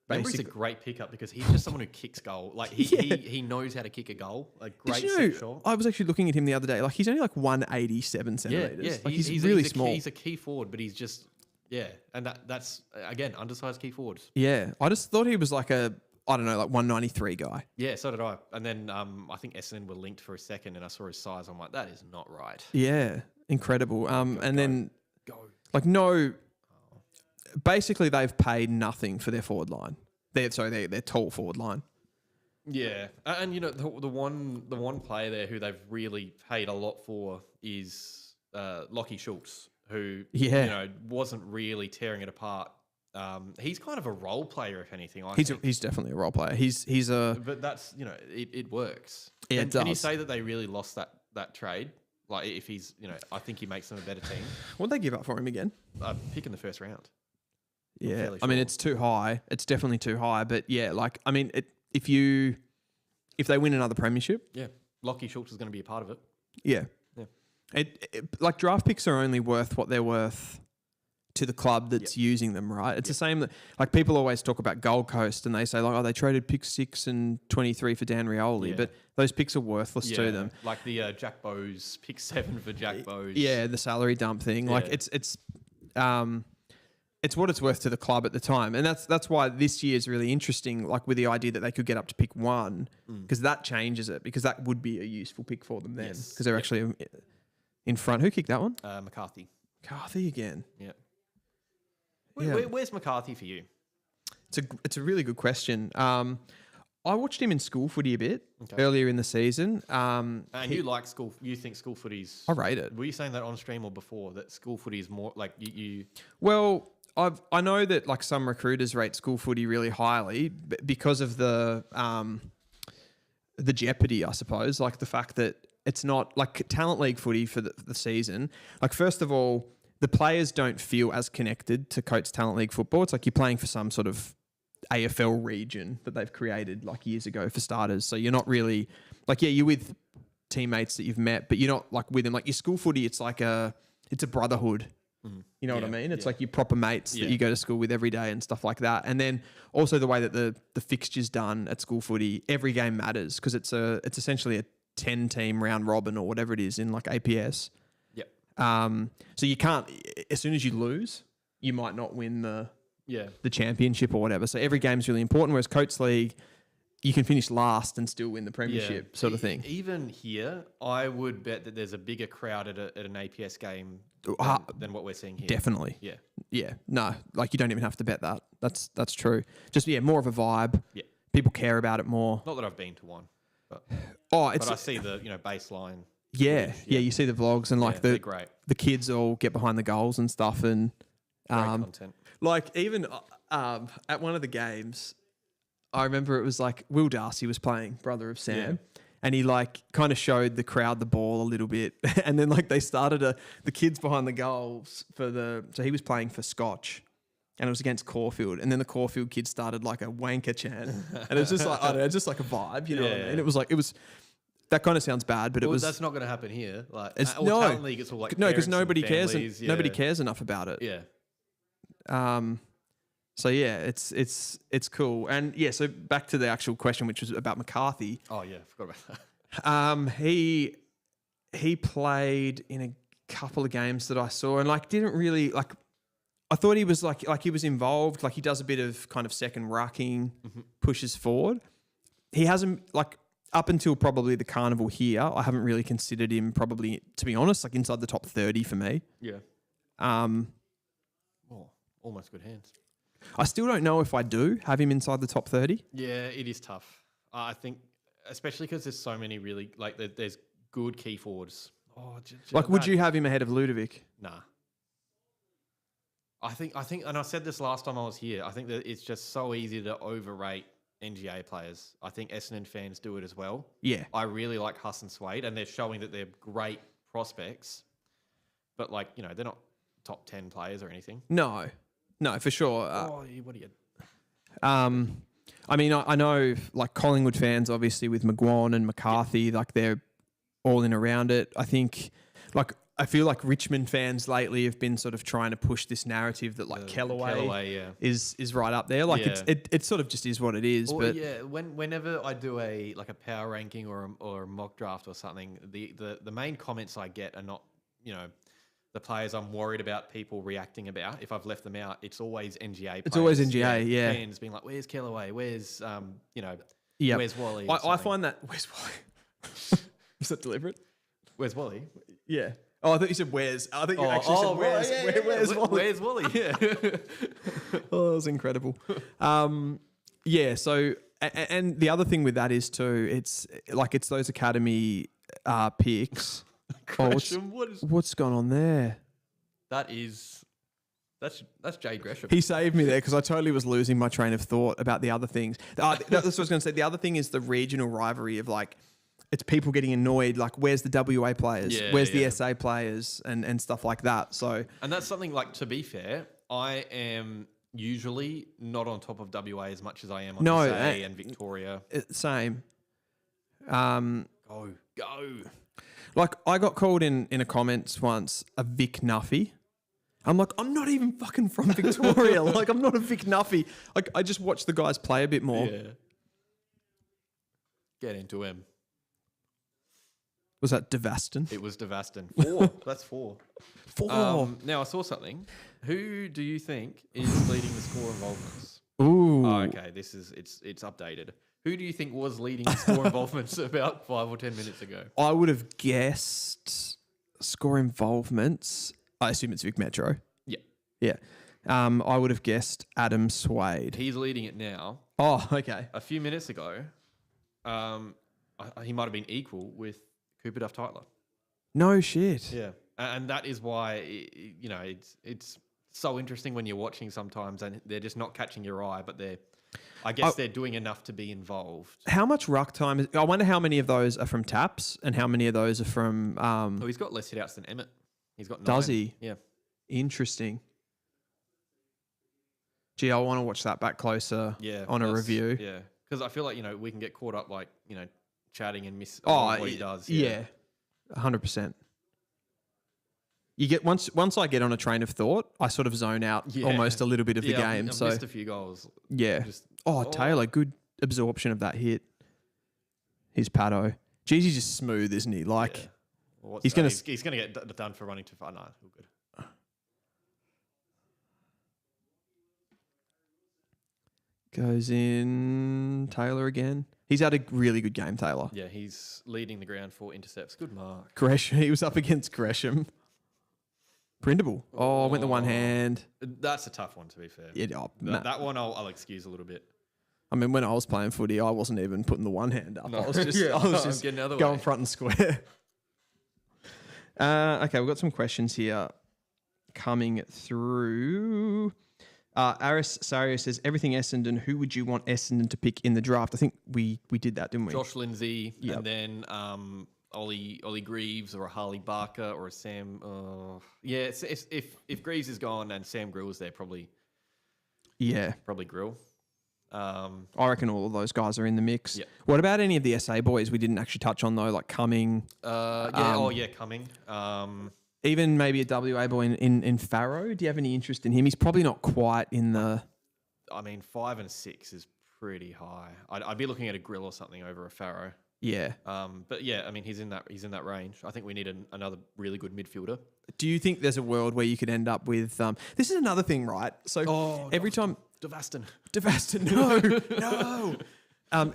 Membry's a great pickup because he's just someone who kicks goal. Like he knows how to kick a goal. Like great shot. I was actually looking at him the other day. Like he's only like 187 centimeters. Yeah. Like he's really small. He's a key forward, but he's just and that's again undersized key forwards. Yeah, I just thought he was like like 193 guy. Yeah, so did I. And then I think Essendon were linked for a second, and I saw his size. I'm like, that is not right. Yeah, incredible. Basically, they've paid nothing for their forward line. Their tall forward line. Yeah, and you know the one player there who they've really paid a lot for is Lockie Schultz, who wasn't really tearing it apart. He's kind of a role player, if anything. He's definitely a role player. But that's it works. Yeah, it does. Can you say that they really lost that trade? Like if he's I think he makes them a better team. What'd they give up for him again? Pick in the first round. Yeah, I mean it's too high. It's definitely too high. But yeah, like I mean, if they win another premiership, Lockie Schultz is going to be a part of it. Yeah. Like draft picks are only worth what they're worth to the club that's using them, right? It's the same that like people always talk about Gold Coast and they say like, oh, they traded pick 6 and 23 for Dan Rioli, but those picks are worthless to them. Like the Jack Bowes pick 7 for Jack Bowes. Yeah, the salary dump thing. Like it's what it's worth to the club at the time. And that's why this year is really interesting, like with the idea that they could get up to pick 1, because that changes it, because that would be a useful pick for them then, because they're actually in front. Who kicked that one? McCarthy. McCarthy again. Yeah. Where's McCarthy for you? It's a really good question. I watched him in school footy a bit earlier in the season. And you like school? You think school footy's? I rate it. Were you saying that on stream or before that school footy is more like you? Well, I know that like some recruiters rate school footy really highly because of the jeopardy, I suppose. Like the fact that it's not like talent league footy for the season. Like first of all, the players don't feel as connected to Coates Talent League football. It's like you're playing for some sort of AFL region that they've created like years ago for starters. So you're not really like, you're with teammates that you've met, but you're not like with them. Like your school footy, it's a brotherhood. You know what I mean? It's like your proper mates that you go to school with every day and stuff like that. And then also the way that the fixture's done at school footy, every game matters because it's essentially a 10-team round robin or whatever it is in like APS. Yep. So you can't, as soon as you lose, you might not win the championship or whatever. So every game's really important. Whereas Coates League, you can finish last and still win the premiership sort of thing. Even here, I would bet that there's a bigger crowd at an APS game than what we're seeing here. Definitely. Yeah. Yeah. No, like you don't even have to bet that. That's true. Just, more of a vibe. Yeah. People care about it more. Not that I've been to one, but I see the, baseline. Yeah. Yeah. You see the vlogs and like great. The kids all get behind the goals and stuff and great content. Like even at one of the games, I remember it was like Will Darcy was playing, brother of Sam, and he like kind of showed the crowd the ball a little bit, and then like they started the kids behind the goals so he was playing for Scotch, and it was against Caulfield, and then the Caulfield kids started like a wanker chant, and it was just like I don't know, just like a vibe, you know what I mean? It was that kind of sounds bad, but that's not going to happen here. Like talent league, it's all like because nobody cares. Families, nobody cares enough about it. Yeah. So yeah, it's cool. And yeah, so back to the actual question, which was about McCarthy. Oh yeah, forgot about that. He played in a couple of games that I saw and like didn't really like. I thought he was like he was involved. Like he does a bit of kind of second rucking, pushes forward. He hasn't like up until probably the carnival here. I haven't really considered him probably, to be honest, like inside the top 30 for me. Yeah. Almost good hands. I still don't know if I do have him inside the top 30. Yeah, it is tough. I think, especially because there's so many really, like there's good key forwards. Like, would you have him ahead of Ludovic? Nah. I think, and I said this last time I was here, I think that it's just so easy to overrate NGA players. I think Essendon fans do it as well. Yeah. I really like Huss and Swade, and they're showing that they're great prospects, but like, you know, they're not top 10 players or anything. No, for sure. What do you? I mean, I know like Collingwood fans, obviously with McGuan and McCarthy, like they're all in around it. I think, like, I feel like Richmond fans lately have been sort of trying to push this narrative that like Kellaway is right up there. Like it sort of just is what it is. Or, but whenever I do a power ranking or a mock draft or something, the main comments I get are not, you know, the players I'm worried about people reacting about. If I've left them out, it's always NGA players. It's always NGA, yeah. Fans being like, where's Kellaway? Where's, Yep. where's Wally? I find that, where's Wally? Was that deliberate? Where's Wally? Yeah. Oh, I thought you said where's. I think you actually said where's. Yeah. Where's Wally? Where's Wally? Yeah. Oh, that was incredible. Yeah, so, and the other thing with that is too, it's those academy picks. Gresham, What's going on there? That's Jay Gresham. He saved me there because I totally was losing my train of thought about the other things. That's what I was going to say. The other thing is the regional rivalry of like, it's people getting annoyed, like, where's the WA players? Where's the SA players? And stuff like that. So, and that's something like, to be fair, I am usually not on top of WA as much as I am on SA and Victoria. Same. Go. Like, I got called in a comments once a Vic Nuffy. I'm like, I'm not even fucking from Victoria. Like, I'm not a Vic Nuffy. Like, I just watch the guys play a bit more. Yeah. Get into him. Was that Devaston? It was Devaston. 4. That's 4. 4. Now, I saw something. Who do you think is leading the score involvements? Ooh. Oh, okay, it's updated. Who do you think was leading the score involvements about 5 or 10 minutes ago? I would have guessed score involvements. I assume it's Vic Metro. Yeah. Yeah. I would have guessed Adam Swade. He's leading it now. Oh, okay. A few minutes ago, he might have been equal with Cooper Duff-Tyler. No shit. Yeah. And that is why, it's so interesting when you're watching sometimes and they're just not catching your eye, but they're doing enough to be involved. How much ruck time is... I wonder how many of those are from Taps and how many of those are from... he's got less hit-outs than Emmett. He's got 9. Does he? Yeah. Interesting. Gee, I want to watch that back closer on a review. Yeah. Because I feel like, we can get caught up like, chatting and miss what he does. Yeah. 100%. You get once I get on a train of thought, I sort of zone out almost a little bit of the game. I've missed a few goals. Yeah. Taylor, good absorption of that hit. His Pato. Geez, he's just smooth, isn't he? Like, he's gonna get done for running too far. No, all good. Goes in Taylor again. He's had a really good game, Taylor. Yeah, he's leading the ground for intercepts. Good mark. Gresham. He was up against Gresham. Printable. Went the one hand. That's a tough one, to be fair. Yeah, that one I'll excuse a little bit. I mean, when I was playing footy, I wasn't even putting the one hand up. No. I was just going front and square. Okay, we've got some questions here coming through. Aris Sario says, Everything Essendon, who would you want Essendon to pick in the draft? I think we did that, didn't we? Josh Lindsay, and then Ollie Greaves or a Harley Barker or a Sam. If Greaves is gone and Sam Grill's there, probably Grill. I reckon all of those guys are in the mix. Yeah. What about any of the SA boys we didn't actually touch on though, like Cumming? Cumming. Even maybe a WA boy in Farrow. Do you have any interest in him? He's probably not quite in the... I mean, 5 and 6 is pretty high. I'd be looking at a Grill or something over a Farrow. Yeah. But yeah, I mean, he's in that range. I think we need another really good midfielder. Do you think there's a world where you could end up with... this is another thing, right? So every time... Devaston, no.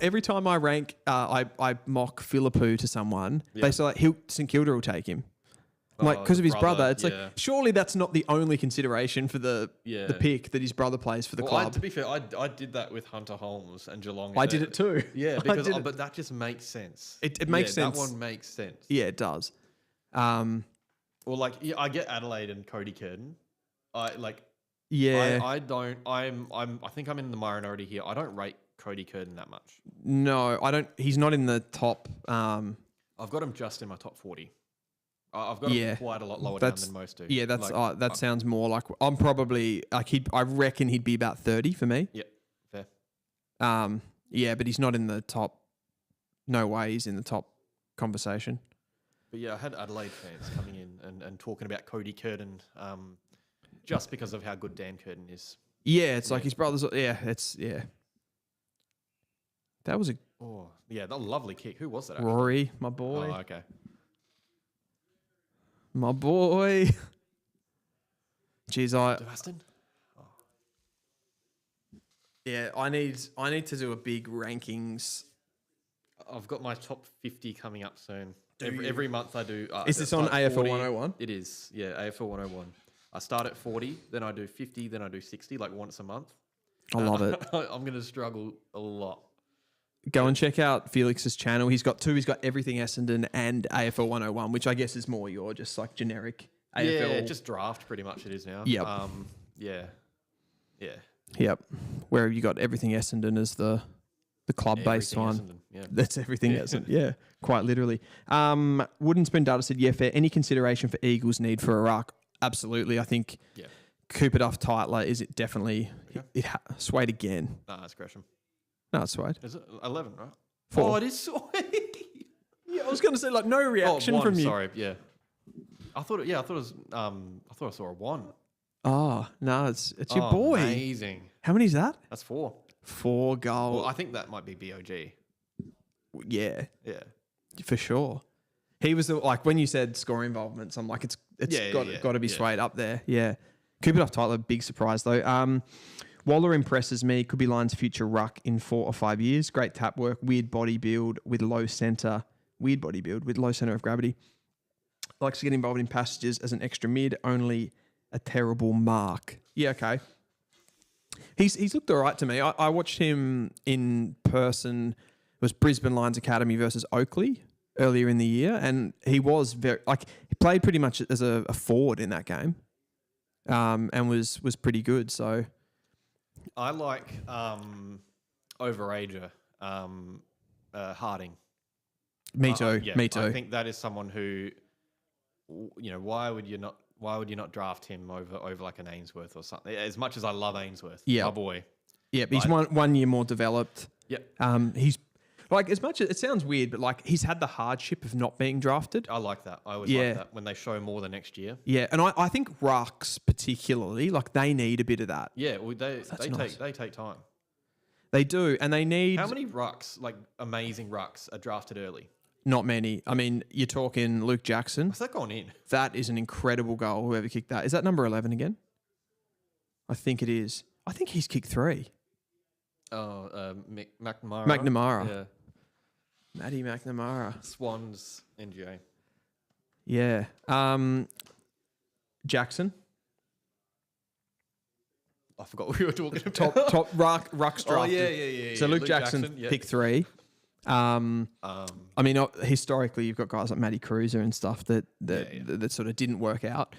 Every time I rank, I mock Philippou to someone, they say like, St Kilda will take him. Like, because of his brother. It's like, surely that's not the only consideration for the pick that his brother plays for the club. To be fair, I did that with Hunter Holmes and Geelong. I did it too. Yeah, because but that just makes sense. It makes sense. That one makes sense. Yeah, it does. Or like, yeah, I get Adelaide and Cody Curtin. I think I'm in the minority here. I don't rate Cody Curtin that much. No, I don't. He's not in the top. I've got him just in my top 40. I've got him quite a lot lower down than most do. Yeah, that sounds more like I'm probably like I reckon he'd be about 30 for me. Yep, fair. Yeah, but he's not in the top. No way, he's in the top conversation. But yeah, I had Adelaide fans coming in and talking about Cody Curtin, just because of how good Dan Curtin is. Yeah, it's like his brothers. Yeah, that was that was a lovely kick. Who was that? Actually? Rory, my boy. Oh, okay. My boy. Jeez, Aston? Oh. Yeah, I need to do a big rankings. I've got my top 50 coming up soon. Every month I do. Is this on AFL 40. 101? It is, yeah, AFL 101. I start at 40, then I do 50, then I do 60, like once a month. I love it. I'm going to struggle a lot. Go and check out Felix's channel. He's got two. He's got Everything Essendon and AFL 101, which I guess is more your just like generic AFL. Yeah, just draft pretty much it is now. Yep. Yeah. Yep. Where you got Everything Essendon as the club-based one. Essendon, yeah. That's Everything Essendon. Yeah, quite literally. Wooden Spoon Data said, yeah, fair. Any consideration for Eagles' need for a ruck? Absolutely. I think Cooper Duff Tytler, is it definitely swayed again? No, it's Gresham. No, it's swayed. Is it 11, right? 4. Oh, it is swayed. Yeah, I was going to say like no reaction from you. Sorry, yeah. I thought it was. I thought I saw a 1. Oh no, it's your boy. Amazing. How many is that? That's 4. 4 goals. Well, I think that might be BOG. Yeah, Yeah, for sure. He was like when you said score involvements, I'm like it's got to be swayed up there. Yeah, Cooper Duff Tytler, big surprise though. Waller impresses me. Could be Lions' future ruck in 4 or 5 years. Great tap work. Weird body build with low center. Weird body build with low center of gravity. Likes to get involved in passages as an extra mid. Only a terrible mark. Yeah, okay. He's looked all right to me. I watched him in person. It was Brisbane Lions Academy versus Oakley earlier in the year, and he was he played pretty much as a forward in that game, and was pretty good. So I like overager Harding. Me too. Me too. I think that is someone who, why would you not draft him over like an Ainsworth or something? As much as I love Ainsworth, my boy. Yeah, he's 1 year more developed. Yep. He's like, as much as it sounds weird, but like he's had the hardship of not being drafted. I like that. I always like that when they show more the next year. Yeah, and I think rucks particularly, like they need a bit of that. Yeah, well, they take time. They do, and they need... How many rucks, like amazing rucks, are drafted early? Not many. I mean, you're talking Luke Jackson. What's that gone in? That is an incredible goal, whoever kicked that. Is that number 11 again? I think it is. I think he's kicked 3. Oh, McNamara. McNamara. Yeah. Matty McNamara. Swans, NGA. Yeah. Jackson. I forgot what we were talking about. Top rucks drafted. Oh, yeah. So Luke Jackson picked 3. I mean, historically, you've got guys like Matty Cruiser and stuff that sort of didn't work out.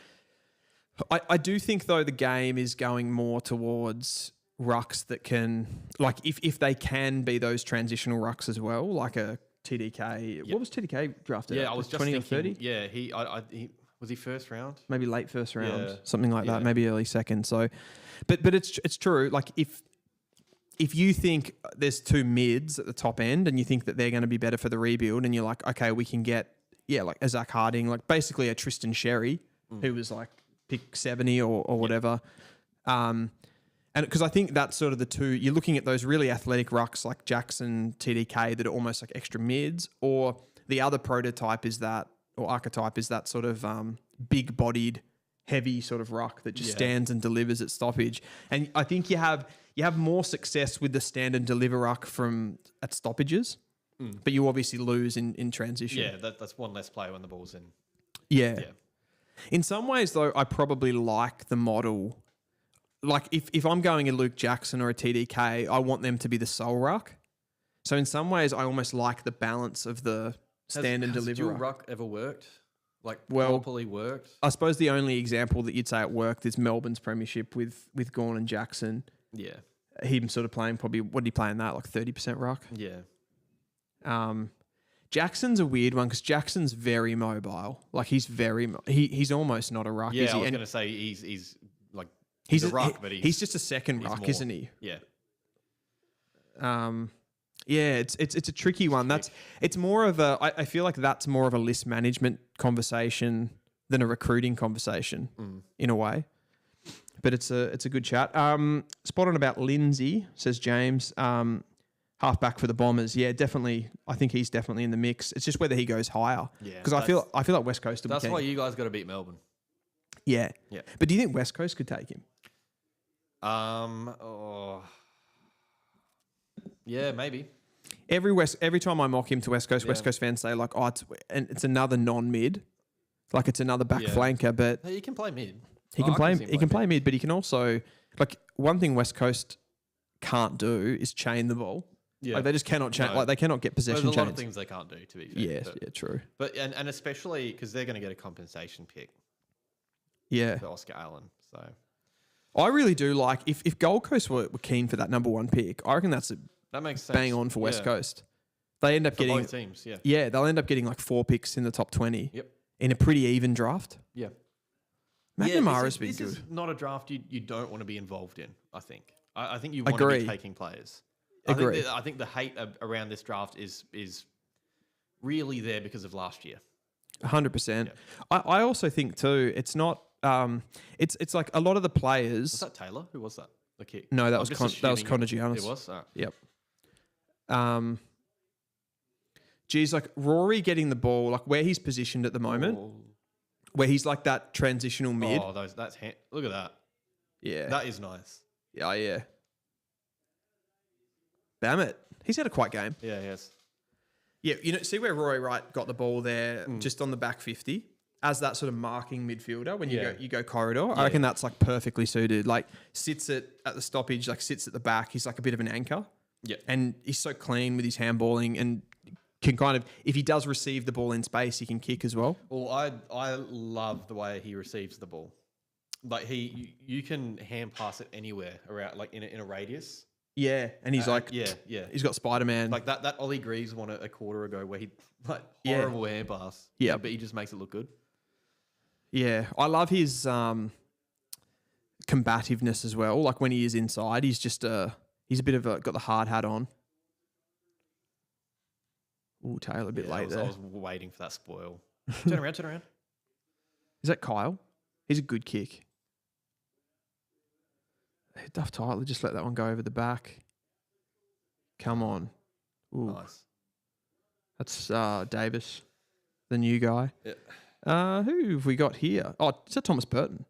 I do think, though, the game is going more towards rucks that can, like, if they can be those transitional rucks as well, like a TDK. Yep. What was TDK drafted? Yeah, I was just 20 thinking, or 30? Yeah, he was he first round? Maybe late first round, something like that. Maybe early second. So, but it's true. Like if you think there's 2 mids at the top end and you think that they're going to be better for the rebuild, and you're like, okay, we can get like a Zach Harding, like basically a Tristan Sherry, who was like pick 70 or whatever. And because I think that's sort of the 2, you're looking at those really athletic rucks like Jackson, TDK that are almost like extra mids, or the other prototype is that, or archetype is that sort of big bodied, heavy sort of ruck that just stands and delivers at stoppage. And I think you have more success with the stand and deliver ruck at stoppages, but you obviously lose in transition. Yeah, that's one less play when the ball's in. Yeah. In some ways, though, I probably like the model. Like, if I'm going a Luke Jackson or a TDK, I want them to be the sole ruck. So in some ways, I almost like the balance of the stand and deliver. Has dual ruck ever worked? properly worked. I suppose the only example that you'd say it worked is Melbourne's premiership with Gawn and Jackson. Yeah. Him sort of playing probably, what did he play in that? Like 30% ruck? Yeah. Jackson's a weird one because Jackson's very mobile. Like he's he's almost not a ruck, Yeah, is he? I was going to say he's a ruck, but he's just a second ruck, more. Isn't he? Yeah. Yeah, it's a tricky one. It's more of a. I feel like that's more of a list management conversation than a recruiting conversation in a way. But it's a good chat. Spot on about Lindsay, says James. Halfback for the Bombers. Yeah, definitely. I think he's definitely in the mix. It's just whether he goes higher. Yeah, because I feel like West Coast. That's why you guys got to beat Melbourne. Yeah. Yeah. But do you think West Coast could take him? Yeah, maybe. Every time I mock him to West Coast, West Coast fans say like, oh, it's another non-mid, like it's another back flanker. But he can play mid. He can play mid, but he can also like one thing West Coast can't do is chain the ball. Yeah, like they just cannot chain. No. Like they cannot get possession. There's a lot chains. of things they can't do. To be fair. Yeah, true. But and especially because they're going to get a compensation pick. Yeah, for Oscar Allen. So I really do like if Gold Coast were keen for that number 1 pick. I reckon that makes sense. Bang on for West Coast. They end up getting both teams. Yeah, yeah, they'll end up getting like 4 picks in the top 20. Yep, in a pretty even draft. Yeah. McNamara's been good. good. This is not a draft you don't want to be involved in, I think. I think you want to be taking players. I think the hate around this draft is really there because of last year. 100%. I also think too, it's not, it's like a lot of the players. Was that Taylor? Who was that? The kick? No, that was Connor Giannis. It was? Yep. Geez, like Rory getting the ball, like where he's positioned at the moment. Where he's like that transitional mid. Oh, look at that. Yeah. That is nice. Yeah. Damn it. He's had a quiet game. Yeah, he has. Yeah, see where Rory Wright got the ball there just on the back 50 as that sort of marking midfielder when you go corridor. I reckon that's like perfectly suited. Like sits at the stoppage, like sits at the back. He's like a bit of an anchor. Yeah. And he's so clean with his handballing and can kind of, if he does receive the ball in space, he can kick as well. Well, I love the way he receives the ball. Like you can hand pass it anywhere around, like in a radius. Yeah, and he's like, he's got Spider-Man. Like that Ollie Greaves one a quarter ago where he like horrible hand pass. Yeah, but he just makes it look good. Yeah, I love his combativeness as well. Like when he is inside, he's just he's a bit of got the hard hat on. Ooh, Taylor a bit late there. I was waiting for that spoil. Turn around. Is that Kyle? He's a good kick. Duff Tyler, just let that one go over the back. Come on. Ooh. Nice. That's Davis, the new guy. Yeah. Who have we got here? Oh, is that Thomas Burton?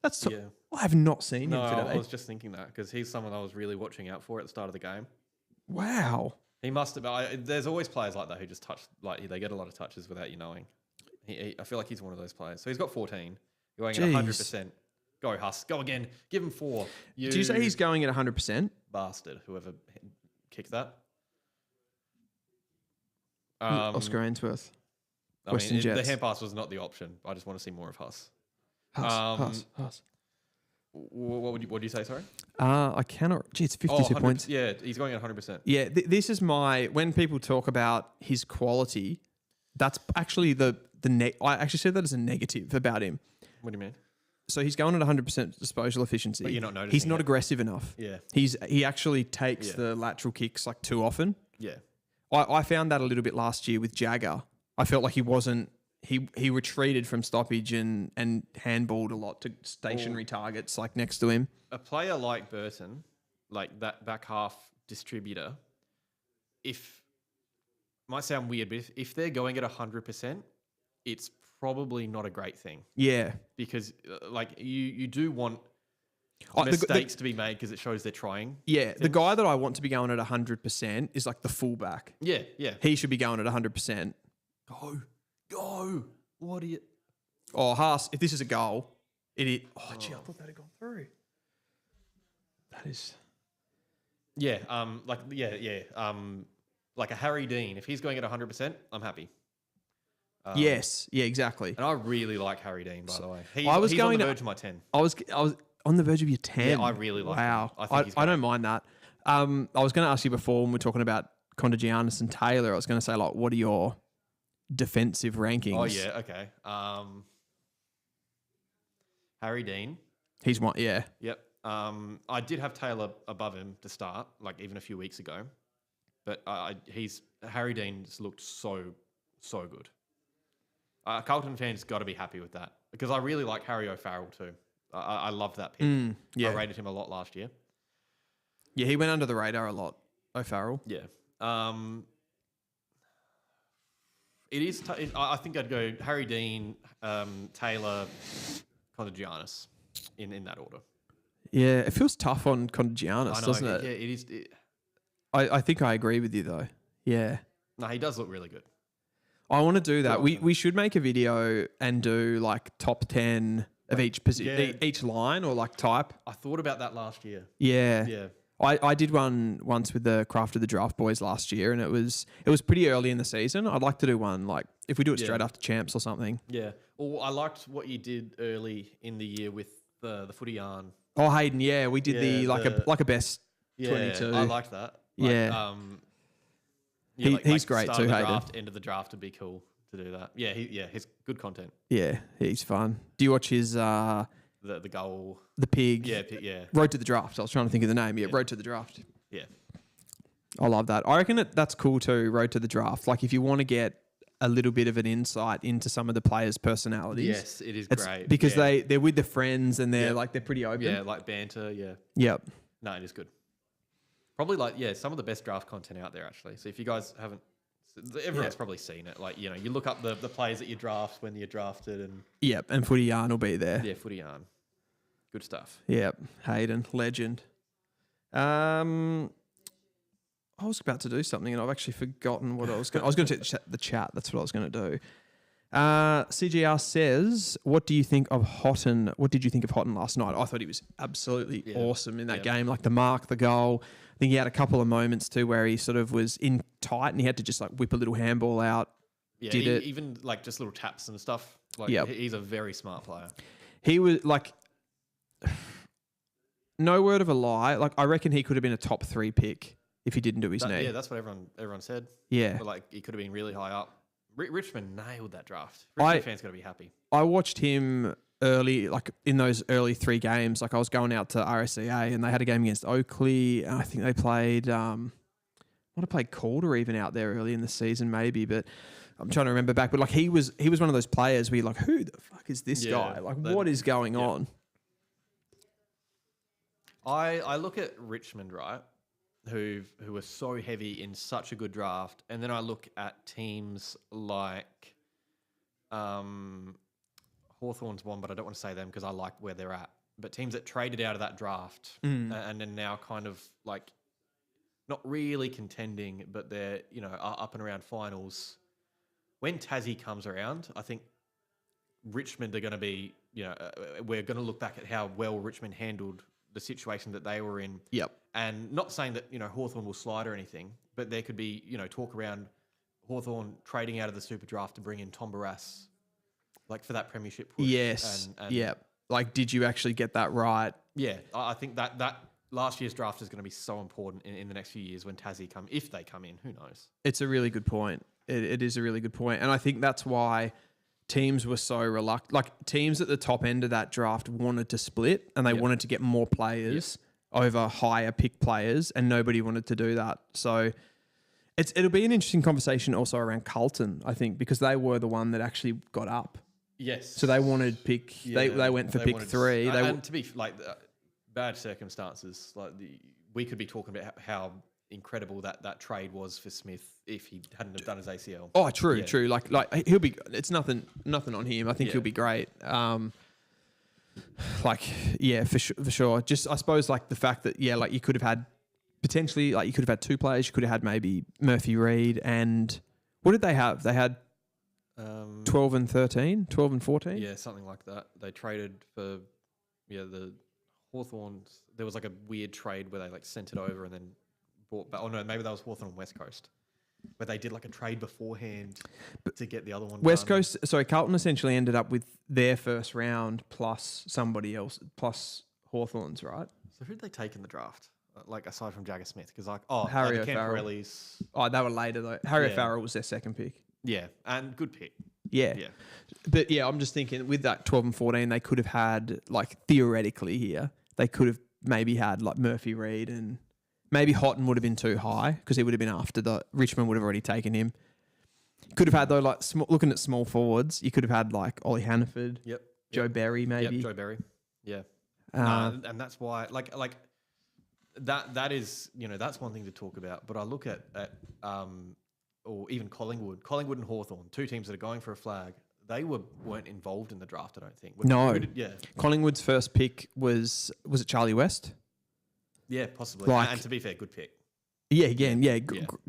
That's I have not seen him today. I was just thinking that because he's someone I was really watching out for at the start of the game. Wow. He must have. There's always players like that who just touch, like they get a lot of touches without you knowing. I feel like he's one of those players. So he's got 14. Going at 100%. Go, Huss. Go again. Give him 4. Do you say he's going at 100%? Bastard, whoever kicked that. Oscar Ainsworth. Western Jets. The hand pass was not the option. I just want to see more of Huss. Huss. What do you say, sorry? I cannot. Gee, it's 52 points. Yeah, he's going at 100%. Yeah, this is when people talk about his quality, that's actually I actually said that as a negative about him. What do you mean? So he's going at 100% disposal efficiency. But you're not noticing. He's not aggressive enough. Yeah. He actually takes the lateral kicks like too often. Yeah. I found that a little bit last year with Jagger. I felt like he wasn't. He retreated from stoppage and handballed a lot to stationary targets like next to him. A player like Burton, like that back half distributor, might sound weird, but if they're going at 100%, it's probably not a great thing. Yeah. Because like you do want mistakes to be made because it shows they're trying. Yeah. The guy that I want to be going at 100% is like the fullback. Yeah. He should be going at 100%. Go. What do you... Oh, Haas, if this is a goal, I thought that had gone through. That is... Yeah, like a Harry Dean, if he's going at 100%, I'm happy. Yes. Yeah, exactly. And I really like Harry Dean, by the way. He's going on the verge of my 10. I was on the verge of your 10. Yeah, I really like him. Wow. I think he's I great. don't mind that. I was going to ask you before when we were talking about Contagianis and Taylor, I was going to say, like, what are your defensive rankings? Oh, yeah, okay. Harry Dean. He's one, yeah. Yep. I did have Taylor above him to start, like even a few weeks ago. But Harry Dean's looked so good. Carlton fans got to be happy with that because I really like Harry O'Farrell too. I loved that pick. Yeah. I rated him a lot last year. Yeah, he went under the radar a lot, O'Farrell. Yeah. It is. I think I'd go Harry Dean, Taylor, Contagianis in that order. Yeah, it feels tough on Contagianis, doesn't it? Yeah, it is. I think I agree with you though. Yeah. No, he does look really good. I want to do that. We should make a video and do like top 10 of each position, each line or like type. I thought about that last year. Yeah. Yeah. I did one once with the Craft of the Draft boys last year, and it was pretty early in the season. I'd like to do one like if we do it straight after champs or something. Yeah. Well, I liked what you did early in the year with the footy yarn. Oh, Hayden, yeah, we did the best 22. I liked that. He's great start too. Of the Hayden. draft, end of the draft would be cool to do that. Yeah, he's good content. Yeah, he's fun. Do you watch his the goal? The pig. Yeah. Road to the Draft. I was trying to think of the name. Yeah, Road to the Draft. Yeah. I love that. I reckon that's cool too, Road to the Draft. Like if you want to get a little bit of an insight into some of the players' personalities. Yes, it is great. Because they're with their friends and they're they're pretty open. Yeah, like banter, yeah. Yep. No, it is good. Probably some of the best draft content out there actually. So if you guys haven't, everyone's probably seen it. Like, you look up the players that you draft when you're drafted and... Yep, and Footy Yarn will be there. Yeah, Footy Yarn. Good stuff. Yep, Hayden, legend. I was about to do something and I've actually forgotten what I was going to... I was going to check the chat. That's what I was going to do. CGR says, what did you think of Houghton last night? I thought he was absolutely awesome in that game. Like the mark, the goal. I think he had a couple of moments too where he sort of was in tight and he had to just like whip a little handball out. Yeah, did it. Even like just little taps and stuff. Like he's a very smart player. He was like... No word of a lie. Like I reckon he could have been a top 3 pick if he didn't do his knee. Yeah, that's what everyone said. Yeah. But like he could have been really high up. Richmond nailed that draft. Richmond fans got to be happy. I watched him early, like in those early 3 games. Like I was going out to RSCA and they had a game against Oakley. And I think they played, might have played Calder even out there early in the season maybe. But I'm trying to remember back. But like he was one of those players where you're like, who the fuck is this guy? Like what is going on? I look at Richmond, right, who are so heavy in such a good draft, and then I look at teams like Hawthorn's one, but I don't want to say them because I like where they're at. But teams that traded out of that draft and then now kind of like not really contending, but they're are up and around finals. When Tassie comes around, I think Richmond are going to be we're going to look back at how well Richmond handled the situation that they were in. Yep. And not saying that, Hawthorn will slide or anything, but there could be, talk around Hawthorn trading out of the super draft to bring in Tom Barrass, like for that premiership push. Yes. And like, did you actually get that right? Yeah. I think that last year's draft is going to be so important in the next few years when Tassie if they come in, who knows? It's a really good point. It is a really good point. And I think that's why teams were so reluctant. Like teams at the top end of that draft wanted to split and they wanted to get more players over higher pick players, and nobody wanted to do that. So it'll be an interesting conversation also around Carlton, I think, because they were the one that actually got up. Yes. So they wanted pick. They went for pick 3. And to be like bad circumstances, like we could be talking about how incredible that trade was for Smith if he hadn't have done his ACL. Oh, true. Like he'll be. It's nothing on him. I think he'll be great. For sure. Just I suppose like the fact that like you could have had potentially like you could have had 2 players. You could have had maybe Murphy Reid and what did they have? They had 12 and 13, 12 and 14. Yeah, something like that. They traded for the Hawthorns. There was like a weird trade where they like sent it over and then bought back. Oh no, maybe that was Hawthorn West Coast. but they did like a trade beforehand to get the other one. West done. Coast, sorry, Carlton essentially ended up with their first round plus somebody else, plus Hawthorns, right? So who did they take in the draft? Like aside from Jagger Smith, because Harry the O'Farrell. Camporellis. Oh, they were later though. Harry O'Farrell was their second pick. Yeah, and good pick. Yeah. But yeah, I'm just thinking with that 12 and 14, they could have had, like, theoretically here, they could have maybe had like Murphy Reid, and maybe Houghton would have been too high because he would have been after Richmond would have already taken him. Could have had though, like looking at small forwards, you could have had like Ollie Hannaford, Joe Berry maybe. Yep, Joe Berry. Yeah. And that's why like that is, that's one thing to talk about. But I look at or even Collingwood and Hawthorn, two teams that are going for a flag. They weren't involved in the draft, I don't think. No. Collingwood's first pick was it Charlie West? Yeah, possibly. And to be fair, good pick. Yeah, again,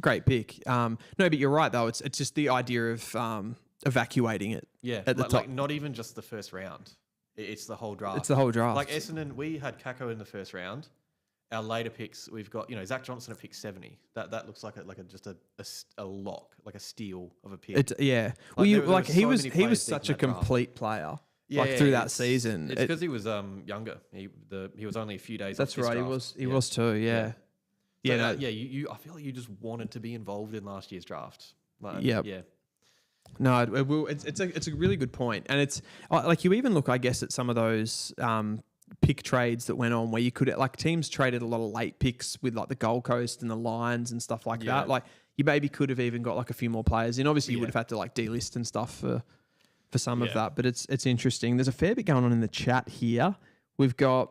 great pick. No, but you're right though. It's just the idea of evacuating it. Yeah, at the top. Like not even just the first round. It's the whole draft. It's the whole draft. Like Essendon, we had Kako in the first round. Our later picks, we've got Zach Johnson at pick 70. That looks like a lock, like a steal of a pick. Well, he was such a complete player. Through that season. It's because he was younger. He was only a few days. That's off right. Draft. He was too. Yeah. I feel like you just wanted to be involved in last year's draft. Yeah. No, it's a really good point, and it's like you even look, I guess, at some of those pick trades that went on where you could like teams traded a lot of late picks with like the Gold Coast and the Lions and stuff like that. Like you maybe could have even got like a few more players in. Obviously, you would have had to like delist and stuff for some of that, but it's interesting. There's a fair bit going on in the chat here. We've got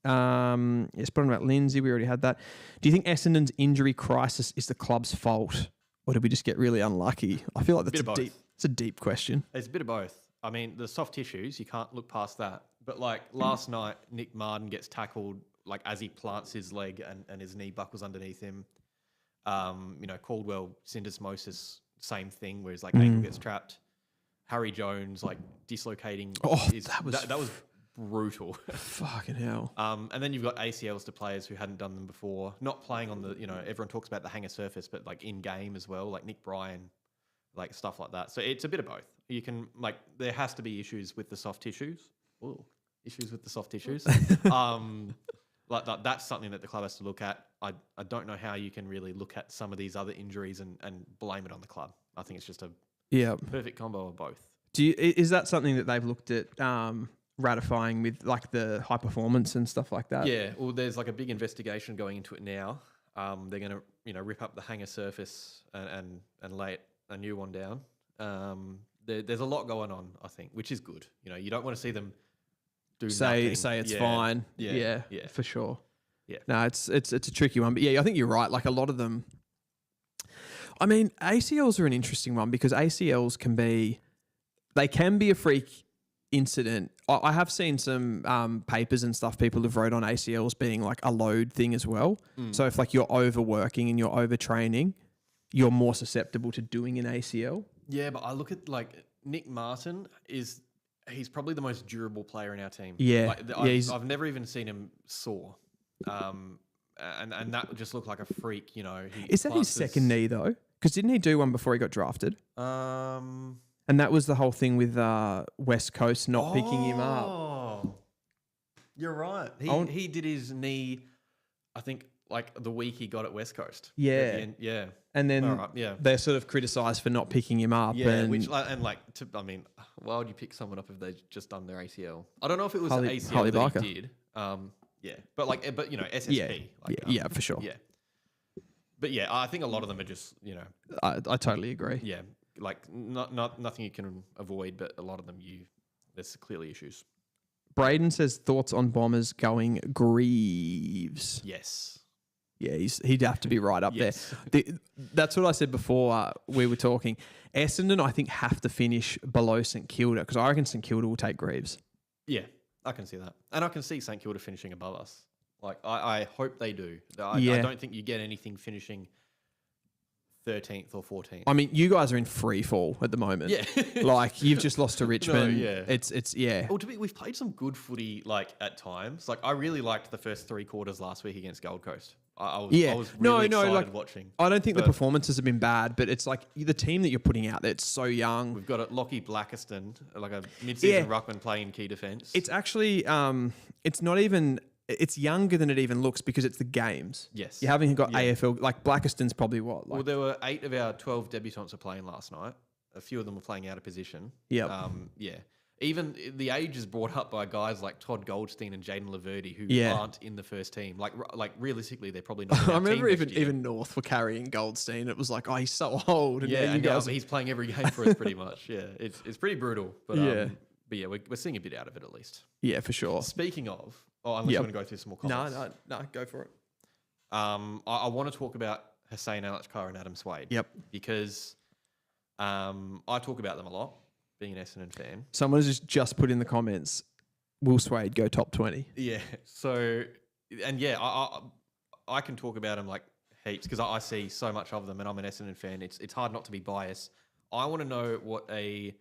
spoken about Lindsay. We already had that. Do you think Essendon's injury crisis is the club's fault, or did we just get really unlucky? I feel like that's it's a deep question. It's a bit of both. I mean, the soft tissues, you can't look past that. But like last night, Nick Martin gets tackled like as he plants his leg and his knee buckles underneath him. Caldwell syndesmosis, same thing, where his like ankle gets trapped. Harry Jones like dislocating. That was brutal. Fucking hell. And then you've got ACLs to players who hadn't done them before, not playing on the, everyone talks about the hanger surface, but like in game as well, like Nick Bryan, like stuff like that. So it's a bit of both. You can there has to be issues with the soft tissues. Ooh, issues with the soft tissues. That's something that the club has to look at. I don't know how you can really look at some of these other injuries and blame it on the club. I think it's just a perfect combo of both. Is that something that they've looked at ratifying with like the high performance and stuff like that? Yeah, well, there's like a big investigation going into it now. They're going to rip up the hanger surface and lay a new one down. There's a lot going on, I think, which is good. You don't want to see them do say it's fine. Yeah, for sure. Yeah, no, it's a tricky one, but yeah, I think you're right. Like a lot of them. I mean, ACLs are an interesting one because ACLs can be a freak incident. I have seen some papers and stuff people have wrote on ACLs being like a load thing as well. So if like you're overworking and you're overtraining, you're more susceptible to doing an ACL. Yeah, but I look at like Nick Martin he's probably the most durable player in our team. Yeah, I've never even seen him sore. And that just looked like a freak, Is that his second knee though? Because didn't he do one before he got drafted? And that was the whole thing with West Coast not picking him up. Oh, you're right. He did his knee, I think, like the week he got at West Coast. Yeah. Yeah. And then they're sort of criticised for not picking him up. Yeah, why would you pick someone up if they've just done their ACL? I don't know if it was an ACL that he did. But SSP. Yeah, for sure. Yeah. But yeah, I think a lot of them are just, I totally agree. Yeah. Like nothing you can avoid, but a lot of them there's clearly issues. Braden says thoughts on Bombers going Greaves. Yes. Yeah, he'd have to be right up there. That's what I said before we were talking. Essendon, I think, have to finish below St Kilda because I reckon St Kilda will take Greaves. Yeah, I can see that. And I can see St Kilda finishing above us. Like, I hope they do. I don't think you get anything finishing 13th or 14th. I mean, you guys are in free fall at the moment. Yeah. Like, you've just lost to Richmond. No, yeah. It's yeah. Well, we've played some good footy, like, at times. Like, I really liked the first three quarters last week against Gold Coast. I was really excited watching. I don't think the performances have been bad, but it's like the team that you're putting out there, it's so young. We've got Lockie Blackiston, like a mid-season ruckman playing key defence. It's actually, it's not even... It's younger than it even looks because it's the games. Yes. You haven't got AFL. Like, Blackiston's probably what? Well, there were 8 of our 12 debutants were playing last night. A few of them were playing out of position. Yeah. Even the age is brought up by guys like Todd Goldstein and Jaden Laverty who aren't in the first team. Like realistically, they're probably not. I remember even North were carrying Goldstein. It was like, oh, he's so old. And now he's playing every game for us pretty much. Yeah, it's pretty brutal. But we're seeing a bit out of it at least. Yeah, for sure. Speaking of, unless you want to go through some more comments. No, go for it. I want to talk about Hussein Alachkar and Adam Swade. Yep. Because I talk about them a lot, being an Essendon fan. Someone has just put in the comments, will Swade go top 20? Yeah. So, and I can talk about them like heaps because I see so much of them and I'm an Essendon fan. It's hard not to be biased. I want to know what a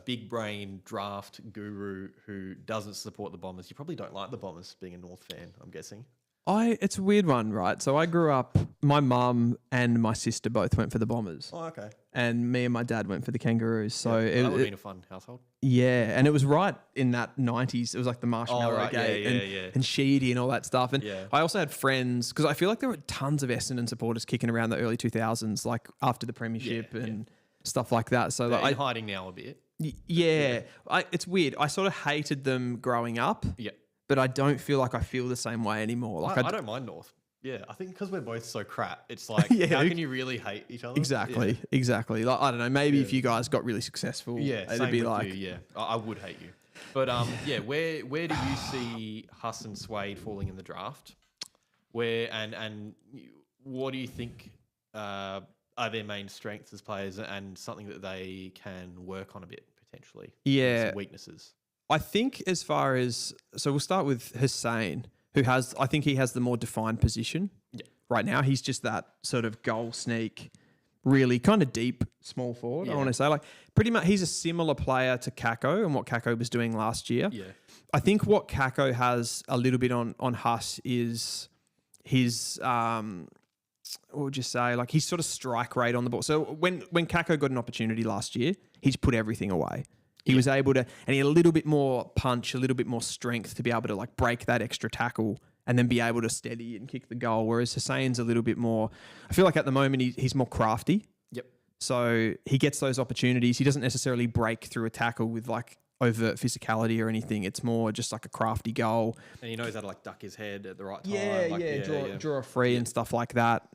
big brain draft guru who doesn't support the Bombers. You probably don't like the Bombers being a North fan, I'm guessing. It's a weird one, right? So I grew up, my mum and my sister both went for the Bombers. Oh, okay. And me and my dad went for the Kangaroos. So that would have been a fun household. Yeah. And it was right in that 90s. It was like the Marshmallow Gate and Sheedy and all that stuff. And I also had friends, because I feel like there were tons of Essendon supporters kicking around the early 2000s, like after the premiership and stuff like that. So they're in hiding now a bit. It's weird. I sort of hated them growing up. Yeah. But I don't feel like I feel the same way anymore. Like I don't mind North. Yeah, I think because we're both so crap, it's like, how can you really hate each other? Exactly. Like, I don't know, maybe if you guys got really successful, it'd be like... I would hate you. But where do you see Huss and Swade falling in the draft? And what do you think are their main strengths as players and something that they can work on a bit, potentially? Yeah. Some weaknesses. I think as far as... So we'll start with Hussein, who has... I think he has the more defined position right now. He's just that sort of goal sneak, really kind of deep small forward, I want to say. Like, pretty much he's a similar player to Kako and what Kako was doing last year. Yeah. I think what Kako has a little bit on Huss is his... what would you say? Like, his sort of strike rate on the ball. So when Kako got an opportunity last year, he's put everything away. He was able to, and he had a little bit more punch, a little bit more strength to be able to like break that extra tackle and then be able to steady and kick the goal. Whereas Hussein's a little bit more, I feel like at the moment he's more crafty. Yep. So he gets those opportunities. He doesn't necessarily break through a tackle with like overt physicality or anything. It's more just like a crafty goal. And he knows how to like duck his head at the right time. Draw a free and stuff like that.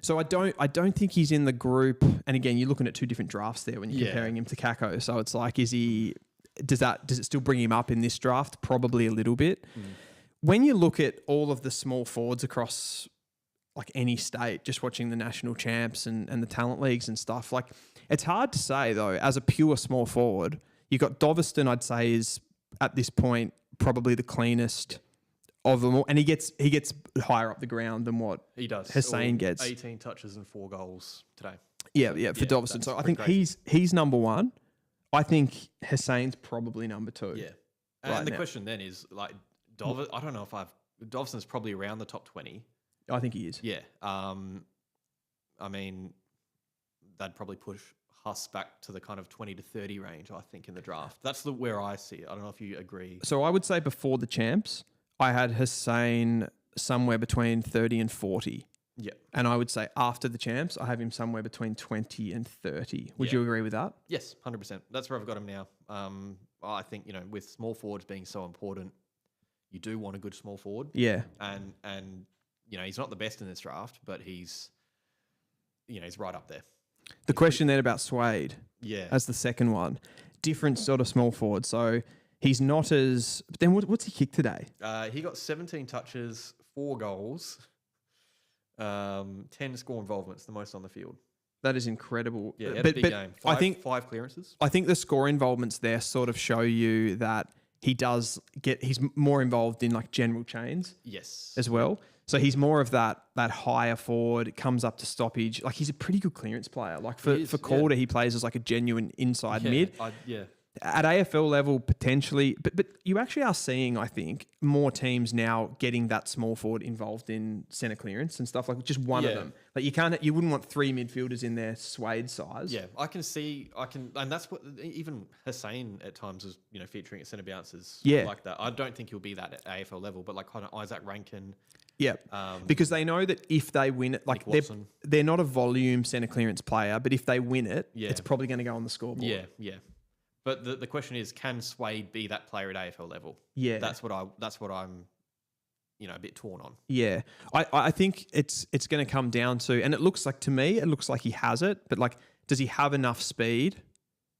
So I don't think he's in the group. And again, you're looking at two different drafts there when you're comparing him to Kako. So it's like, does it still bring him up in this draft? Probably a little bit. When you look at all of the small forwards across like any state, just watching the national champs and the talent leagues and stuff, like it's hard to say though, as a pure small forward, you got Doveston, I'd say is at this point, probably the cleanest of them all, and he gets higher up the ground than what he does. Hussein gets 18 touches and 4 goals today. For Doveston. So I think he's number one. I think Hussein's probably number 2. Yeah, and the question then is like I don't know if Doveston's probably around the top 20. I think he is. Yeah. I mean, they'd probably push Huss back to the kind of 20 to 30 range. I think in the draft. That's where I see it. I don't know if you agree. So I would say before the champs, I had Hussein somewhere between 30 and 40. Yeah. And I would say after the champs, I have him somewhere between 20 and 30. Would you agree with that? Yes, 100%. That's where I've got him now. I think, with small forwards being so important, you do want a good small forward. Yeah. And he's not the best in this draft, but he's right up there. The question then about Swade. Yeah. As the second one. Different sort of small forward. So he's not as... But then what's he kicked today? He got 17 touches, 4 goals, 10 score involvements, the most on the field. That is incredible. Yeah, he had a big game. I think 5 clearances. I think the score involvements there sort of show you that he's more involved in like general chains. Yes. As well. So he's more of that higher forward, comes up to stoppage. Like he's a pretty good clearance player. Like for Calder, he plays as like a genuine inside mid. At AFL level, potentially, but you actually are seeing, I think, more teams now getting that small forward involved in centre clearance and stuff like just one of them. Like you wouldn't want 3 midfielders in their Suede size. Yeah, and that's what even Hussein at times was, featuring at centre bounces like that. I don't think he'll be that at AFL level, but like kind of Isaac Rankin. Yeah, because they know that if they win it, like they're not a volume centre clearance player, but if they win it, it's probably going to go on the scoreboard. Yeah. But the question is, can Suede be that player at AFL level? Yeah, that's what I'm, a bit torn on. Yeah, I think it's going to come down to, and it looks like he has it, but like, does he have enough speed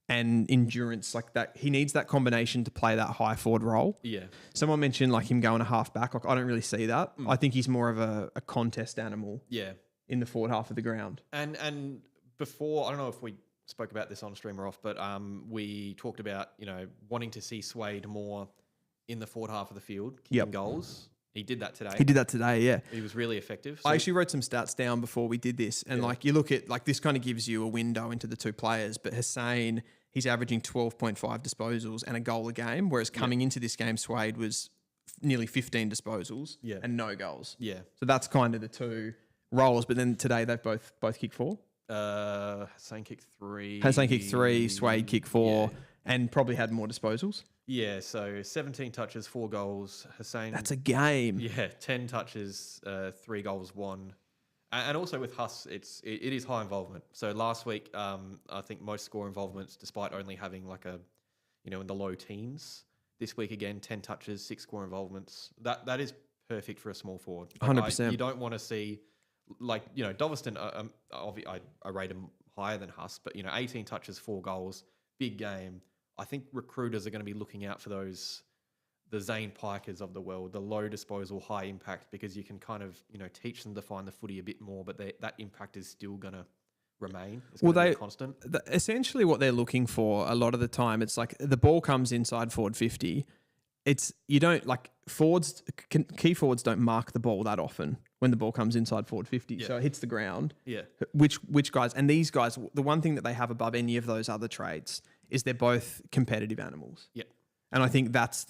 and endurance like that? He needs that combination to play that high forward role. Yeah. Someone mentioned like him going a half back. Like I don't really see that. I think he's more of a contest animal. Yeah. In the forward half of the ground. And before, I don't know if we spoke about this on stream or off, but we talked about, wanting to see Suede more in the forward half of the field, kicking goals. He did that today. Yeah. He was really effective. So I actually wrote some stats down before we did this. And like you look at, like this kind of gives you a window into the two players. But Hussein, he's averaging 12.5 disposals and a goal a game. Whereas coming into this game, Suede was nearly 15 disposals and no goals. Yeah. So that's kind of the two roles. But then today they've both kicked 4. Hussein kicked 3. Suede kicked 4 and probably had more disposals. Yeah, so 17 touches, 4 goals. Hussein. That's a game. Yeah, 10 touches, 3 goals, 1. And also with Huss, it is high involvement. So last week, I think most score involvements, despite only having like in the low teens. This week again, 10 touches, 6 score involvements. That is perfect for a small forward. 100%. You don't want to see, Doveston, I rate him higher than Huss, but 18 touches, 4 goals, big game. I think recruiters are going to be looking out for the Zane Pikers of the world, the low disposal, high impact, because you can kind of, teach them to find the footy a bit more, but that impact is still going to remain. It's going to be constant. Essentially what they're looking for a lot of the time, it's like the ball comes inside forward 50. You don't like key forwards don't mark the ball that often when the ball comes inside forward 50. Yeah. So it hits the ground. Yeah. Which guys, and these guys, the one thing that they have above any of those other traits is they're both competitive animals. Yeah. And I think that's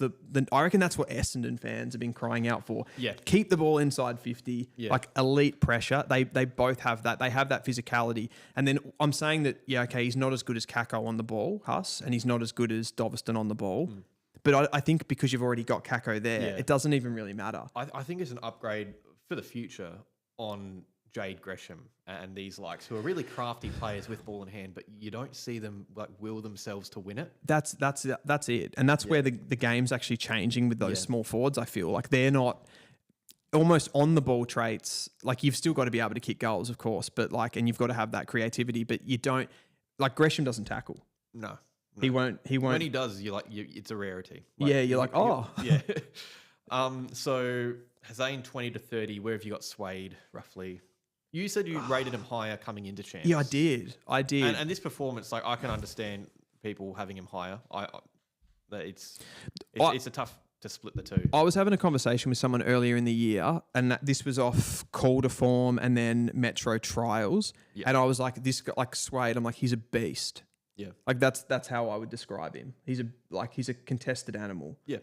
I reckon that's what Essendon fans have been crying out for. Yeah. Keep the ball inside 50, like elite pressure. They both have that. They have that physicality. And then I'm saying that, he's not as good as Kako on the ball, Huss, and he's not as good as Doveston on the ball. Mm. But I think because you've already got Kako there, it doesn't even really matter. I think it's an upgrade for the future on Jade Gresham and these likes who are really crafty players with ball in hand, but you don't see them like will themselves to win it. That's it. And that's where the game's actually changing with those small forwards. I feel like they're not almost on the ball traits. Like you've still got to be able to kick goals, of course, but and you've got to have that creativity, but you don't Gresham doesn't tackle. No. He won't. When he does, it's a rarity. You're like, oh. Yeah. So Hussein 20 to 30, where have you got Suede roughly? You said you rated him higher coming into champs. Yeah, I did. And this performance, I can understand people having him higher. It's a tough to split the two. I was having a conversation with someone earlier in the year, and this was off Calder form and then Metro trials. Yep. And I was like, Suede, I'm like, he's a beast. Yeah. Like that's how I would describe him. He's a contested animal. Yeah.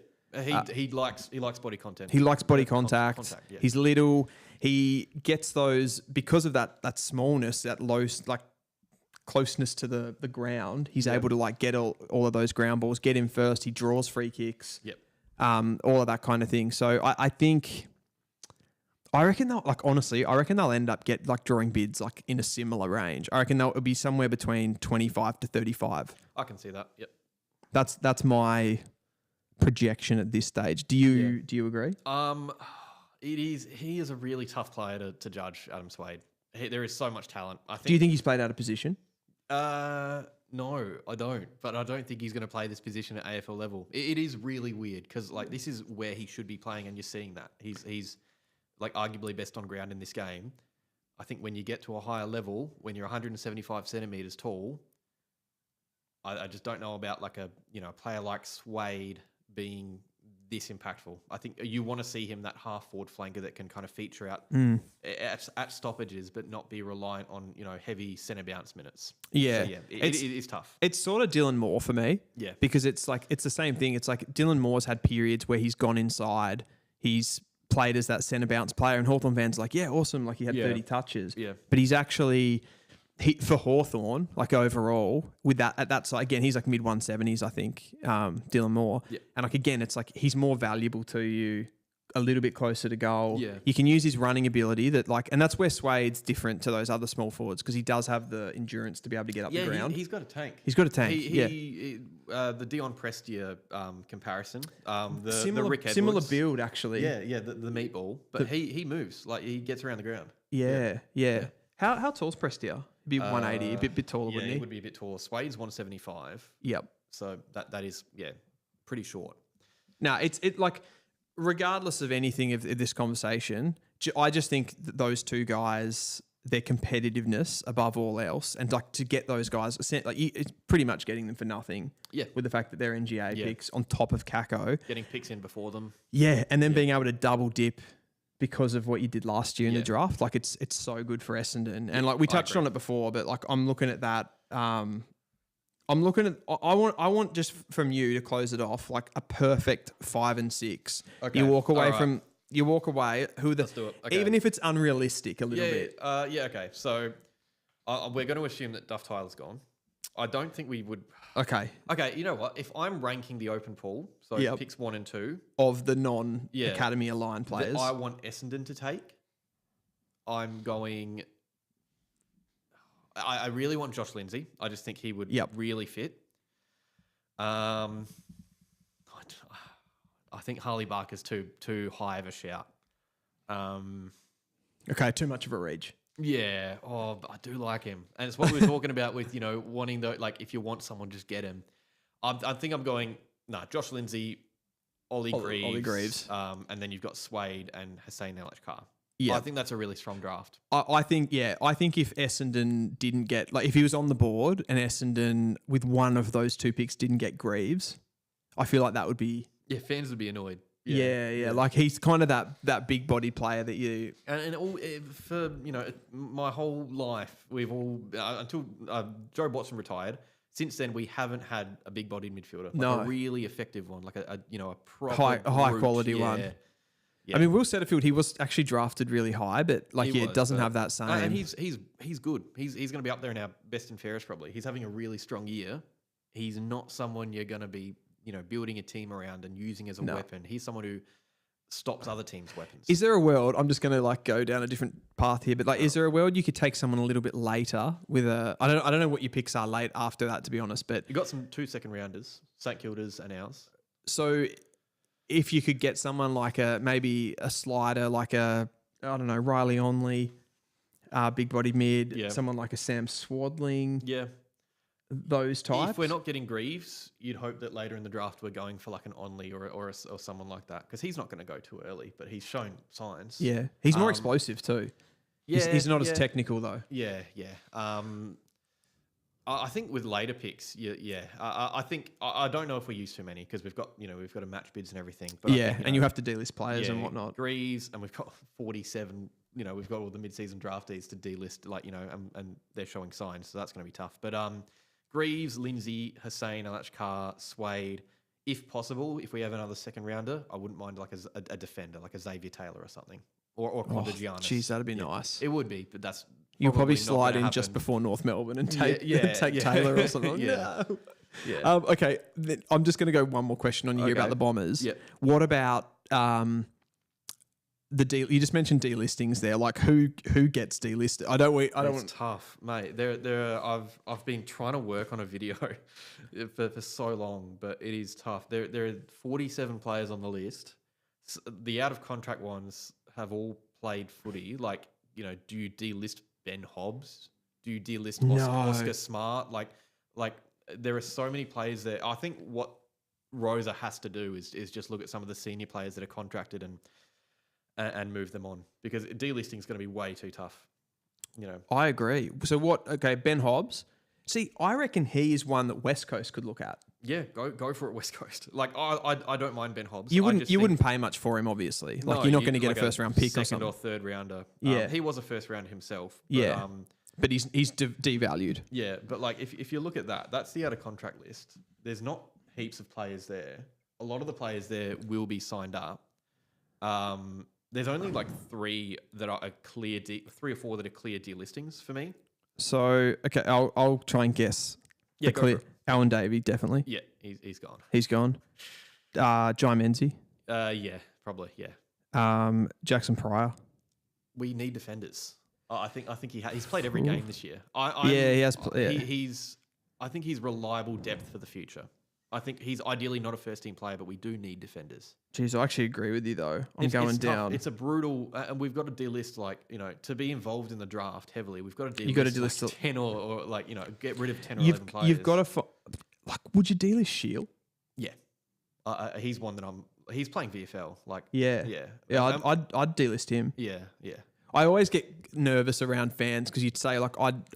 He likes body contact. He likes body contact. Yeah. He's little. He gets those because of that smallness, that low closeness to the ground. He's able to get all of those ground balls, get in first. He draws free kicks. Yep. All of that kind of thing. So I reckon they'll end up drawing bids in a similar range. I reckon it'll be somewhere between 25 to 35. I can see that. Yep. That's my projection at this stage. Do you agree? He is a really tough player to judge, Adam Suede. There is so much talent. Do you think he's played out of position? No, I don't. But I don't think he's going to play this position at AFL level. It is really weird because this is where he should be playing, and you're seeing that he's arguably best on ground in this game. I think when you get to a higher level, when you're 175 centimeters tall, I just don't know about a player like Suede being this impactful. I think you want to see him that half forward flanker that can kind of feature out at stoppages, but not be reliant on heavy centre bounce minutes. Yeah, So, it is tough. It's sort of Dylan Moore for me. Yeah, because it's the same thing. It's like Dylan Moore's had periods where he's gone inside, he's played as that centre bounce player, and Hawthorn fans are like, yeah, awesome, like he had 30 touches. Yeah, but he's actually. For Hawthorn, like overall, with that at that side, again, he's like mid 170s, I think, Dylan Moore. Yeah. And like again, it's like he's more valuable to you a little bit closer to goal. Yeah. You can use his running ability and that's where Swade's different to those other small forwards because he does have the endurance to be able to get up the ground. He's got a tank. He's got a tank. The Dion Prestia comparison, the Rick Edwards. Similar build, actually. Yeah, the meatball. But he moves, like he gets around the ground. Yeah. How tall's Prestia? Be 180, a bit taller, wouldn't he? He would be a bit taller. Swade's 175. Yep. So that is pretty short. Now it's like regardless of anything of this conversation, I just think that those two guys, their competitiveness above all else, and like to get those guys, like it's pretty much getting them for nothing. Yeah. With the fact that they're NGA picks on top of Kako, getting picks in before them. Yeah, and then being able to double dip. Because of what you did last year in the draft, like it's so good for Essendon, and like we touched on it before, but like I'm looking at that. I want just from you to close it off like a perfect 5 and 6. Okay. You walk away Let's do it. Okay. Even if it's unrealistic a little bit. Okay. So we're going to assume that Duff Tyler's gone. I don't think we would. Okay. You know what? If I'm ranking the open pool, so picks 1 and 2 of the non-academy aligned players, I want Essendon to take. I'm going. I really want Josh Lindsay. I just think he would really fit. I think Harley Barker's too high of a shout. Okay, too much of a reach. Yeah. Oh, I do like him. And it's what we were talking about with, wanting if you want someone, just get him. I think I'm going, Josh Lindsay, Ollie Greaves. And then you've got Swade and Hussein Alachkar. Yeah. I think that's a really strong draft. I think if Essendon didn't get, if he was on the board and Essendon with one of those two picks didn't get Greaves, I feel like that would be... Yeah, fans would be annoyed. Yeah. Like he's kind of that big body player that you and all for my whole life we've all until Joe Watson retired. Since then we haven't had a big bodied midfielder, a really effective one, like a proper high quality one. Yeah. I mean, Will Setterfield, he was actually drafted really high, but it doesn't have that same. And he's good. He's going to be up there in our best and fairest probably. He's having a really strong year. He's not someone you're going to be building a team around and using as a weapon. He's someone who stops other teams' weapons. Is there a world, I'm just going to go down a different path here, but is there a world you could take someone a little bit later with I don't know what your picks are late after that, to be honest, but... You got some 2 second rounders, St Kilda's and ours. So if you could get someone maybe a slider, Riley Onley, big body mid, someone like a Sam Swadling. Yeah. Those types. If we're not getting Greaves, you'd hope that later in the draft we're going for an Onley or someone like that, because he's not going to go too early, but he's shown signs. Yeah, he's more explosive too. Yeah, he's not as technical though. Yeah. I think with later picks, I think I don't know if we use too many because we've got a match bids and everything. But I think, and you have to delist players and whatnot. Greaves, and we've got 47. We've got all the mid-season draftees to delist, and they're showing signs, so that's going to be tough. But Greaves, Lindsay, Hussein, Alachkar, Swade. If possible, if we have another second rounder, I wouldn't mind a defender, like a Xavier Taylor or something, or Quinta Giannis. Jeez, that'd be nice. It would be, but that's you'll probably slide in just before North Melbourne and take Taylor or something. Yeah. Okay, I'm just going to go one more question on you here about the Bombers. Yeah. What about the deal? You just mentioned delistings there. Who gets delisted? I don't want. It's tough, mate. I've been trying to work on a video for so long, but it is tough. There are 47 players on the list. The out of contract ones have all played footy. Do you delist Ben Hobbs? Do you delist Oscar Smart? There are so many players there. I think what Rosa has to do is just look at some of the senior players that are contracted and move them on, because delisting is going to be way too tough. I agree. So Ben Hobbs. See, I reckon he is one that West Coast could look at. Yeah, go for it, West Coast. Like I don't mind Ben Hobbs. You wouldn't pay much for him, obviously. Like you're not going to get a first round pick or something. Second or third rounder. Yeah, he was a first rounder himself. But, yeah, but he's devalued. Yeah, but like if you look at that's the out of contract list. There's not heaps of players there. A lot of the players there will be signed up. There's only like three or four that are clear delistings for me. So okay, I'll try and guess. Yeah, clear. Alan Davey, definitely. Yeah, he's gone. He's gone. Jai Menzies. Yeah, probably. Yeah. Jackson Pryor. We need defenders. I think he's played every game this year. He has. I think he's reliable depth for the future. I think he's ideally not a first team player, but we do need defenders. Jeez, I actually agree with you though. It's down. Tough. It's a brutal, and we've got to delist to be involved in the draft heavily. We've got to delist. You got to delist like 10 or get rid of 10 or 11 players. You've got to would you delist Shield? Yeah, he's one that he's playing VFL. Yeah. I'd delist him. Yeah. I always get nervous around fans because you'd say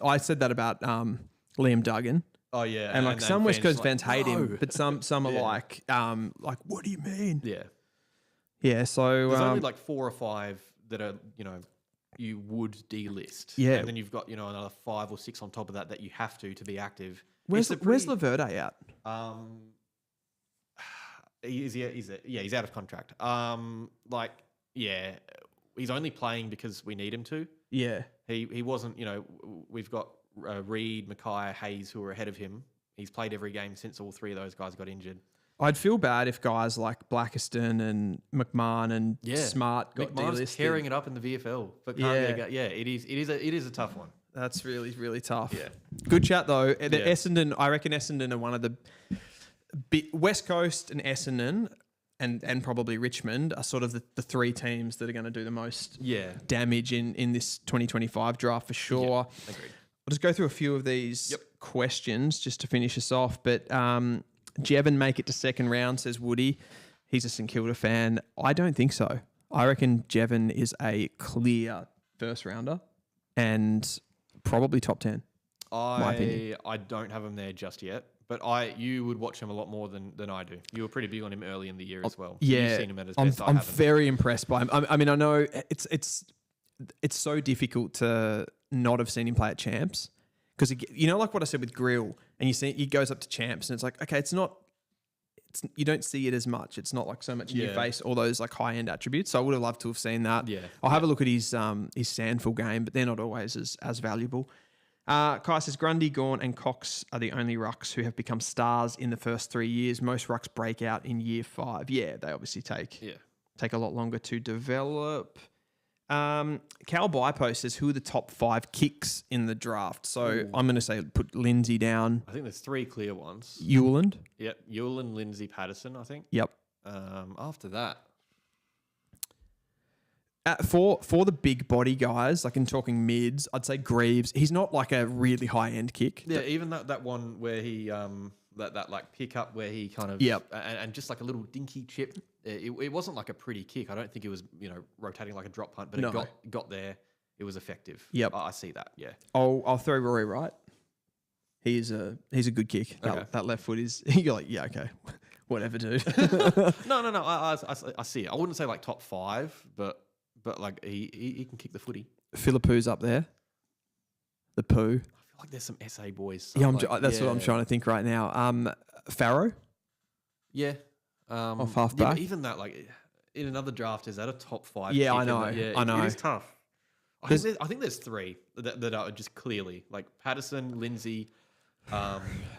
I said that about Liam Duggan. Oh yeah, and some West Coast fans hate him, but some are like, what do you mean? Yeah. So there's only like 4 or 5 that are you would delist. Yeah, and then you've got another 5 or 6 on top of that you have to be active. Where's Laverde at? He's out of contract. He's only playing because we need him to. Yeah, he wasn't. We've got Reed, Mackay, Hayes, who are ahead of him. He's played every game since all 3 of those guys got injured. I'd feel bad if guys like Blackiston and McMahon and Smart got delisted. Tearing it up in the VFL, but it is a tough one. That's really, really tough. Yeah. Good chat though. Essendon, I reckon Essendon are one of the West Coast and Essendon and probably Richmond are sort of the 3 teams that are going to do the most damage in this 2025 draft for sure. Yeah, agreed. I'll just go through a few of these questions just to finish us off. But Jevon make it to second round, says Woody. He's a St Kilda fan. I don't think so. I reckon Jevon is a clear first rounder and probably top 10. My opinion. I don't have him there just yet, but you would watch him a lot more than I do. You were pretty big on him early in the year as well. Yeah, you've seen him at his best. I'm very impressed by him. I mean, I know it's so difficult to not have seen him play at Champs because like what I said with Grill, and he goes up to Champs and it's like, okay, you don't see it as much. It's not like so much new face, all those like high end attributes. So I would have loved to have seen that. Yeah, I'll have a look at his Sandful game, but they're not always as valuable. Kai says Grundy, Gawn, and Cox are the only rucks who have become stars in the first 3 years. Most rucks break out in year 5. Yeah, they obviously take a lot longer to develop. Cal Bipo says, who are the top 5 kicks in the draft? So I'm going to say put Lindsay down. I think there's 3 clear ones. Ewland. Yep. Ewland, Lindsay, Patterson, I think. Yep. After that. For the big body guys, like in talking mids, I'd say Greaves. He's not like a really high end kick. Yeah, even that one where he that like pick up where he kind of and just like a little dinky chip. It wasn't like a pretty kick. I don't think it was rotating like a drop punt, but it got there. It was effective. Yep, I see that. Yeah. I'll throw Rory Wright. He's a good kick. That left foot is. You're like, yeah, okay, whatever, dude. No. I see it. I wouldn't say like top 5, but like he can kick the footy. Philippu's up there. The poo. I feel like there's some SA boys. Yeah, that's what I'm trying to think right now. Farrow. Yeah. Off half back. But even that, like in another draft, is that a top 5? Yeah, I know. I know. It is tough. I think there's 3 that are just clearly like Patterson, Lindsay.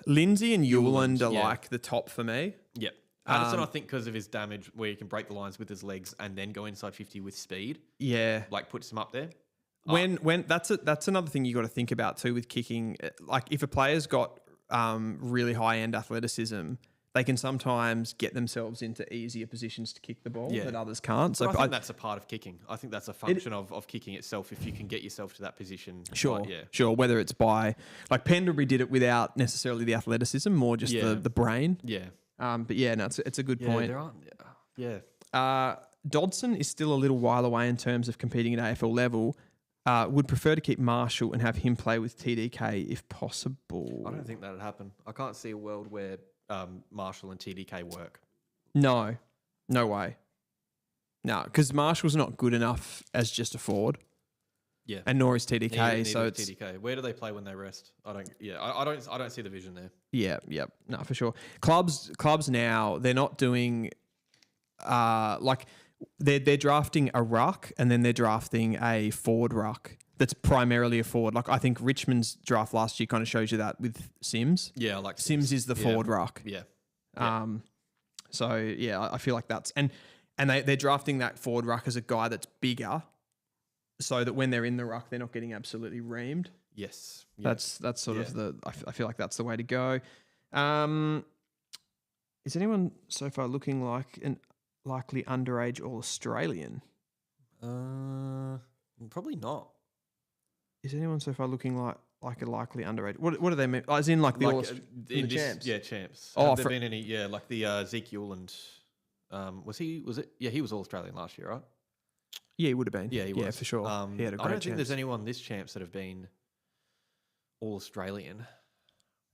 Lindsay and Ewland are like the top for me. Yep. Patterson, I think, because of his damage, where he can break the lines with his legs and then go inside 50 with speed. Yeah, like puts him up there. When that's another thing you got to think about too with kicking. Like if a player's got really high end athleticism, they can sometimes get themselves into easier positions to kick the ball that others can't. So I think that's a part of kicking. I think that's a function of kicking itself. If you can get yourself to that position, sure. Whether it's by like Pendlebury did it without necessarily the athleticism, more just the brain. Yeah. But yeah, no, it's a good point. Dodson is still a little while away in terms of competing at AFL level. Would prefer to keep Marshall and have him play with TDK if possible. I don't think that'd happen. I can't see a world where Marshall and TDK work. No way. No, because Marshall's not good enough as just a forward. Yeah, and nor is TDK. Neither so is it's TDK. Where do they play when they rest? I don't see the vision there. yeah, no, for sure. Clubs now, they're not doing like they're drafting a ruck and then they're drafting a forward ruck that's primarily a forward. Like I think Richmond's draft last year kind of shows you that with Sims. Yeah, like Sims is the forward ruck. Yeah. So yeah, I feel like that's and they're drafting that forward ruck as a guy that's bigger, so that when they're in the ruck, they're not getting absolutely reamed. Yes. That's sort of the. I feel like that's the way to go. Is anyone so far looking like an likely underage All Australian? Probably not. Is anyone so far looking like a likely underage? What do they mean? As in like the All the champs? Yeah, champs. Oh, have there been any? Yeah, like the Ezekiel and was it? Yeah, he was All Australian last year, right? Yeah, he would have been. Yeah, he was. Yeah, for sure. He had a great I don't think chance. there's anyone this champs that have been All Australian.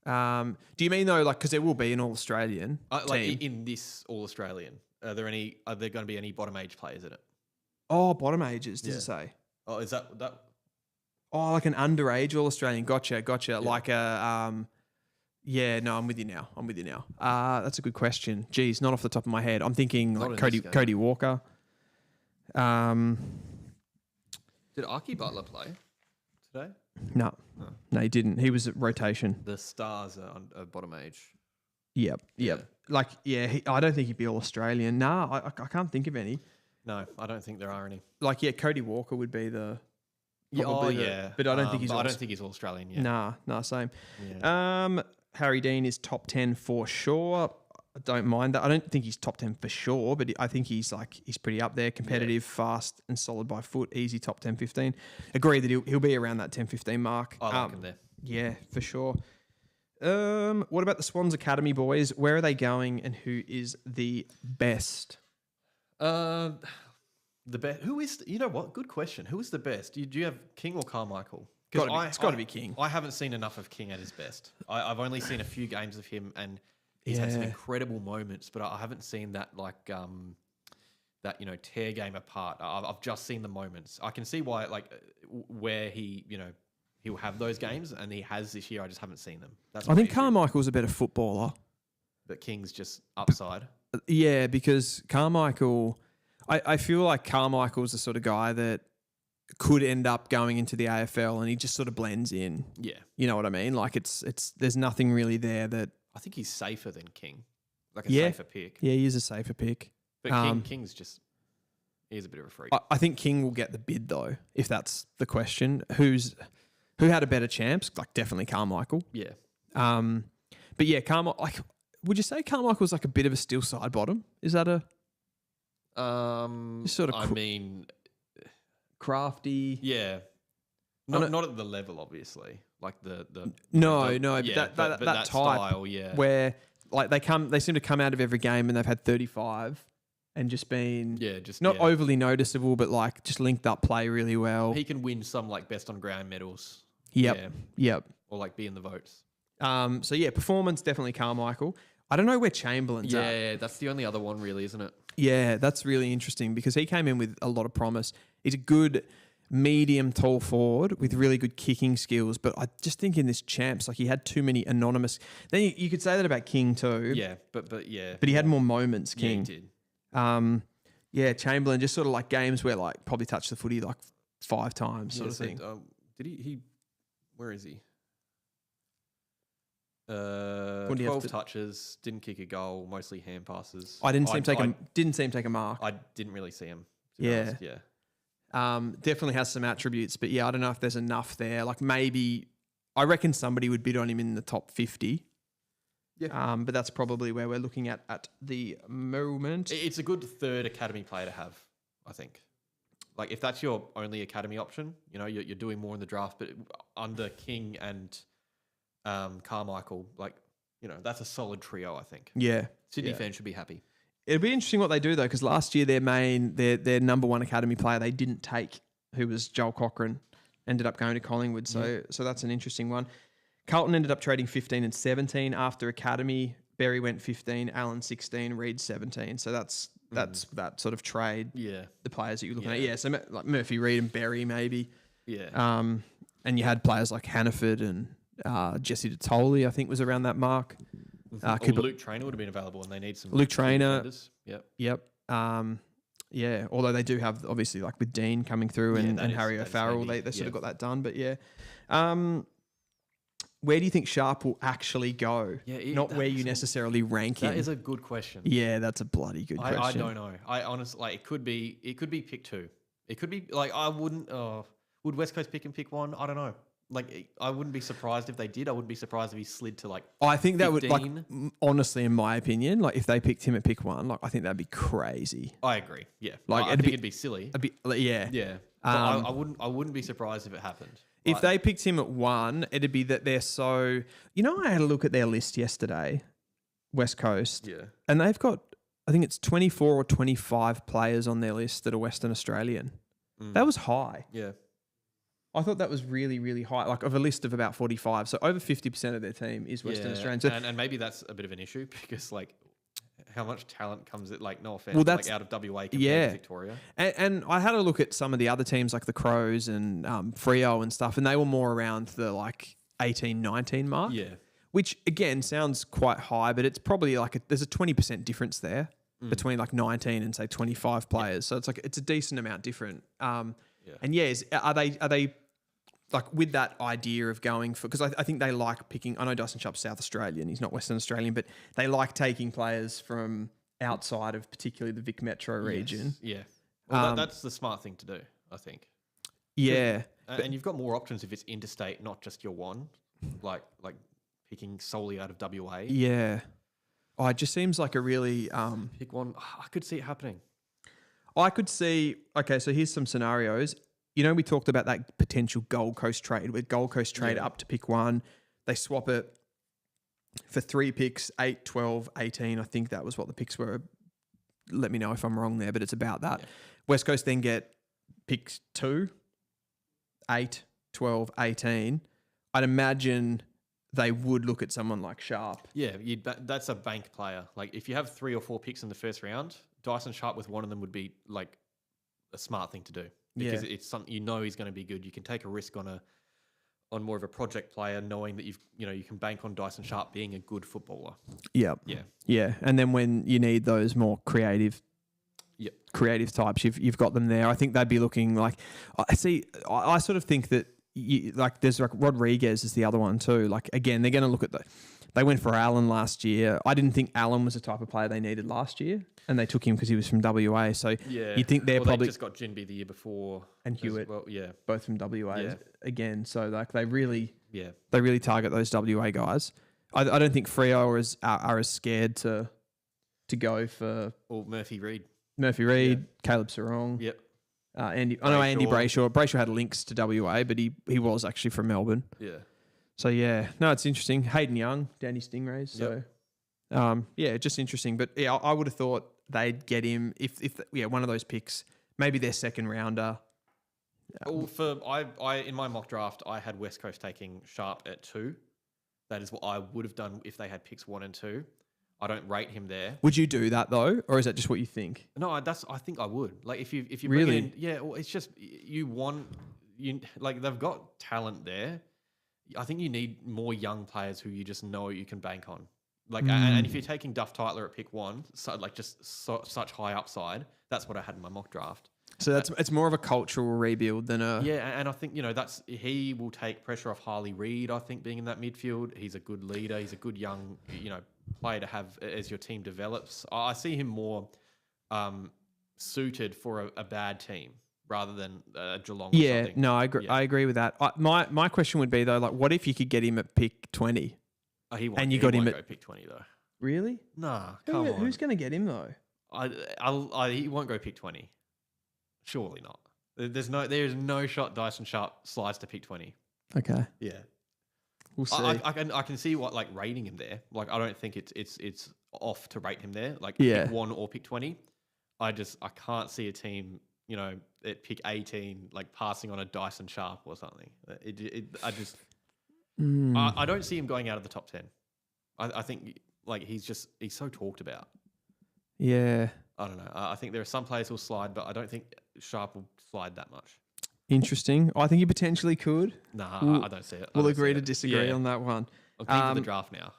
Do you mean though, like, because there will be an All Australian like in this All Australian? Are there going to be any bottom age players in it? Oh, bottom ages. Does it say? Oh, is that? Oh, like an underage All Australian. Gotcha. Yeah. Like a yeah. No, I'm with you now. That's a good question. Geez, not off the top of my head. I'm thinking like Cody Walker. Did Aki Butler play today? No, he didn't. He was at rotation. The Stars are on bottom age. Yep. Yeah. Like, yeah, I don't think he'd be All Australian. No, I can't think of any. No, I don't think there are any. Like, yeah, Cody Walker would be the. But I don't think he's. I don't think he's All Australian yet. Nah, same. Yeah. Harry Dean is top 10 for sure. I don't mind that. I don't think he's top 10 for sure, but I think he's pretty up there. Competitive, fast, and solid by foot. Easy top 10, 15. Agree that he'll be around that 10, 15 mark. I like him there. Yeah, for sure. What about the Swans Academy boys? Where are they going, and who is the best? The best. Who is? You know what? Good question. Who is the best? Do you have King or Carmichael? It's got to be King. I haven't seen enough of King at his best. I've only seen a few games of him, and he's had some incredible moments, but I haven't seen that that tear game apart. I've just seen the moments. I can see why where he'll have those games, and he has this year. I just haven't seen them. I think Carmichael's a better footballer, but King's just upside. Yeah, because Carmichael, I feel like Carmichael's the sort of guy that could end up going into the AFL, and he just sort of blends in. Yeah, you know what I mean. Like it's there's nothing really there that. I think he's safer than King, like a safer pick. Yeah, he is a safer pick. But King's he's a bit of a freak. I think King will get the bid though, if that's the question. Who had a better chance? Like definitely Carmichael. Yeah. But yeah, Carmichael. Would you say Carmichael's like a bit of a steel side bottom? Is that a sort of? I mean, crafty. Yeah. Not at the level, obviously. Like the no, yeah, but that type, style, yeah. Where like they seem to come out of every game and they've had 35 and just been not overly noticeable, but like just linked up play really well. He can win some like best on ground medals. Yep. Or like be in the votes. So yeah, performance definitely Carmichael. I don't know where Chamberlain's at. Yeah, that's the only other one really, isn't it? Yeah, that's really interesting because he came in with a lot of promise. He's a good medium tall forward with really good kicking skills, but I just think in this champs, like he had too many anonymous. Then you could say that about King too. Yeah, but yeah. But he had more moments, King. Yeah, he did. Yeah, Chamberlain just sort of like games where like probably touched the footy like 5 times sort of thing. Did he where is he? 12 touches, didn't kick a goal, mostly hand passes. I didn't see him take a mark. I didn't really see him. To be honest. Yeah. Definitely has some attributes, but yeah, I don't know if there's enough there. Like maybe, I reckon somebody would bid on him in the top 50. Yeah. But that's probably where we're looking at the moment. It's a good third academy player to have, I think. Like if that's your only academy option, you're doing more in the draft, but under King and Carmichael, that's a solid trio, I think. Yeah. Sydney fans should be happy. It'll be interesting what they do though, because last year their number one academy player they didn't take, who was Joel Cochran, ended up going to Collingwood. So that's an interesting one. Carlton ended up trading 15 and 17 after academy. Berry went 15, Allen 16, Reed 17. So that's that sort of trade. Yeah. The players that you're looking at. Yeah. So like Murphy, Reed, and Berry maybe. Yeah. And you had players like Hannaford and Jesse Detoli, I think, was around that mark. Luke Trainer would have been available, and they need some Luke Trainer. defenders. Yep. Yeah. Although they do have obviously like with Dean coming through and Harry O'Farrell, they sort of got that done. But yeah. Where do you think Sharp will actually go? Yeah, not where you necessarily rank him. That is a good question. Yeah, that's a bloody good question. I don't know. I honestly, like, it could be pick 2. It could be like I wouldn't. Would West Coast pick him pick 1? I don't know. Like, I wouldn't be surprised if they did. I wouldn't be surprised if he slid to like. I think 15. that would, like, honestly, in my opinion, like if they picked him at pick 1, like I think that'd be crazy. I agree. Yeah, like I think it'd be silly. Yeah. Yeah. I wouldn't be surprised if it happened. If they picked him at 1, it'd be that they're so. You know, I had a look at their list yesterday, West Coast. Yeah. And they've got, I think it's 24 or 25 players on their list that are Western Australian. That was high. Yeah. I thought that was really, really high, like of a list of about 45. So over 50% of their team is Western Australian. So, and maybe that's a bit of an issue because, like, how much talent comes at, like, no offense, like out of WA compared to Victoria. And I had a look at some of the other teams like the Crows and Freo and stuff, and they were more around the like 18, 19 mark. Yeah. Which again sounds quite high, but it's probably like there's a 20% difference there between like 19 and say 25 players. So it's a decent amount different. And are they like with that idea of going for, because I think they like picking, I know Dyson Sharp's South Australian, he's not Western Australian, but they like taking players from outside of particularly the Vic Metro region. Yeah. Well, that's the smart thing to do, I think. Yeah. And you've got more options if it's interstate, not just your one, like picking solely out of WA. Yeah. Oh, it just seems like a really... pick one. I could see it happening. I could see... Okay, so here's some scenarios. You know, we talked about that potential Gold Coast trade, where Gold Coast trade up to pick 1. They swap it for 3 picks, 8, 12, 18. I think that was what the picks were. Let me know if I'm wrong there, but it's about that. Yeah. West Coast then get picks 2, 8, 12, 18. I'd imagine they would look at someone like Sharp. Yeah, that's a bank player. Like, if you have 3 or 4 picks in the first round, Dyson Sharp with one of them would be like a smart thing to do. Because it's something, you know, he's going to be good. You can take a risk on more of a project player, knowing that you can bank on Dyson Sharp being a good footballer. Yeah. And then when you need those more creative types, you've got them there. I think they'd be looking like, I sort of think that there's like Rodriguez is the other one too. Like, again, they're going to look at they went for Allen last year. I didn't think Allen was the type of player they needed last year, and they took him because he was from WA. So you'd think they're probably... They just got Jinby the year before. And Hewitt. Well, both from WA again. So like they really target those WA guys. I don't think Freo are as scared to go for... Or Murphy Reed. Caleb Sarong. Yep. Andy Brayshaw. Brayshaw had links to WA, but he was actually from Melbourne. Yeah. So, it's interesting. Hayden Young, Danny Stingrays. So, just interesting. But, I would have thought they'd get him if one of those picks, maybe their second rounder. In my mock draft, I had West Coast taking Sharp at 2. That is what I would have done if they had picks 1 and 2. I don't rate him there. Would you do that though, or is that just what you think? No, I think I would. Like if you really, bring in, it's just they've got talent there. I think you need more young players who you just know you can bank on. Like, and if you're taking Duff Tytler at pick 1, such high upside, that's what I had in my mock draft. So it's more of a cultural rebuild than a... Yeah, and I think, he will take pressure off Harley Reid, I think, being in that midfield. He's a good leader. He's a good young, player to have as your team develops. I see him more suited for a bad team rather than Geelong or something. No, I agree. I agree with that. My question would be, though, like, what if you could get him at pick 20? Oh, he won't. And you got him at pick 20, though. Really? Nah, come on. Who's going to get him, though? He won't go pick 20. Surely not. There is no shot Dyson Sharp slides to pick 20. Okay. Yeah. We'll see. I can see what, like, rating him there. Like, I don't think it's off to rate him there. Like, pick 1 or pick 20. I can't see a team, at pick 18, like, passing on a Dyson Sharp or something. I don't see him going out of the top 10. I think like he's so talked about. Yeah. I don't know. I think there are some players who'll slide, but I don't think Sharp will slide that much. Interesting. I think he potentially could. Nah, I don't see it. We'll agree to disagree on that one. I'm keen for the draft now.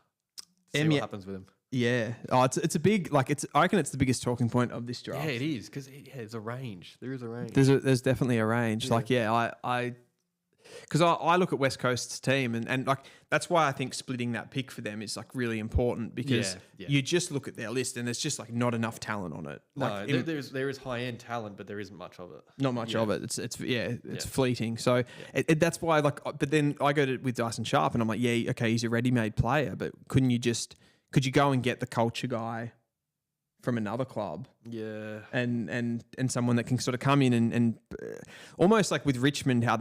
See what happens with him. Yeah. Oh, it's a big, like, I reckon it's the biggest talking point of this draft. Yeah, it is, because there's a range. There is a range. There's definitely a range. Yeah. Like, yeah, because I look at West Coast's team and like that's why I think splitting that pick for them is like really important, because you just look at their list and there's just like not enough talent on it. Like, no, there is high end talent, but there isn't much of it. Not much of it. It's fleeting. So that's why, like, but then I go with Dyson Sharp and I'm like, yeah, okay, he's a ready-made player, but could you go and get the culture guy from another club? Yeah. And someone that can sort of come in and almost like with Richmond, how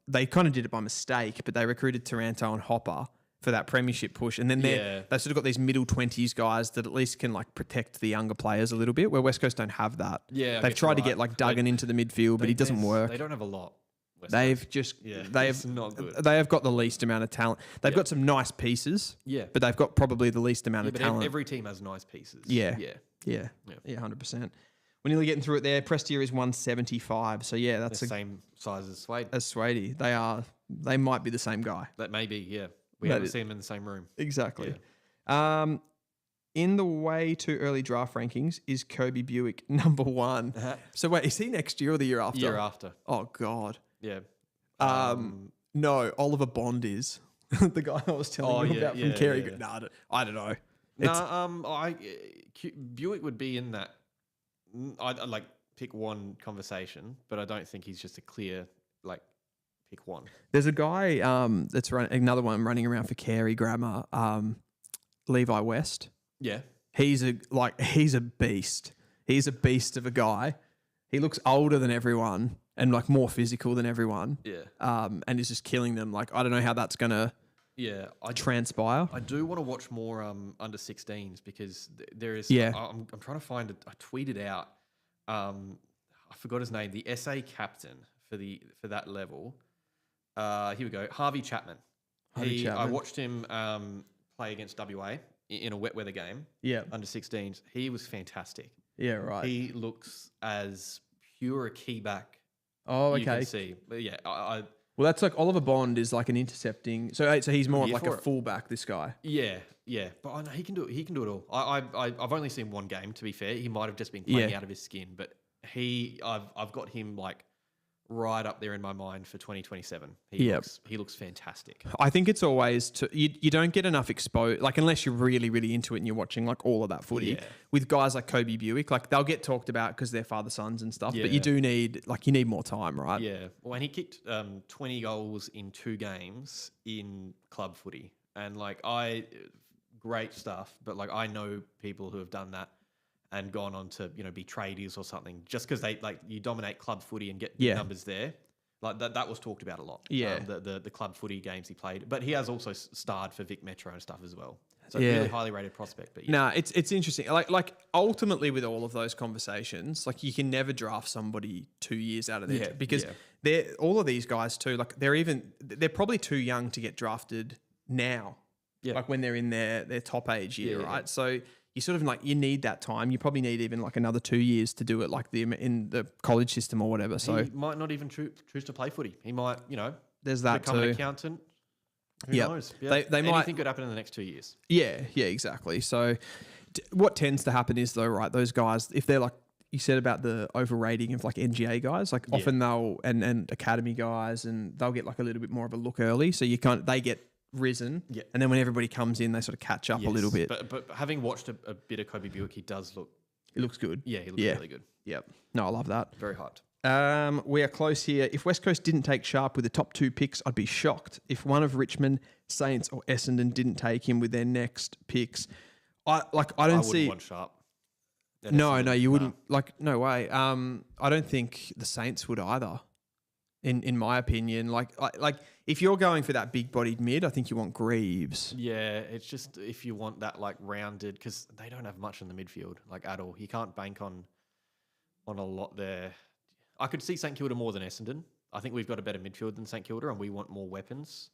they kind of did it by mistake, but they recruited Taranto and Hopper for that premiership push. And then they've sort of got these middle 20s guys that at least can like protect the younger players a little bit, where West Coast don't have that. Yeah. They've tried to get like Duggan into the midfield, but he doesn't work. They don't have a lot. They've not good. They have got the least amount of talent. They've got some nice pieces. Yeah. But they've got probably the least amount of talent. Every team has nice pieces. Yeah. 100%. We're nearly getting through it there. Prestia is 175. So yeah, that's the same size as Swade. As Swady. They might be the same guy. That may be, yeah. We haven't seen them in the same room. Exactly. Yeah. In the way too early draft rankings is Kobe Buick number 1. So wait, is he next year or the year after? Year after. Oh God. Yeah. No, Oliver Bond is the guy I was telling you about from Kerry. Yeah. No, I don't know. Buick would be in that. I'd like pick one conversation, but I don't think he's just a clear like pick one. There's a guy that's another one running around for Carey Grammar, Levi West. Yeah, he's a beast. He's a beast of a guy. He looks older than everyone and like more physical than everyone. Yeah. And he's just killing them. Like I don't know how that's gonna transpire. I do want to watch more under 16s because there is. I'm trying to find it. I tweeted out. I forgot his name. The SA captain for that level. Here we go. Harvey Chapman. I watched him play against WA in a wet weather game. Yeah. Under 16s. He was fantastic. Yeah. Right. He looks as pure a key back. Oh, okay. You can see. But yeah, well, that's like Oliver Bond is like an intercepting. So he's more of like a fullback. This guy. Yeah, but I know he can do it. He can do it all. I've only seen one game. To be fair, he might have just been playing out of his skin. But I've got him like right up there in my mind for 2027. He looks fantastic. I think it's always you don't get enough exposure, like unless you're really, really into it and you're watching like all of that footy. Yeah. With guys like Kobe Buick, like they'll get talked about because they're father-sons and stuff, but you do need more time, right? Yeah. Well, and he kicked 20 goals in 2 games in club footy. And like great stuff, but like I know people who have done that and gone on to, be tradies or something, just because they like you dominate club footy and get numbers there. Like that was talked about a lot. Yeah, the club footy games he played, but he has also starred for Vic Metro and stuff as well. So really highly rated prospect. But it's interesting. Like ultimately with all of those conversations, like you can never draft somebody 2 years out of there because they're all of these guys too. Like they're probably too young to get drafted now. Yeah, like when they're in their top age year, right? Yeah. So you sort of like you need that time. You probably need even like another 2 years to do it, like in the college system or whatever. So he might not even choose to play footy. He might, there's that become an accountant. Who knows? Yeah. They might. Anything could happen in the next 2 years. Yeah, exactly. So what tends to happen is though, right? Those guys, if they're like you said about the overrating of like NGA guys, like often they'll and academy guys, and they'll get like a little bit more of a look early. So they get risen, and then when everybody comes in, they sort of catch up a little bit. But having watched a bit of Kobe Buick, he looks good. Yeah, he looks really good. Yep. No, I love that. Very hyped. We are close here. If West Coast didn't take Sharp with the top 2 picks, I'd be shocked. If one of Richmond, Saints, or Essendon didn't take him with their next picks, I wouldn't want Sharp. No, you wouldn't. Like, no way. I don't think the Saints would either. In my opinion, like if you're going for that big-bodied mid, I think you want Greaves. Yeah, it's just if you want that like rounded, because they don't have much in the midfield, like at all. You can't bank on a lot there. I could see St Kilda more than Essendon. I think we've got a better midfield than St Kilda, and we want more weapons.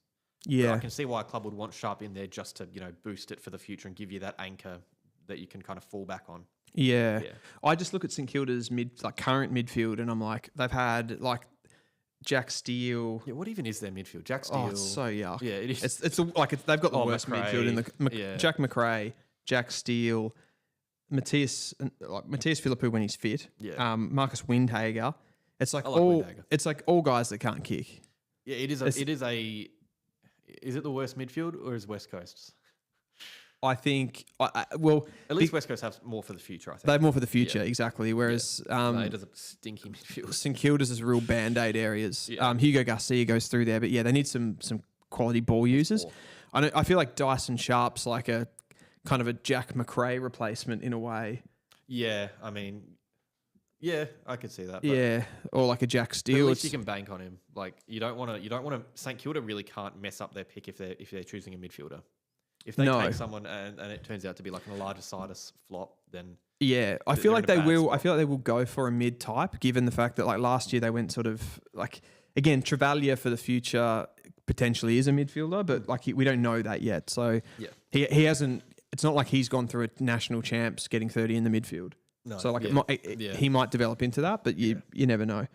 Yeah. But I can see why a club would want Sharp in there just to, boost it for the future and give you that anchor that you can kind of fall back on. Yeah. Yeah. I just look at St Kilda's current midfield and I'm like, they've had like Jack Steele. Yeah, what even is their midfield? Jack Steele. Oh, it's so yuck. Yeah, it is. They've got the worst McRae. midfield in the Jack McRae, Jack Steele, Matthias Philippou when he's fit. Yeah. Marcus Windhager. It's like Windhager. It's like all guys that can't kick. Yeah, is it the worst midfield or is West Coast's? I think, at least West Coast have more for the future, I think. They have more for the future, exactly. Whereas it does a stinky midfield. St Kilda's is real band-aid areas. Yeah. Hugo Garcia goes through there, but yeah, they need some quality ball users. I feel like Dyson Sharp's like a kind of a Jack McRae replacement in a way. Yeah, I mean, yeah, I could see that. Yeah, or like a Jack Steele. At least you can bank on him. Like you don't want to. St Kilda really can't mess up their pick if they're choosing a midfielder. If they take someone and it turns out to be like a larger sidus flop, then I feel like they will. Spot. I feel like they will go for a mid type, given the fact that like last year they went sort of like again Travaglia for the future potentially is a midfielder, but like we don't know that yet. So he hasn't. It's not like he's gone through a national champs getting 30 in the midfield. No, so like he might develop into that, but you never know.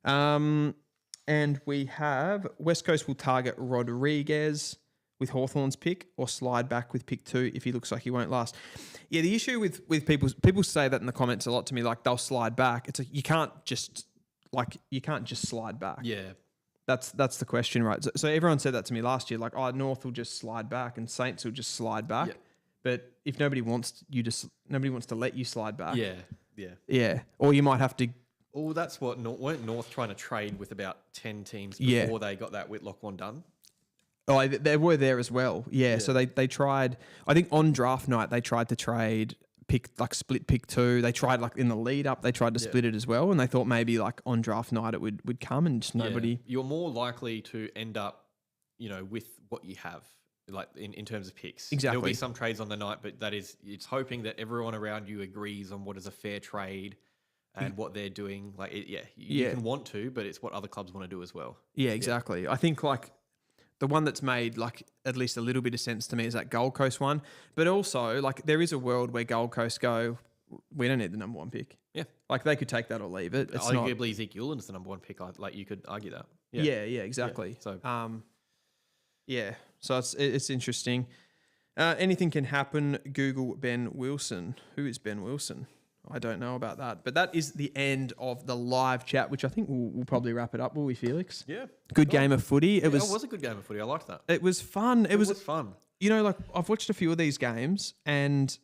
And we have West Coast will target Rodriguez with Hawthorn's pick or slide back with pick 2 if he looks like he won't last. Yeah, the issue with people say that in the comments a lot to me, like they'll slide back. It's like you can't just slide back. Yeah. That's the question, right? So everyone said that to me last year, like, North will just slide back and Saints will just slide back. Yeah. But if nobody wants to let you slide back. Yeah. Or you might have to. Oh, that's what weren't North trying to trade with about 10 teams before they got that Whitlock one done? Oh, they were there as well. Yeah. So they tried, I think on draft night, they tried to trade split pick 2. They tried like in the lead up, they tried to split it as well. And they thought maybe like on draft night it would come and just nobody. Yeah. You're more likely to end up, with what you have, like in terms of picks. Exactly. There'll be some trades on the night, but it's hoping that everyone around you agrees on what is a fair trade and what they're doing. Like, you can want to, but it's what other clubs want to do as well. Yeah, exactly. I think like, the one that's made like at least a little bit of sense to me is that Gold Coast one. But also like there is a world where Gold Coast go, we don't need the number 1 pick. Yeah. Like they could take that or leave it. It's arguably Zeke Euland's the number 1 pick. Like you could argue that. Yeah, exactly. Yeah. So, so it's interesting. Anything can happen. Google Ben Wilson. Who is Ben Wilson? I don't know about that. But that is the end of the live chat, which I think we'll probably wrap it up, will we, Felix? Yeah. Good game of footy. It was a good game of footy. I liked that. It was fun. It was fun. Like I've watched a few of these games and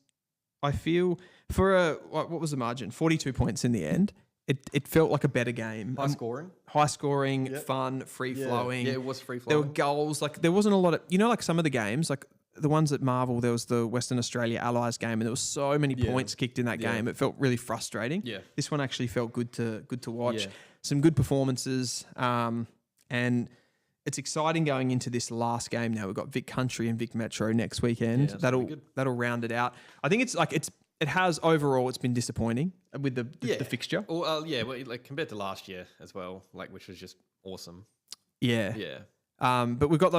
I feel for what was the margin? 42 points in the end. It felt like a better game. High scoring, fun, free flowing. Yeah, it was free flowing. There were goals. Like there wasn't a lot of, like some of the games, like the ones at Marvel, there was the Western Australia Allies game and there was so many points kicked in that game. It felt really frustrating. Yeah. This one actually felt good to watch. Yeah. Some good performances. And it's exciting going into this last game now. We've got Vic Country and Vic Metro next weekend. That'll round it out. I think it has overall it's been disappointing with the fixture. Well, like compared to last year as well, like which was just awesome. Yeah. Yeah. But we've got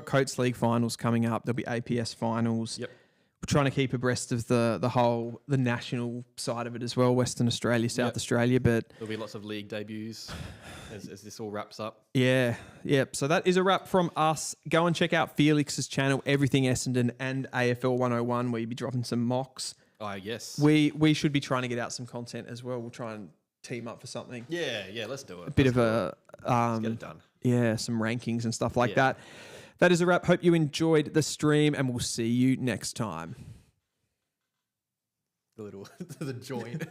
Coates League finals coming up. There'll be APS finals. Yep. We're trying to keep abreast of the national side of it as well, Western Australia, South Australia. But there'll be lots of league debuts as this all wraps up. Yeah. Yep. So that is a wrap from us. Go and check out Felix's channel, Everything Essendon and AFL 101, where you'll be dropping some mocks. Yes. We should be trying to get out some content as well. We'll try and team up for something. Yeah, let's do it. Let's get it done. Yeah, some rankings and stuff like that. That is a wrap. Hope you enjoyed the stream and we'll see you next time. The joint.